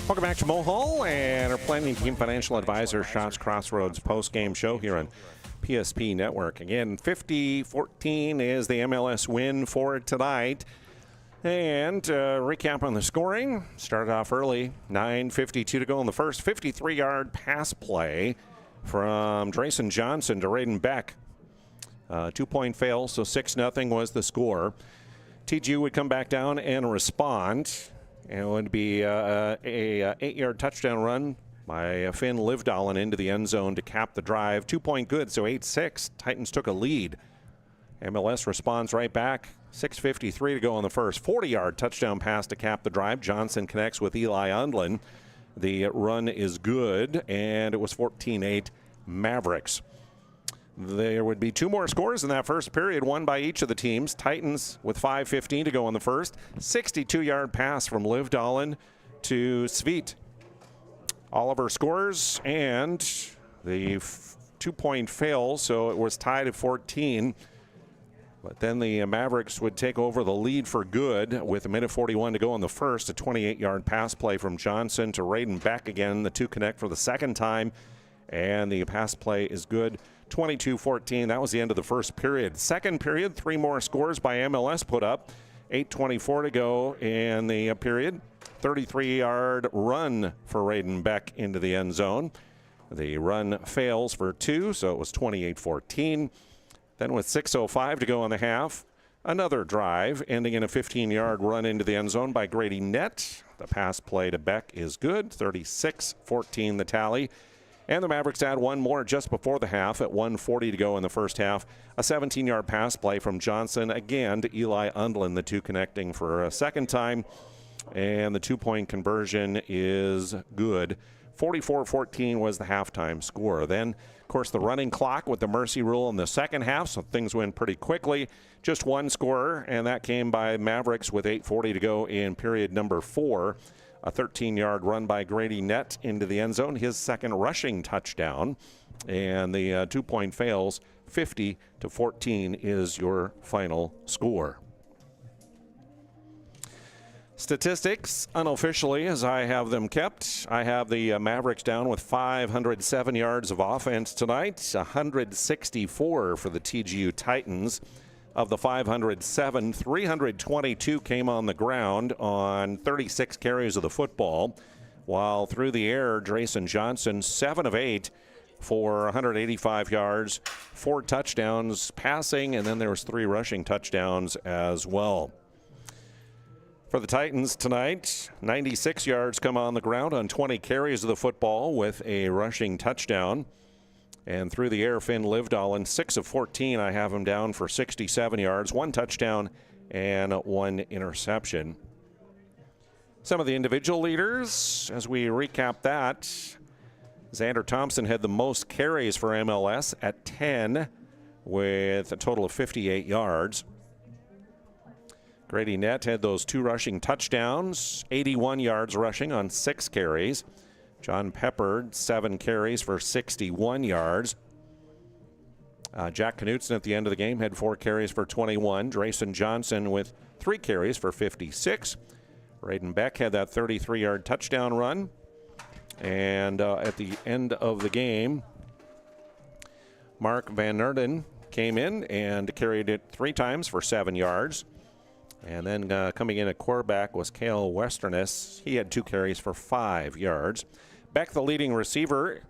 Welcome back to Mohall and our Planning Team Financial Advisor Shots Crossroads post-game show here on PSP Network. Again, 50-14 is the MLS win for tonight. And recap on the scoring. Started off early, 9:52 to go in the first. 53-yard pass play from Drayson Johnson to Raiden Beck. 2-point fail, so 6-0 was the score. Tgu would come back down and respond. And it would be a 8-yard touchdown run by Finn Livdalen into the end zone to cap the drive. 2-point good, so 8-6. Titans took a lead. MLS responds right back. 6:53 to go in the first. 40-yard touchdown pass to cap the drive. Johnson connects with Eli Undlin. The run is good, and it was 14-8 Mavericks. There would be two more scores in that first period, one by each of the teams. Titans with 5:15 to go in the first. 62-yard pass from Livdalen to Sveit. Oliver scores, and the 2-point fail, so it was tied at 14. But then the Mavericks would take over the lead for good with 1:41 to go in the first. A 28-yard pass play from Johnson to Raiden Beck again. The two connect for the second time, and the pass play is good. 22-14. That was the end of the first period. Second period, 3 more scores by MLS put up. 8:24 to go in the period. 33-yard run for Raiden Beck into the end zone. The run fails for 2, so it was 28-14. Then with 6:05 to go in the half, another drive ending in a 15-yard run into the end zone by Grady Nett. The pass play to Beck is good. 36-14 the tally. And the Mavericks add one more just before the half at 1:40 to go in the first half. A 17-yard pass play from Johnson again to Eli Undlin, the two connecting for a second time. And the 2-point conversion is good. 44-14 was the halftime score. Then, of course, the running clock with the mercy rule in the second half, so things went pretty quickly. Just one scorer, and that came by Mavericks with 8:40 to go in period number 4. A 13-yard run by Grady Nett into the end zone, his second rushing touchdown. And the 2-point fails, 50-14 is your final score. Statistics, unofficially, as I have them kept. I have the Mavericks down with 507 yards of offense tonight, 164 for the TGU Titans. Of the 507, 322 came on the ground on 36 carries of the football, while through the air, Drayson Johnson, 7 of 8 for 185 yards, 4 touchdowns passing, and then there was 3 rushing touchdowns as well. For the Titans tonight, 96 yards come on the ground on 20 carries of the football with a rushing touchdown. And through the air, Finn Livdahl, 6 of 14, I have him down for 67 yards, 1 touchdown, and 1 interception. Some of the individual leaders, as we recap that, Xander Thompson had the most carries for MLS at 10 with a total of 58 yards. Grady Nett had those 2 rushing touchdowns, 81 yards rushing on 6 carries. John Peppard, 7 carries for 61 yards. Jack Knutson at the end of the game had 4 carries for 21. Drayson Johnson with 3 carries for 56. Raiden Beck had that 33-yard touchdown run. And at the end of the game, Mark Van Nerden came in and carried it 3 times for 7 yards. And then coming in at quarterback was Cale Westerness. He had 2 carries for 5 yards. Beck, the leading receiver,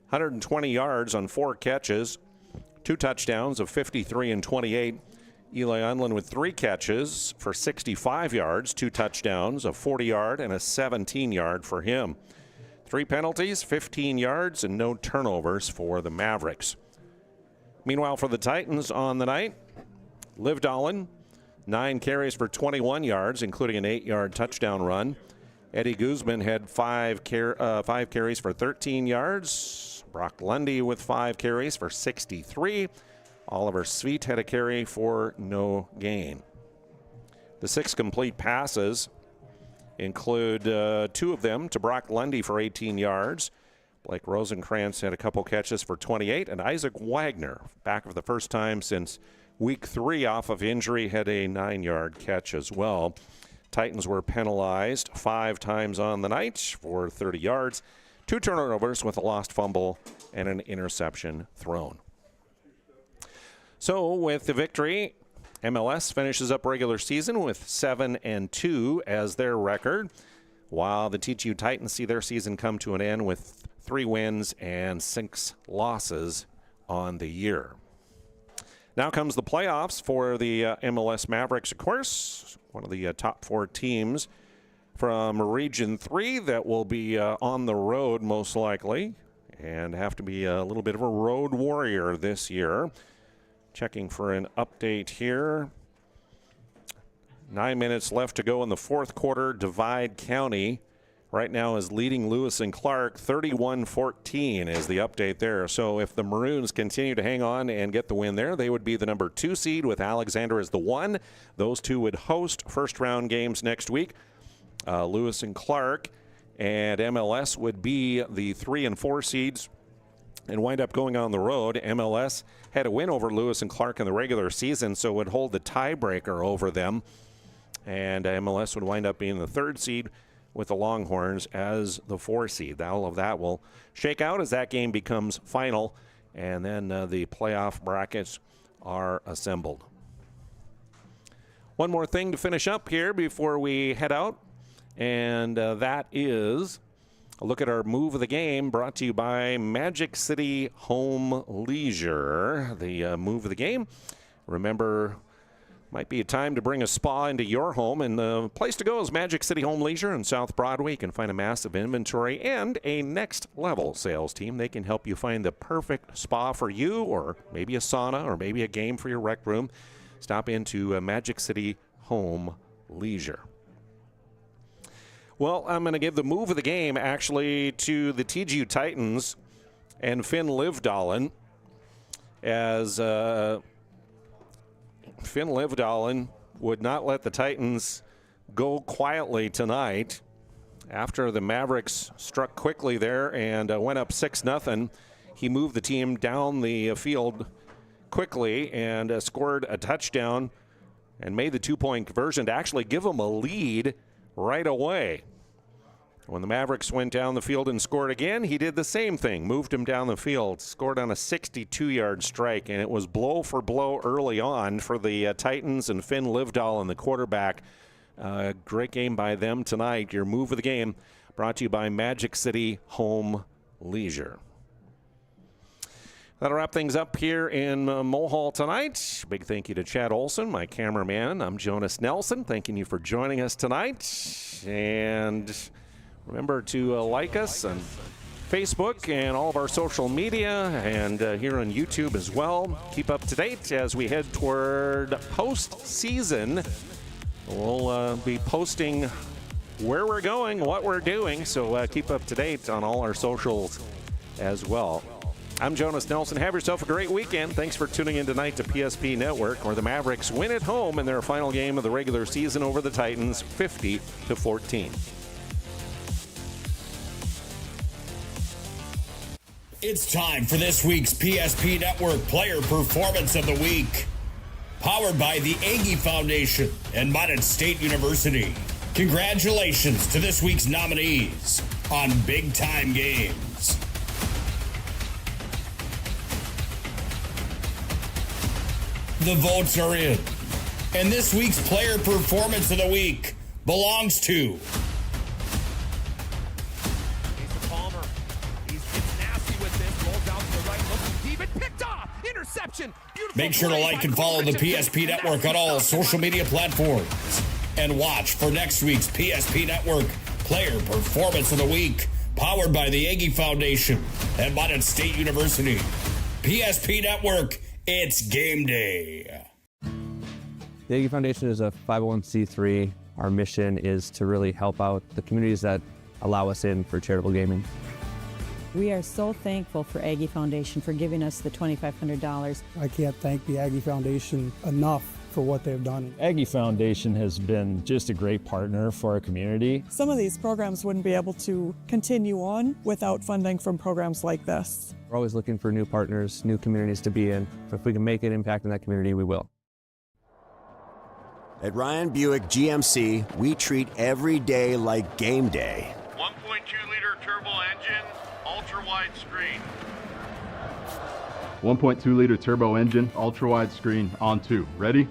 120 yards on 4 catches, 2 touchdowns of 53 and 28. Eli Undlin with 3 catches for 65 yards, 2 touchdowns, a 40-yard and a 17-yard for him. 3 penalties, 15 yards, and no turnovers for the Mavericks. Meanwhile, for the Titans on the night, Liv Dolan, 9 carries for 21 yards, including an 8-yard touchdown run. Eddie Guzman had 5 carries for 13 yards. Brock Lundy with 5 carries for 63. Oliver Sweet had a carry for no gain. The 6 complete passes include 2 of them to Brock Lundy for 18 yards. Blake Rosenkrantz had a couple catches for 28. And Isaac Wagner, back for the first time since week 3 off of injury, had a 9-yard catch as well. Titans were penalized 5 times on the night for 30 yards, 2 turnovers with a lost fumble and an interception thrown. So with the victory, MLS finishes up regular season with 7-2 as their record, while the TGU Titans see their season come to an end with 3 wins and 6 losses on the year. Now comes the playoffs for the MLS Mavericks, of course, one of the top 4 teams from Region 3 that will be on the road most likely and have to be a little bit of a road warrior this year. Checking for an update here. 9 minutes left to go in the 4th quarter. Divide County right now is leading Lewis and Clark 31-14 is the update there. So if the Maroons continue to hang on and get the win there, they would be the number 2 seed with Alexander as the 1. Those 2 would host first-round games next week. Lewis and Clark and MLS would be the 3 and 4 seeds and wind up going on the road. MLS had a win over Lewis and Clark in the regular season, so would hold the tiebreaker over them. And MLS would wind up being the 3rd seed with the Longhorns as the 4 seed. All of that will shake out as that game becomes final and then the playoff brackets are assembled. One more thing to finish up here before we head out, and that is a look at our move of the game, brought to you by Magic City Home Leisure. The move of the game, remember, might be a time to bring a spa into your home, and the place to go is Magic City Home Leisure in South Broadway. You can find a massive inventory and a next-level sales team. They can help you find the perfect spa for you, or maybe a sauna, or maybe a game for your rec room. Stop into Magic City Home Leisure. Well, I'm going to give the move of the game, actually, to the Tgu Titans and Finn Livdalen, as Finn Livdalen would not let the Titans go quietly tonight. After the Mavericks struck quickly there and went up 6-0, he moved the team down the field quickly and scored a touchdown and made the two-point conversion to actually give them a lead right away. When the Mavericks went down the field and scored again, he did the same thing, moved him down the field, scored on a 62-yard strike, and it was blow for blow early on for the Titans and Finn Livdalen, the quarterback. Great game by them tonight. Your move of the game brought to you by Magic City Home Leisure. That'll wrap things up here in Mulhall tonight. Big thank you to Chad Olson, my cameraman. I'm Jonas Nelson, thanking you for joining us tonight. And remember to like us on Facebook and all of our social media, and here on YouTube as well. Keep up to date as we head toward postseason. We'll be posting where we're going, what we're doing, so keep up to date on all our socials as well. I'm Jonas Nelson. Have yourself a great weekend. Thanks for tuning in tonight to PSP Network, where the Mavericks win at home in their final game of the regular season over the Titans, 50-14. It's time for this week's PSP Network Player Performance of the Week. Powered by the Aggie Foundation and Mountain State University. Congratulations to this week's nominees on Big Time Games. The votes are in. And this week's Player Performance of the Week belongs to Make sure to like and follow the PSP Network on all social media platforms. And watch for next week's PSP Network Player Performance of the Week, powered by the Aggie Foundation and Mountain State University. PSP Network, it's game day. The Aggie Foundation is a 501c3. Our mission is to really help out the communities that allow us in for charitable gaming. We are so thankful for Aggie Foundation for giving us the $2,500. I can't thank the Aggie Foundation enough for what they've done. Aggie Foundation has been just a great partner for our community. Some of these programs wouldn't be able to continue on without funding from programs like this. We're always looking for new partners, new communities to be in. If we can make an impact in that community, we will. At Ryan Buick GMC, we treat every day like game day. 1.2-liter turbo engine, ultra-wide screen. 1.2-liter turbo engine, ultra-wide screen, on 2. Ready?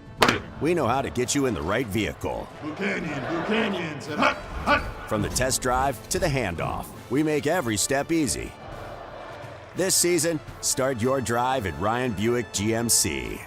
We know how to get you in the right vehicle. Blue Canyons, and hut, hut. From the test drive to the handoff, we make every step easy. This season, start your drive at Ryan Buick GMC.